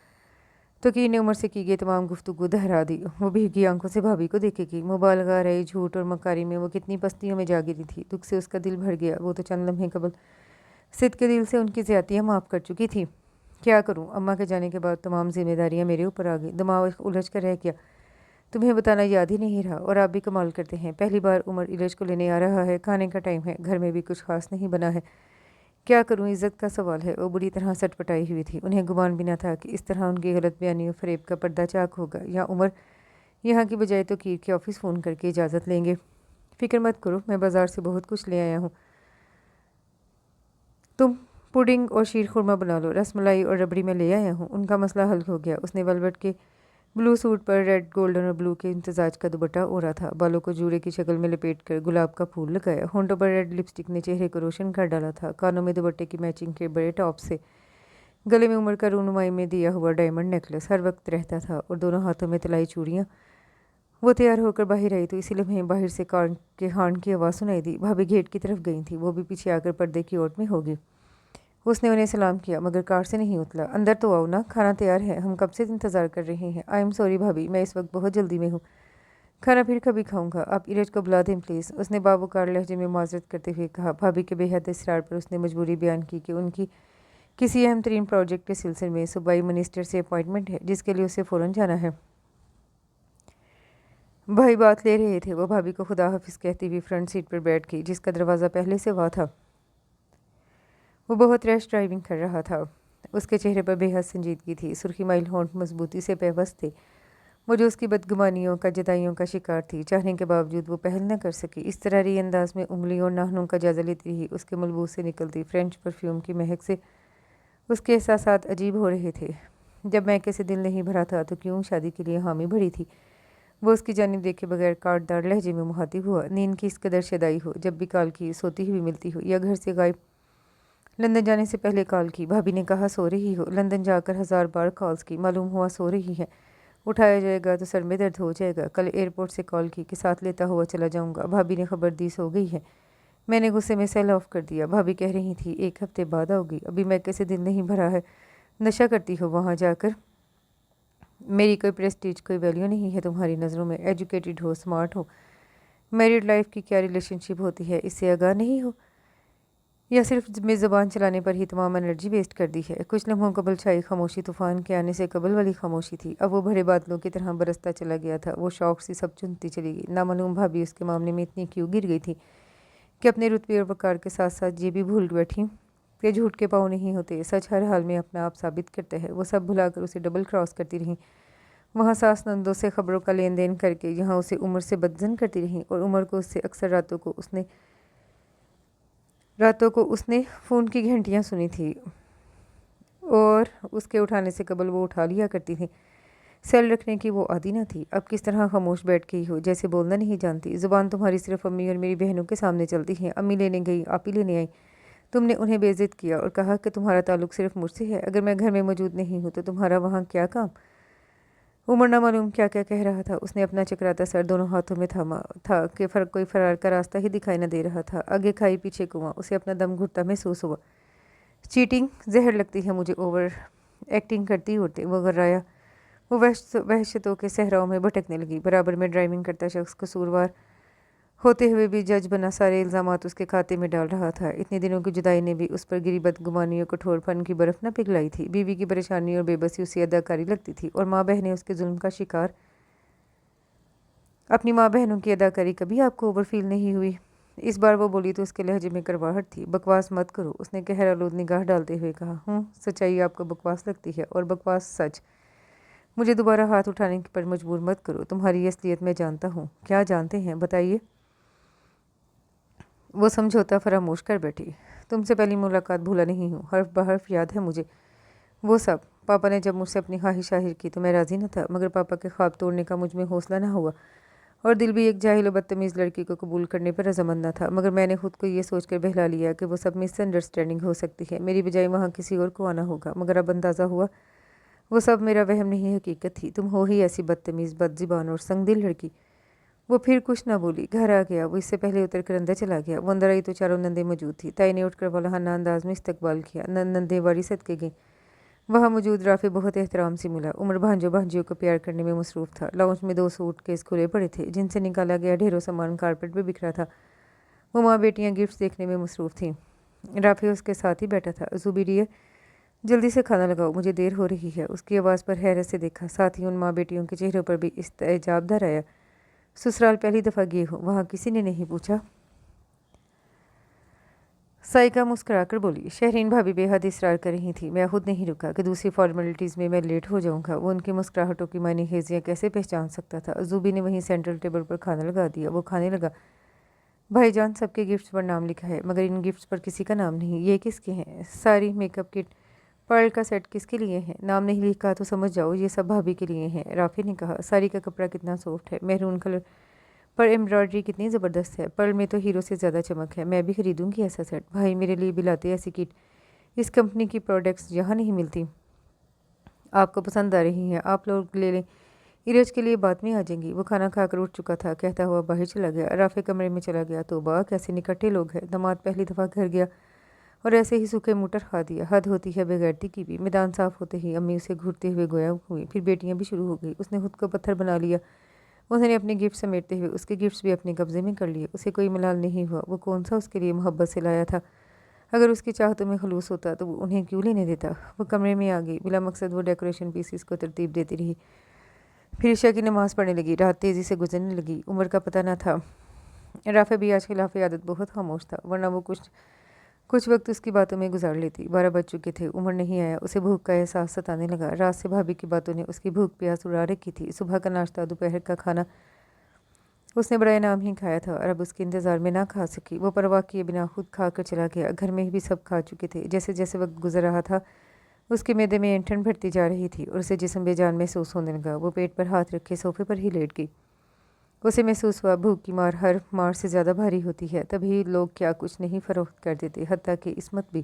Speaker 1: तो की ने उमर से की गई तमाम गुफ्तगू दोहरा दी। वो भीगी आंखों से भाभी को देखेगी। मुबालगा रही झूठ और मकारी में वो कितनी पस्तियों में जा गिरी थी। दुख से उसका दिल भर गया। वो तो चंद लम्हे कबल सिद्ध के दिल से उनकी ज़्यादतियाँ माफ़ कर चुकी थी। क्या करूं, अम्मा के जाने के बाद तमाम जिम्मेदारियां मेरे ऊपर आ गई। दिमाग उलझ कर रह गया। तुम्हें बताना याद ही नहीं रहा। और आप भी कमाल करते हैं, पहली बार उमर इलज को लेने आ रहा है। खाने का टाइम है, घर में भी कुछ खास नहीं बना है। क्या करूं, इज़्ज़त का सवाल है। वो बुरी तरह सटपटाई हुई थी। उन्हें गुमान भी न था कि इस तरह उनकी गलत बयानी और फरेब का पर्दा चाक होगा। या उमर यहाँ की बजाय तो कीर के ऑफिस फ़ोन करके इजाज़त लेंगे। फ़िक्र मत करो, मैं बाज़ार से बहुत कुछ ले आया हूँ। तुम पुडिंग और शीर खुरमा बना लो, रसमलाई और रबड़ी में ले आया हूँ। उनका मसला हल हो गया। उसने वेलवेट के ब्लू सूट पर रेड, गोल्डन और ब्लू के इम्तजाज का दुपट्टा ओढ़ा था। बालों को जूड़े की शक्ल में लपेट कर गुलाब का फूल लगाया। होंठों पर रेड लिपस्टिक ने चेहरे को रोशन कर डाला था। कानों में दुपट्टे की मैचिंग के बड़े टॉप से गले में उमर का रूनुमाई में दिया हुआ डायमंड नेकलेस हर वक्त रहता था, और दोनों हाथों में तलाई चूड़ियाँ। वो तैयार होकर बाहर आई तो इसी लम्हे बाहर से कार के हॉर्न की आवाज़ सुनाई दी। भाभी गेट की तरफ गई थी। वो भी पीछे आकर पर्दे की ओट में होगी। उसने उन्हें सलाम किया, मगर कार से नहीं उतरा। अंदर तो आओ ना, खाना तैयार है, हम कब से इंतज़ार कर रहे हैं। आई एम सॉरी भाभी, मैं इस वक्त बहुत जल्दी में हूँ। खाना फिर कभी खाऊंगा, आप इरज को बुला दें प्लीज़, उसने बाबूकार लहजे में माजरत करते हुए कहा। भाभी के बेहद इसरार पर उसने मजबूरी बयान की कि उनकी किसी अहम तरीन प्रोजेक्ट के सिलसिले में सूबाई मिनिस्टर से अपॉइंटमेंट है जिसके लिए उसे फ़ौरन जाना है। भाई बात ले रहे थे। वो भाभी को खुदा हाफिज़ कहती हुई फ्रंट सीट पर बैठ गई जिसका दरवाज़ा पहले से हुआ था। वो बहुत रैश ड्राइविंग कर रहा था। उसके चेहरे पर बेहद संजीदगी थी। सुर्खी माइल होंठ मजबूती से पेवस्त थे। वो जो उसकी बदगुमानियों का जदाइयों का शिकार थी, चाहने के बावजूद वो पहल न कर सकी। इस तरह अंदाज में उंगलियों और नाखनों का जायजा लेती रही। उसके मलबूस से निकलती फ्रेंच परफ्यूम की महक से उसके एहसासात अजीब हो रहे थे। जब मैके से दिल नहीं भरा था तो क्यों शादी के लिए हामी भरी थी। वो उसकी जानिब देखे बगैर काटदार लहजे में मुहातिब हुआ। नींद की इस कदर शदाई हो, जब भी कॉल की सोती हुई मिलती हो या घर से गायब लंदन जाने से पहले कॉल की। भाभी ने कहा सो रही हो। लंदन जाकर 1000 बार कॉल्स की, मालूम हुआ सो रही है। उठाया जाएगा तो सर में दर्द हो जाएगा। कल एयरपोर्ट से कॉल की कि साथ लेता हुआ चला जाऊंगा। भाभी ने खबर दी सो गई है। मैंने गुस्से में सेल ऑफ कर दिया। भाभी कह रही थी 1 हफ्ते बाद आओगी। अभी मैके से दिल नहीं भरा है। नशा करती हो वहाँ जाकर। मेरी कोई प्रेस्टीज, कोई वैल्यू नहीं है तुम्हारी नज़रों में। एजुकेटेड हो, स्मार्ट हो, मैरिड लाइफ की क्या रिलेशनशिप होती है इससे आगाह नहीं हो, या सिर्फ में ज़बान चलाने पर ही तमाम एनर्जी वेस्ट कर दी है। कुछ लम्हों कबल छाई खामोशी तूफ़ान के आने से कबल वाली खामोशी थी। अब वो भरे बादलों की तरह बरसता चला गया था। वो शौक से सब चुनती चली गई। नामालूम भाभी उसके मामले में इतनी क्यों गिर गई थी कि अपने रुतबे और वकार के साथ साथ ये भी भूल बैठी कि झूठ के पाँव नहीं होते, सच हर हाल में अपना आप साबित करता है। वो सब भुलाकर उसे डबल क्रॉस करती रहीं। वहाँ सास नंदों से खबरों का लेन देन करके यहाँ उसे उम्र से बदजन करती रहीं और उम्र को उससे अक्सर रातों को उसने फ़ोन की घंटियाँ सुनी थी और उसके उठाने से कबल वो उठा लिया करती थी। सेल रखने की वो आदी न थी। अब किस तरह खामोश बैठ गई हो, जैसे बोलना नहीं जानती। ज़ुबान तुम्हारी सिर्फ अम्मी और मेरी बहनों के सामने चलती है। अम्मी लेने गई, आप ही लेने आई। तुमने उन्हें बेइज्जत किया और कहा कि तुम्हारा ताल्लुक सिर्फ मुझसे है। अगर मैं घर में मौजूद नहीं हूँ तो तुम्हारा वहाँ क्या काम। उमर ना मालूम क्या क्या कह रहा था। उसने अपना चकराता सर दोनों हाथों में थामा था कि कोई फरार का रास्ता ही दिखाई न दे रहा था। आगे खाई पीछे कुआं। उसे अपना दम घुटता महसूस हुआ। चीटिंग जहर लगती है मुझे, ओवर एक्टिंग करती होते। वो गर्राया। वो वहशतों के सहराओं में भटकने लगी। बराबर में ड्राइविंग करता शख्स कसूरवार होते हुए भी जज बना सारे इल्ज़ामात उसके खाते में डाल रहा था। इतने दिनों की जुदाई ने भी उस पर गिरी बदगुमानियों कठोर फन की बर्फ़ न पिघलाई थी। बीवी की परेशानी और बेबसी उसे अदाकारी लगती थी और माँ बहनें उसके जुल्म का शिकार। अपनी माँ बहनों की अदाकारी कभी आपको ओवर फील नहीं हुई। इस बार वो बोली तो उसके लहजे में करवाहट थी। बकवास मत करो, उसने कहर आलूद निगाह डालते हुए कहा। सच्चाई आपको बकवास लगती है और बकवास सच। मुझे दोबारा हाथ उठाने पर मजबूर मत करो। तुम्हारी असलियत मैं जानता हूँ। क्या जानते हैं बताइए। वो समझौता फरामोश कर बैठी। तुमसे पहली मुलाकात भूला नहीं हूँ, हर्फ बहर्फ याद है मुझे। वो सब पापा ने जब मुझसे अपनी ख्वाहिश जाहिर की तो मैं राज़ी न था, मगर पापा के ख्वाब तोड़ने का मुझ में हौसला न हुआ और दिल भी एक जाहिल और बदतमीज़ लड़की को कबूल करने पर रजामंद न था। मगर मैंने खुद को ये सोचकर बहला लिया कि वो सब मिसअंडरस्टैंडिंग हो सकती है। मेरी बजाय वहाँ किसी और को आना होगा। मगर अब अंदाज़ा हुआ वो सब मेरा वहम नहीं हकीकत थी। तुम हो ही ऐसी बदतमीज़, बदज़ुबान और संगदिल लड़की। वो फिर कुछ ना बोली। घर आ गया। वो इससे पहले उतर कर अंदर चला गया। वो अंदर आई तो चारों नंदे मौजूद थी। ताई ने उठकर वल्हाना अंदाज में इस्तकबाल किया। नंदे वारी सदके गई। वहाँ मौजूद राफे बहुत एहतराम से मिला। उमर भांजों भांजियों को प्यार करने में मसरूफ़ था। लाउंज में 2 सूट केस खुले पड़े थे जिनसे निकाला गया ढेरों सामान कारपेट पर बिखरा था। वो माँ बेटियाँ गिफ्ट देखने में मसरूफ़ थीं। राफे उसके साथ ही बैठा था। ज़ुबी डियर, जल्दी से खाना लगाओ, मुझे देर हो रही है। उसकी आवाज़ पर हैरत से देखा। साथ ही उन माँ बेटियों के चेहरों पर भी इस्तेजाब धर आया। ससुराल पहली दफ़ा गए हो, वहाँ किसी ने नहीं पूछा। साइका मुस्कुरा कर बोली। शहरीन भाभी बेहद इसरार कर रही थी। मैं खुद नहीं रुका कि दूसरी फॉर्मेलिटीज़ में मैं लेट हो जाऊंगा। वो उनकी मुस्कुराहटों की मानी हेजियाँ कैसे पहचान सकता था। जूबी ने वहीं सेंट्रल टेबल पर खाना लगा दिया। वो खाने लगा। भाईजान, सबके गिफ्ट्स पर नाम लिखा है मगर इन गिफ्ट्स पर किसी का नाम नहीं। ये किसके हैं। सारी मेकअप किट, पर्ल का सेट किसके लिए है। नाम नहीं लिखा तो समझ जाओ ये सब भाभी के लिए हैं। राफी ने कहा। साड़ी का कपड़ा कितना सॉफ्ट है, मैरून कलर पर एम्ब्रॉयडरी कितनी ज़बरदस्त है। पर्ल में तो हीरो से ज़्यादा चमक है। मैं भी खरीदूंगी ऐसा सेट। भाई मेरे लिए भी लाते ऐसी किट। इस कंपनी की प्रोडक्ट्स यहाँ नहीं मिलती। आपको पसंद आ रही हैं, आप लोग ले लें। इरज के लिए बाद में आ जाएंगी। वो खाना खाकर उठ चुका था। कहता हुआ बाहर चला गया। राफे कमरे में चला गया। तो बा कैसे निकट्ठे लोग हैं। दामाद पहली दफ़ा घर गया और ऐसे ही सूखे मुटर खा दिया। हद होती है बेगैरती की भी। मैदान साफ होते ही अम्मी उसे घूरते हुए गोया हुई। फिर बेटियां भी शुरू हो गई। उसने खुद को पत्थर बना लिया। उन्होंने अपने गिफ्ट समेटते हुए उसके गिफ्ट्स भी अपने कब्जे में कर लिए। उसे कोई मलाल नहीं हुआ। वो कौन सा उसके लिए मोहब्बत से लाया था। اگر اس کی چاہتوں میں خلوص ہوتا تو وہ انہیں کیوں لینے دیتا؟ وہ کمرے میں آ گئی، بلا مقصد وہ ڈیکوریشن پیسز کو ترتیب دیتی رہی، پھر عشاء کی نماز پڑھنے لگی۔ رات تیزی سے گزرنے لگی، عمر کا پتہ نہ تھا۔ رافع بھی آج خلاف عادت بہت خاموش تھا، ورنہ وہ کچھ وقت اس کی باتوں میں گزار لیتی۔ 12 بج چکے تھے، عمر نہیں آیا، اسے بھوک کا احساس ستانے لگا۔ رات سے بھابھی کی باتوں نے اس کی بھوک پیاس اڑا رکھی تھی۔ صبح کا ناشتہ، دوپہر کا کھانا اس نے برائے نام ہی کھایا تھا اور اب اس کے انتظار میں نہ کھا سکی۔ وہ پرواہ کیے بنا خود کھا کر چلا گیا۔ گھر میں بھی سب کھا چکے تھے۔ جیسے جیسے وقت گزر رہا تھا اس کے معدے میں اینٹھن بڑھتی جا رہی تھی اور اسے جسم بے جان محسوس ہونے لگا۔ وہ پیٹ پر ہاتھ رکھے صوفے پر ہی لیٹ گئی۔ اسے محسوس ہوا بھوک کی مار ہر مار سے زیادہ بھاری ہوتی ہے، تبھی لوگ کیا کچھ نہیں فروخت کر دیتے، حتیٰ کہ عصمت بھی۔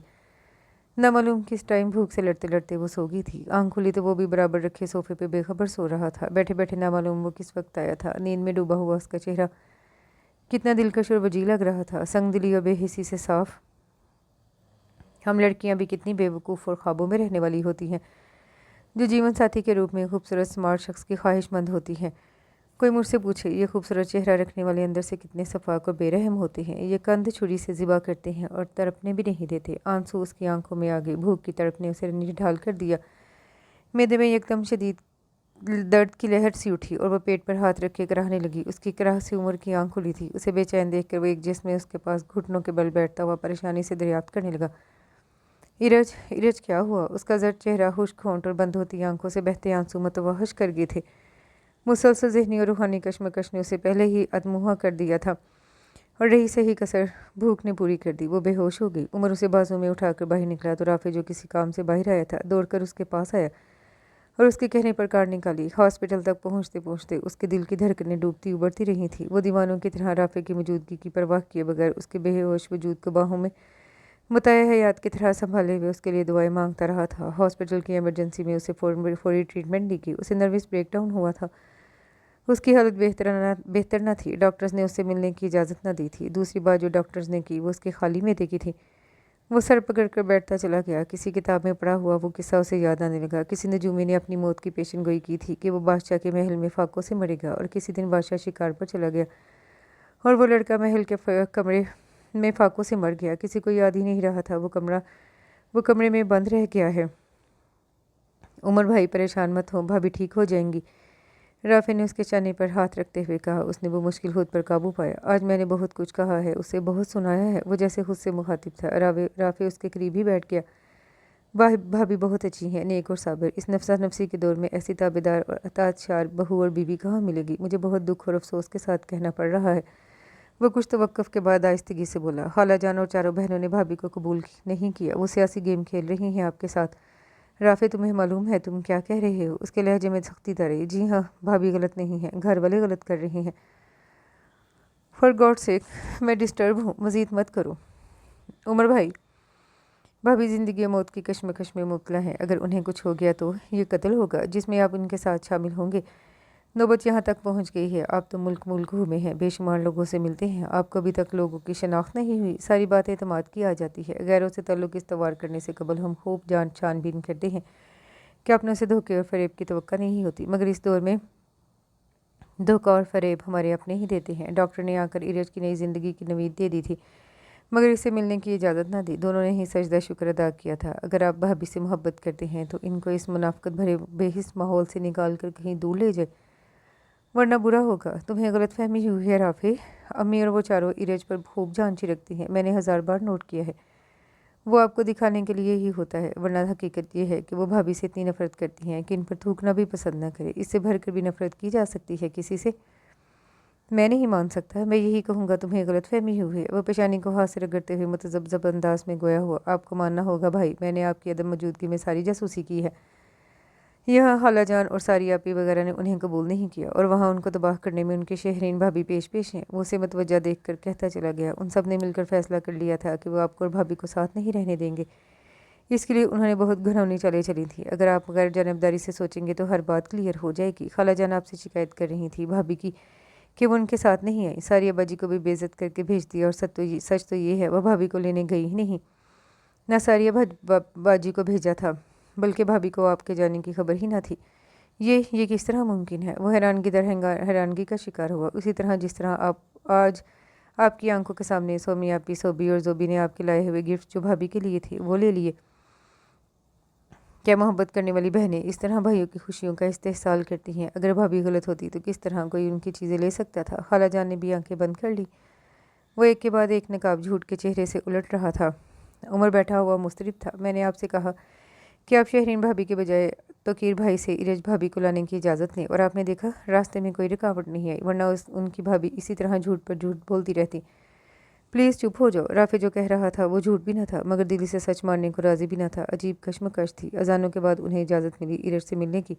Speaker 1: نہ معلوم کس ٹائم بھوک سے لڑتے لڑتے وہ سو گئی تھی۔ آنکھ کھلی تو وہ بھی برابر رکھے صوفے پہ بے خبر سو رہا تھا۔ بیٹھے بیٹھے نہ معلوم وہ کس وقت آیا تھا۔ نیند میں ڈوبا ہوا اس کا چہرہ کتنا دلکش اور وجیح لگ رہا تھا، سنگ دلی اور بے حسی سے صاف۔ ہم لڑکیاں بھی کتنی بے وقوف اور خوابوں میں رہنے والی ہوتی ہیں، جو جیون ساتھی کے روپ میں خوبصورت سمارٹ شخص کی خواہش مند ہوتی ہیں۔ کوئی مجھ سے پوچھے یہ خوبصورت چہرہ رکھنے والے اندر سے کتنے شفاق اور بے رحم ہوتے ہیں۔ یہ کندھ چھری سے ذبح کرتے ہیں اور تڑپنے بھی نہیں دیتے۔ آنسو اس کی آنکھوں میں آ گئے، بھوک کی تڑپ نے اسے نڈھال کر دیا۔ معدے میں یکدم شدید درد کی لہر سی اٹھی اور وہ پیٹ پر ہاتھ رکھ کے کراہنے لگی۔ اس کی کراہ سے عمر کی آنکھ کھلی تھی۔ اسے بے چین دیکھ کر وہ ایک جسم میں اس کے پاس گھٹنوں کے بل بیٹھتا ہوا پریشانی سے دریافت کرنے لگا۔ ارج کیا ہوا؟ اس کا زرد چہرہ، خشک ہونٹ اور بند ہوتی آنکھوں سے بہتے آنسو متوحش کر گئے تھے۔ مسلسل ذہنی اور روحانی کشمکش نے اسے پہلے ہی ادموہا کر دیا تھا اور رہی سہی کسر بھوک نے پوری کر دی۔ وہ بے ہوش ہو گئی۔ عمر اسے بازو میں اٹھا کر باہر نکلا تو رافع جو کسی کام سے باہر آیا تھا دوڑ کر اس کے پاس آیا اور اس کے کہنے پر کار نکالی۔ ہاسپٹل تک پہنچتے پہنچتے اس کے دل کی دھڑکنیں ڈوبتی ابھرتی رہی تھیں۔ وہ دیوانوں کی طرح رافع کی موجودگی کی پرواہ کیے بغیر اس کے بے ہوش وجود کو باہوں میں متاع حیات کی طرح سنبھالے ہوئے اس کے لیے دعائیں مانگتا رہا تھا۔ ہاسپٹل کی ایمرجنسی میں اسے فوری ٹریٹمنٹ دی گئی۔ اسے نروس بریک ڈاؤن ہوا تھا۔ اس کی حالت بہتر نہ تھی۔ ڈاکٹرز نے اس سے ملنے کی اجازت نہ دی تھی۔ دوسری بات جو ڈاکٹرز نے کی وہ اس کے خالی معدے کی تھی۔ وہ سر پکڑ کر بیٹھتا چلا گیا۔ کسی کتاب میں پڑھا ہوا وہ قصہ اسے یاد آنے لگا۔ کسی نجومی نے اپنی موت کی پیشن گوئی کی تھی کہ وہ بادشاہ کے محل میں فاقوں سے مرے گا، اور کسی دن بادشاہ شکار پر چلا گیا اور وہ لڑکا محل کے کمرے میں فاقوں سے مر گیا۔ کسی کو یاد ہی نہیں رہا تھا وہ کمرے میں بند رہ گیا ہے۔ عمر بھائی پریشان مت ہو، بھابھی ٹھیک ہو جائیں گی، رافع نے اس کے چانے پر ہاتھ رکھتے ہوئے کہا۔ اس نے وہ مشکل خود پر قابو پایا۔ آج میں نے بہت کچھ کہا ہے، اسے بہت سنایا ہے۔ وہ جیسے خود سے مخاطب تھا۔ رافع اس کے قریب ہی بیٹھ گیا۔ بھابھی بہت اچھی ہیں، نیک اور صابر۔ اس نفسا نفسی کے دور میں ایسی تابعدار اور اطاعت شار بہو اور بیوی کہاں ملے گی؟ مجھے بہت دکھ اور افسوس کے ساتھ کہنا پڑ رہا ہے۔ وہ کچھ توقف کے بعد آہستگی سے بولا۔ خالہ جان اور چاروں بہنوں نے بھابھی کو قبول نہیں کیا، وہ سیاسی گیم کھیل رہی ہیں آپ کے ساتھ۔ رافع تمہیں معلوم ہے تم کیا کہہ رہے ہو؟ اس کے لہجے میں سختی تاری۔ جی ہاں، بھابھی غلط نہیں ہے، گھر والے غلط کر رہے ہیں۔ فار گاڈ سیک میں ڈسٹرب ہوں، مزید مت کرو۔ عمر بھائی، بھابھی زندگی و موت کی کشمکش میں مبتلا ہے۔ اگر انہیں کچھ ہو گیا تو یہ قتل ہوگا جس میں آپ ان کے ساتھ شامل ہوں گے۔ نوبت یہاں تک پہنچ گئی ہے۔ آپ تو ملک گھومے ہیں، بے شمار لوگوں سے ملتے ہیں، آپ کو ابھی تک لوگوں کی شناخت نہیں ہوئی۔ ساری بات اعتماد کی آ جاتی ہے۔ غیروں سے تعلق استوار کرنے سے قبل ہم خوب چھان بین کرتے ہیں کہ اپنوں سے دھوکے اور فریب کی توقع نہیں ہوتی، مگر اس دور میں دھوکہ اور فریب ہمارے اپنے ہی دیتے ہیں۔ ڈاکٹر نے آ کر ارج کی نئی زندگی کی نوید دے دی تھی، مگر اسے ملنے کی اجازت نہ دی۔ دونوں نے ہی سجدہ شکر ادا کیا تھا۔ اگر آپ بھابھی سے محبت کرتے ہیں تو ان کو اس منافقت بھرے بے حس ماحول سے نکال کر کہیں دور لے جائے، ورنہ برا ہوگا۔ تمہیں غلط فہمی ہوئی ہے رافع۔ امی اور وہ چاروں ارج پر خوب جان چھڑکتی ہیں، میں نے 1000 بار نوٹ کیا ہے۔ وہ آپ کو دکھانے کے لیے ہی ہوتا ہے، ورنہ حقیقت یہ ہے کہ وہ بھابھی سے اتنی نفرت کرتی ہیں کہ ان پر تھوکنا بھی پسند نہ کرے۔ اس سے بھر کر بھی نفرت کی جا سکتی ہے کسی سے؟ میں نہیں مان سکتا، میں یہی کہوں گا تمہیں غلط فہمی ہوئی ہے۔ وہ پیشانی کو ہاتھ سے رگڑتے ہوئے متذبذب انداز میں گویا ہوا۔ آپ کو ماننا ہوگا بھائی، میں نے آپ کی عدم موجودگی میں ساری جاسوسی کی ہے۔ یہاں خالہ جان اور ساری آپی وغیرہ نے انہیں قبول نہیں کیا، اور وہاں ان کو تباہ کرنے میں ان کے شہرین بھابھی پیش ہیں۔ وہ اسے متوجہ دیکھ کر کہتا چلا گیا۔ ان سب نے مل کر فیصلہ کر لیا تھا کہ وہ آپ کو اور بھابھی کو ساتھ نہیں رہنے دیں گے۔ اس کے لیے انہوں نے بہت گھنونی چالیں چلی تھیں۔ اگر آپ غیر جانبداری سے سوچیں گے تو ہر بات کلیئر ہو جائے گی۔ خالہ جان آپ سے شکایت کر رہی تھی بھابھی کی کہ وہ ان کے ساتھ نہیں آئی، ساری ابا کو بھی بے عزت کر کے بھیج دیا، اور سچ تو یہ ہے وہ بھابھی کو لینے گئی ہی نہیں، نہ ساری باجی کو بھیجا تھا، بلکہ بھابھی کو آپ کے جانے کی خبر ہی نہ تھی۔ یہ کس طرح ممکن ہے؟ وہ حیرانگی در حیرانگی کا شکار ہوا، اسی طرح جس طرح آپ آج آپ کی آنکھوں کے سامنے سومی آپی، صوبی اور زوبی نے آپ کے لائے ہوئے گفٹ جو بھابھی کے لیے تھے وہ لے لیے۔ کیا محبت کرنے والی بہنیں اس طرح بھائیوں کی خوشیوں کا استحصال کرتی ہیں؟ اگر بھابھی غلط ہوتی تو کس طرح کوئی ان کی چیزیں لے سکتا تھا؟ خالہ جان نے بھی آنکھیں بند کر لی۔ وہ ایک کے بعد ایک نقاب جھوٹ کے چہرے سے الٹ رہا تھا۔ عمر بیٹھا ہوا مضطرب تھا۔ میں نے آپ سے کہا کہ آپ شہرین بھابھی کے بجائے توقیر بھائی سے ایرج بھابھی کو لانے کی اجازت لیں، اور آپ نے دیکھا راستے میں کوئی رکاوٹ نہیں آئی، ورنہ ان کی بھابھی اسی طرح جھوٹ پر جھوٹ بولتی رہتی۔ پلیز چپ ہو جاؤ۔ رافع جو کہہ رہا تھا وہ جھوٹ بھی نہ تھا، مگر دلی سے سچ ماننے کو راضی بھی نہ تھا۔ عجیب کشمکش تھی۔ اذانوں کے بعد انہیں اجازت ملی ایرج سے ملنے کی۔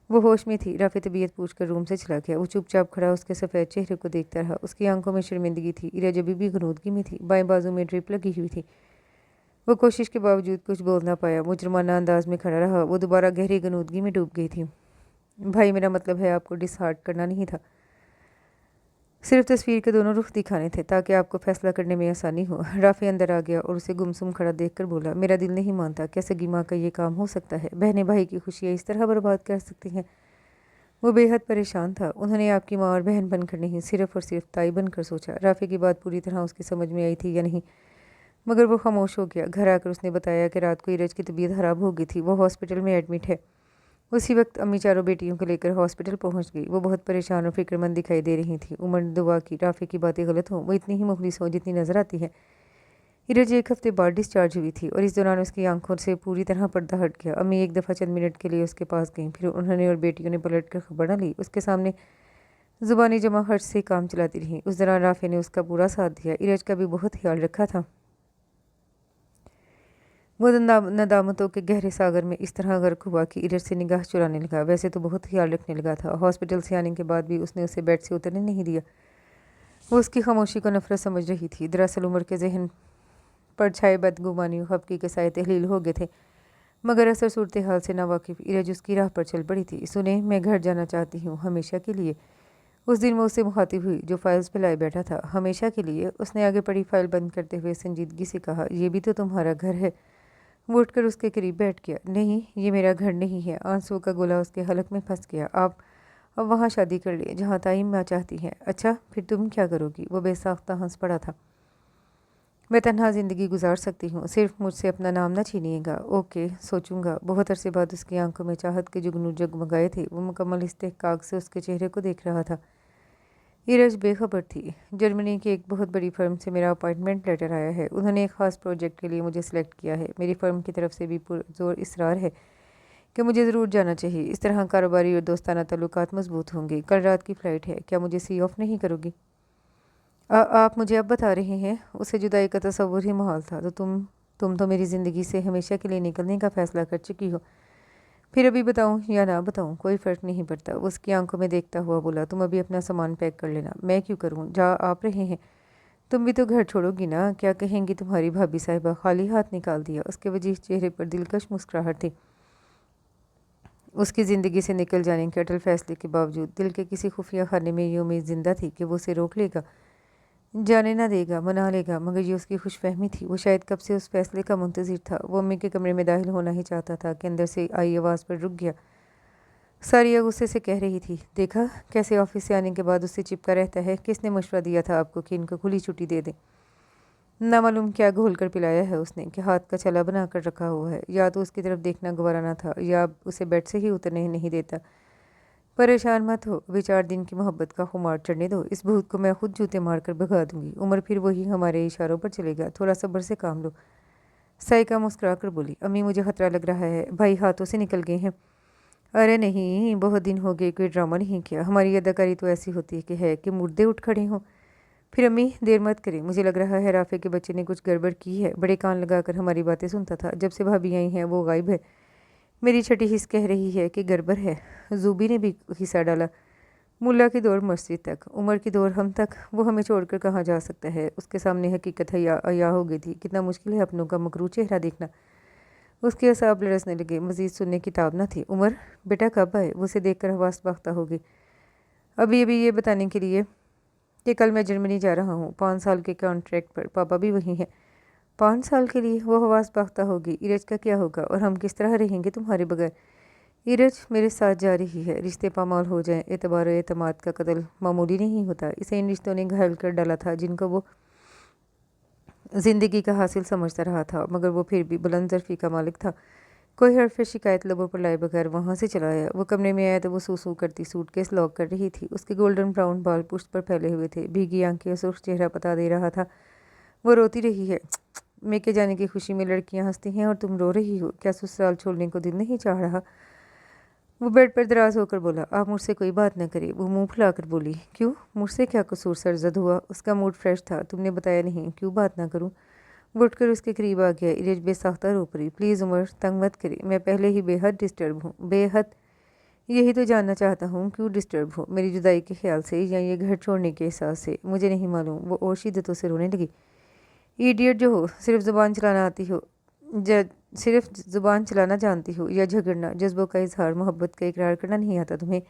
Speaker 1: وہ ہوش میں تھی۔ رافع طبیعت پوچھ کر روم سے چلا گیا۔ وہ چپ چاپ کھڑا اس کے سفید چہرے کو دیکھتا رہا۔ اس کی آنکھوں میں شرمندگی تھی۔ ایرج ابھی بھی غنودگی میں تھی۔ بائیں بازو میں ڈرپ لگی ہوئی تھی۔ وہ کوشش کے باوجود کچھ بول نہ پایا، مجرمانہ انداز میں کھڑا رہا۔ وہ دوبارہ گہری غنودگی میں ڈوب گئی تھی۔ بھائی، میرا مطلب ہے آپ کو ڈس ہارٹ کرنا نہیں تھا، صرف تصویر کے دونوں رخ دکھانے تھے تاکہ آپ کو فیصلہ کرنے میں آسانی ہو۔ رافع اندر آ گیا اور اسے گمسم کھڑا دیکھ کر بولا، میرا دل نہیں مانتا، کیا سگی ماں کا یہ کام ہو سکتا ہے؟ بہنیں بھائی کی خوشیاں اس طرح برباد کر سکتی ہیں؟ وہ بے حد پریشان تھا۔ انہوں نے آپ کی ماں اور بہن بن کر نہیں، صرف اور صرف تائی بن کر سوچا۔ رافع کی بات پوری طرح اس کی سمجھ میں آئی تھی یا نہیں، مگر وہ خاموش ہو گیا۔ گھر آ کر اس نے بتایا کہ رات کو ایرج کی طبیعت خراب ہو گئی تھی، وہ ہاسپٹل میں ایڈمٹ ہے۔ اسی وقت امی چاروں بیٹیوں کو لے کر ہاسپٹل پہنچ گئی۔ وہ بہت پریشان اور فکر مند دکھائی دے رہی تھیں۔ عمر نے دعا کی رافع کی باتیں غلط ہوں، وہ اتنی ہی مخلص ہوں جتنی نظر آتی ہے۔ ایرج ایک ہفتے بعد ڈسچارج ہوئی تھی اور اس دوران اس کی آنکھوں سے پوری طرح پردہ ہٹ گیا۔ امی ایک دفعہ چند منٹ کے لیے اس کے پاس گئیں، پھر انہوں نے اور بیٹیوں نے پلٹ کر خبر نہ لی۔ اس کے سامنے زبانی جمع خرچ سے کام چلاتی رہیں۔ اس دوران رافع نے اس کا پورا ساتھ دیا، ایرج کا بھی بہت خیال رکھا تھا۔ وہ ندامتوں کے گہرے ساگر میں اس طرح غرق ہوا کہ ایرج سے نگاہ چرانے لگا۔ ویسے تو بہت خیال رکھنے لگا تھا، ہاسپٹل سے آنے کے بعد بھی اس نے اسے بیڈ سے اترنے نہیں دیا۔ وہ اس کی خاموشی کو نفرت سمجھ رہی تھی۔ دراصل عمر کے ذہن پر چھائے بدگمانی و خفگی کے سائے تحلیل ہو گئے تھے، مگر اثر صورتحال سے نا واقف ایرج اس کی راہ پر چل پڑی تھی۔ سنیں، میں گھر جانا چاہتی ہوں، ہمیشہ کے لیے۔ اس دن وہ اسے مخاطب ہوئی جو فائلز پہ لائے بیٹھا تھا۔ ہمیشہ کے لیے؟ اس نے آگے پڑی فائل بند کرتے ہوئے سنجیدگی سے کہا، یہ بھی تو تمہارا گھر ہے۔ وہ اٹھ کر اس کے قریب بیٹھ گیا۔ نہیں، یہ میرا گھر نہیں ہے۔ آنسو کا گولا اس کے حلق میں پھنس گیا۔ آپ اب وہاں شادی کر لیں جہاں تائی ماں چاہتی ہیں۔ اچھا، پھر تم کیا کرو گی؟ وہ بے ساختہ ہنس پڑا تھا۔ میں تنہا زندگی گزار سکتی ہوں، صرف مجھ سے اپنا نام نہ چھینیے گا۔ اوکے، سوچوں گا۔ بہت عرصے بعد اس کی آنکھوں میں چاہت کے جگنو جگمگائے تھے۔ وہ مکمل استحقاق سے اس کے چہرے کو دیکھ رہا تھا۔ ایرج بے خبر تھی۔ جرمنی کی ایک بہت بڑی فرم سے میرا اپائنٹمنٹ لیٹر آیا ہے۔ انہوں نے ایک خاص پروجیکٹ کے لیے مجھے سلیکٹ کیا ہے۔ میری فرم کی طرف سے بھی پرزور اصرار ہے کہ مجھے ضرور جانا چاہیے۔ اس طرح کاروباری اور دوستانہ تعلقات مضبوط ہوں گے۔ کل رات کی فلائٹ ہے، کیا مجھے سی آف نہیں کرو گی؟ آپ مجھے اب بتا رہے ہیں؟ اسے جدائی کا تصور ہی محال تھا۔ تم تو میری زندگی سے ہمیشہ کے لیے نکلنے کا فیصلہ کر چکی ہو۔ پھر ابھی بتاؤں یا نہ بتاؤں کوئی فرق نہیں پڑتا، وہ اس کی آنکھوں میں دیکھتا ہوا بولا۔ تم ابھی اپنا سامان پیک کر لینا۔ میں کیوں کروں؟ جا آپ رہے ہیں، تم بھی تو گھر چھوڑو گی نا؟ کیا کہیں گی تمہاری بھابھی صاحبہ؟ خالی ہاتھ نکال دیا۔ اس کے وجیح چہرے پر دلکش مسکراہٹ تھی۔ اس کی زندگی سے نکل جانے کے اٹل فیصلے کے باوجود دل کے کسی خفیہ خانے میں یہ امید زندہ تھی کہ وہ اسے روک لے گا، جانے نہ دے گا، منا لے گا، مگر یہ اس کی خوش فہمی تھی۔ وہ شاید کب سے اس فیصلے کا منتظر تھا۔ وہ امی کے کمرے میں داخل ہونا ہی چاہتا تھا کہ اندر سے آئی آواز پر رک گیا۔ ساریہ غصے سے کہہ رہی تھی، دیکھا کیسے آفس سے آنے کے بعد اس سے چپکا رہتا ہے؟ کس نے مشورہ دیا تھا آپ کو کہ ان کو کھلی چھٹی دے دیں؟ نہ معلوم کیا گھول کر پلایا ہے اس نے کہ ہاتھ کا چھلا بنا کر رکھا ہوا ہے۔ یا تو اس کی طرف دیکھنا گوارا نہ تھا، یا اب اسے بیڈ سے ہی اترنے نہیں دیتا۔ پریشان مت ہو، ابھی 4 دن کی محبت کا خمار چڑھنے دو، اس بھوت کو میں خود جوتے مار کر بھگا دوں گی۔ عمر پھر وہی ہمارے اشاروں پر چلے گا، تھوڑا صبر سے کام لو۔ سائیکا مسکرا کر بولی، امی مجھے خطرہ لگ رہا ہے، بھائی ہاتھوں سے نکل گئے ہیں۔ ارے نہیں، بہت دن ہو گئے کوئی ڈرامہ نہیں کیا۔ ہماری اداکاری تو ایسی ہوتی ہے کہ مردے اٹھ کھڑے ہوں۔ پھر امی دیر مت کریں، مجھے لگ رہا ہے رافع کے بچے نے کچھ گڑبڑ کی ہے، بڑے کان لگا کر ہماری باتیں سنتا تھا۔ جب سے بھابھی آئی ہیں وہ غائب ہے۔ میری چھٹی حس کہہ رہی ہے کہ گڑبڑ ہے۔ زوبی نے بھی حصہ ڈالا۔ ملا کی دور مسجد تک، عمر کی دور ہم تک، وہ ہمیں چھوڑ کر کہاں جا سکتا ہے؟ اس کے سامنے حقیقت عیاں ہو گئی تھی۔ کتنا مشکل ہے اپنوں کا مکروہ چہرہ دیکھنا۔ اس کے اعصاب لرزنے لگے، مزید سننے کی تاب نہ تھی۔ عمر بیٹا کب آئے؟ وہ اسے دیکھ کر حواس باختہ ہو گئی۔ ابھی یہ بتانے کے لیے کہ کل میں جرمنی جا رہا ہوں 5 سال کے کانٹریکٹ پر، پاپا بھی وہیں ہیں۔ 5 سال کے لیے؟ وہ حواس باختہ ہوگی۔ ایرج کا کیا ہوگا اور ہم کس طرح رہیں گے تمہارے بغیر؟ ईरज मेरे साथ जा रही है। रिश्ते पामाल हो जाएं, एतबार और एतमाद का कत्ल मामूली नहीं होता। इसे इन रिश्तों ने घायल कर डाला था जिनको वो ज़िंदगी का हासिल समझता रहा था, मगर वो फिर भी बुलंद ज़र्फ़ी का मालिक था। कोई हर्फ शिकायत लबों पर लाए बगैर वहाँ से चला आया। वो कमरे में आया तो वो सू करती सूटकेस लॉक कर रही थी। उसके गोल्डन ब्राउन बाल पुश्त पर फैले हुए थे, भीगी आंखें और सुर्ख चेहरा बता दे रहा था वो रोती रही है। मेके जाने की खुशी में लड़कियां हंसती हैं और तुम रो रही हो। क्या ससुराल छोड़ने को दिल नहीं चाह रहा? वो बेड पर दराज होकर बोला, आप मुझसे कोई बात न करें। वो मुंह फुलाकर बोली, क्यों? मुझसे क्या कसूर? सरजद हुआ। उसका मूड फ्रेश था। तुमने बताया नहीं, क्यों बात ना करूं? वो उठकर उसके करीब आ गया। इरेज बेसाख्ता रो पड़ी। प्लीज़ उमर, तंग मत करे, मैं पहले ही बेहद डिस्टर्ब हूँ। बेहद? यही तो जानना चाहता हूँ, क्यों डिस्टर्ब हो? मेरी जुदाई के ख्याल से या ये घर छोड़ने के एहसास से? मुझे नहीं मालूम। वो और शिद्दतों से रोने लगी। इडियट जो हो, सिर्फ ज़ुबान चलाना आती हो, सिर्फ ज़ुबान चलाना जानती हो, या झगड़ना, जज्बों का इजहार, मोहब्बत का इकरार करना नहीं आता तुम्हें?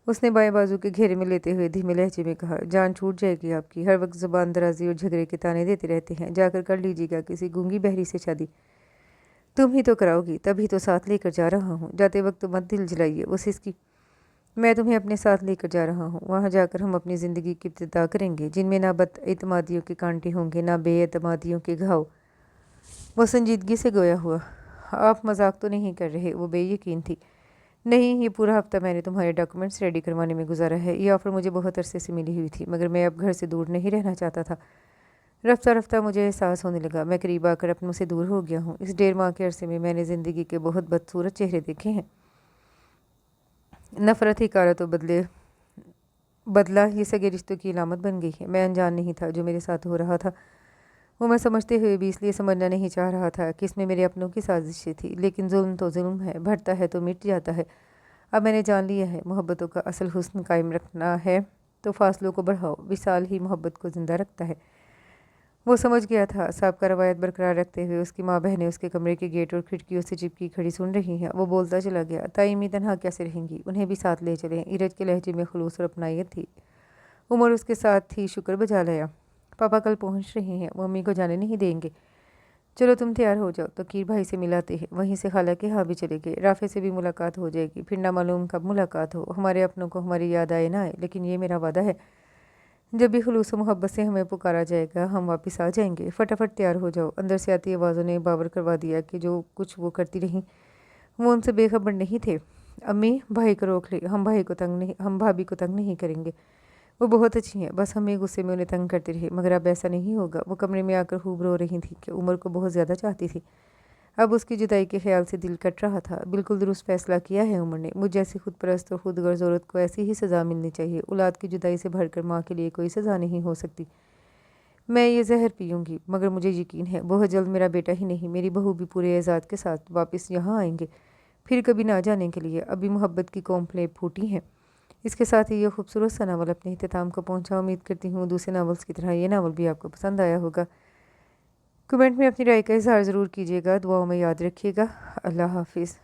Speaker 1: उसने बाएं बाजू के घेरे में लेते हुए धीमे लहजे में कहा, जान छूट जाएगी आपकी। हर वक्त ज़ुबान दराजी और झगड़े के ताने देते रहते हैं। जाकर कर लीजिएगा किसी गूंगी बहरी से शादी। तुम ही तो कराओगी, तभी तो साथ लेकर जा रहा हूँ। जाते वक्त मत दिल जलाइए। वो सिसकी। मैं तुम्हें अपने साथ लेकर जा रहा हूँ। वहाँ जाकर हम अपनी ज़िंदगी की इब्तिदा करेंगे, जिनमें ना बदएतमादियों के कांटे होंगे, ना बेएतमादियों के घाव। वो संजीदगी से गोया हुआ। आप मजाक तो नहीं कर रहे? वो बेयकीन थी। नहीं, ये पूरा हफ्ता मैंने तुम्हारे डॉक्यूमेंट्स रेडी करवाने में गुजारा है। ये ऑफ़र मुझे बहुत अरसे से मिली हुई थी, मगर मैं अब घर से दूर नहीं रहना चाहता था। रफ्ता रफ्ता मुझे एहसास होने लगा मैं करीब आकर अपनों से दूर हो गया हूँ। इस 1.5 माह के अरसे में मैंने ज़िंदगी के बहुत बदसूरत चेहरे देखे हैं। नफ़रत ही कारा तो बदला ये सगे रिश्तों की इलामत बन गई है। मैं अनजान नहीं था जो मेरे साथ हो रहा था। वो मैं समझते हुए भी इसलिए समझना नहीं चाह रहा था कि इसमें मेरे अपनों की साजिशें थी। लेकिन जुल्म तो जुल्म है, बढ़ता है तो मिट जाता है। अब मैंने जान लिया है, मोहब्बतों का असल हुस्न कायम रखना है तो फासलों को बढ़ाओ। विसाल ही मोहब्बत को ज़िंदा रखता है। वो समझ गया था। साबका रवायत बरकरार रखते हुए उसकी माँ बहनें उसके कमरे के गेट और खिड़कियों से चिपकी खड़ी सुन रही हैं। वो बोलता चला गया, ताइमी तनहा कैसे रहेंगी? उन्हें भी साथ ले चलें। इरज के लहजे में खुलूस और अपनायत थी। उमर उसके साथ थी। शुक्र बजा लाया। पापा कल पहुंच रहे हैं, वो अम्मी को जाने नहीं देंगे। चलो तुम तैयार हो जाओ, तो कीर भाई से मिलाते हैं। वहीं से खाला के यहाँ भी चले गए। राफे से भी मुलाकात हो जाएगी। फिर ना मालूम कब मुलाकात हो। हमारे अपनों को हमारी याद आए ना आए, लेकिन ये मेरा वादा है, जब भी खुलूस मोहब्बत से हमें पुकारा जाएगा हम वापस आ जाएंगे। फटाफट तैयार हो जाओ। अंदर से आती आवाज़ों ने बावर करवा दिया कि जो कुछ वो करती रहीं वो उनसे बेखबर नहीं थे। अम्मी, भाई को रोक ले, हम भाभी को तंग नहीं करेंगे। वो बहुत अच्छी हैं, बस हम ही गुस्से में उन्हें तंग करते रहे, मगर अब ऐसा नहीं होगा। वो कमरे में आकर खूब रो रही थी कि उमर को बहुत ज़्यादा चाहती थी। अब उसकी जुदाई के ख्याल से दिल कट रहा था। बिल्कुल दुरुस्त फैसला किया है उमर ने। मुझ जैसी खुद परस्त और खुद गर्ज औरत को ऐसी ही सज़ा मिलनी चाहिए। औलाद की जुदाई से भरकर माँ के लिए कोई सज़ा नहीं हो सकती। मैं ये जहर पीऊँगी, मगर मुझे यकीन है बहुत जल्द मेरा बेटा ही नहीं, मेरी बहू भी पूरे एजाज़ के साथ वापस यहाँ आएंगे, फिर कभी ना जाने के लिए। अभी मोहब्बत की कौंपलें फूटी हैं। इसके साथ ही ये खूबसूरत सा नावल अपने इख्तिताम को पहुँचा। उम्मीद करती हूँ दूसरे नावल्स की तरह ये नावल भी आपको पसंद आया होगा। कमेंट में अपनी राय का इज़हार ज़रूर कीजिएगा। दुआओं में याद रखिएगा। अल्लाह हाफिज़।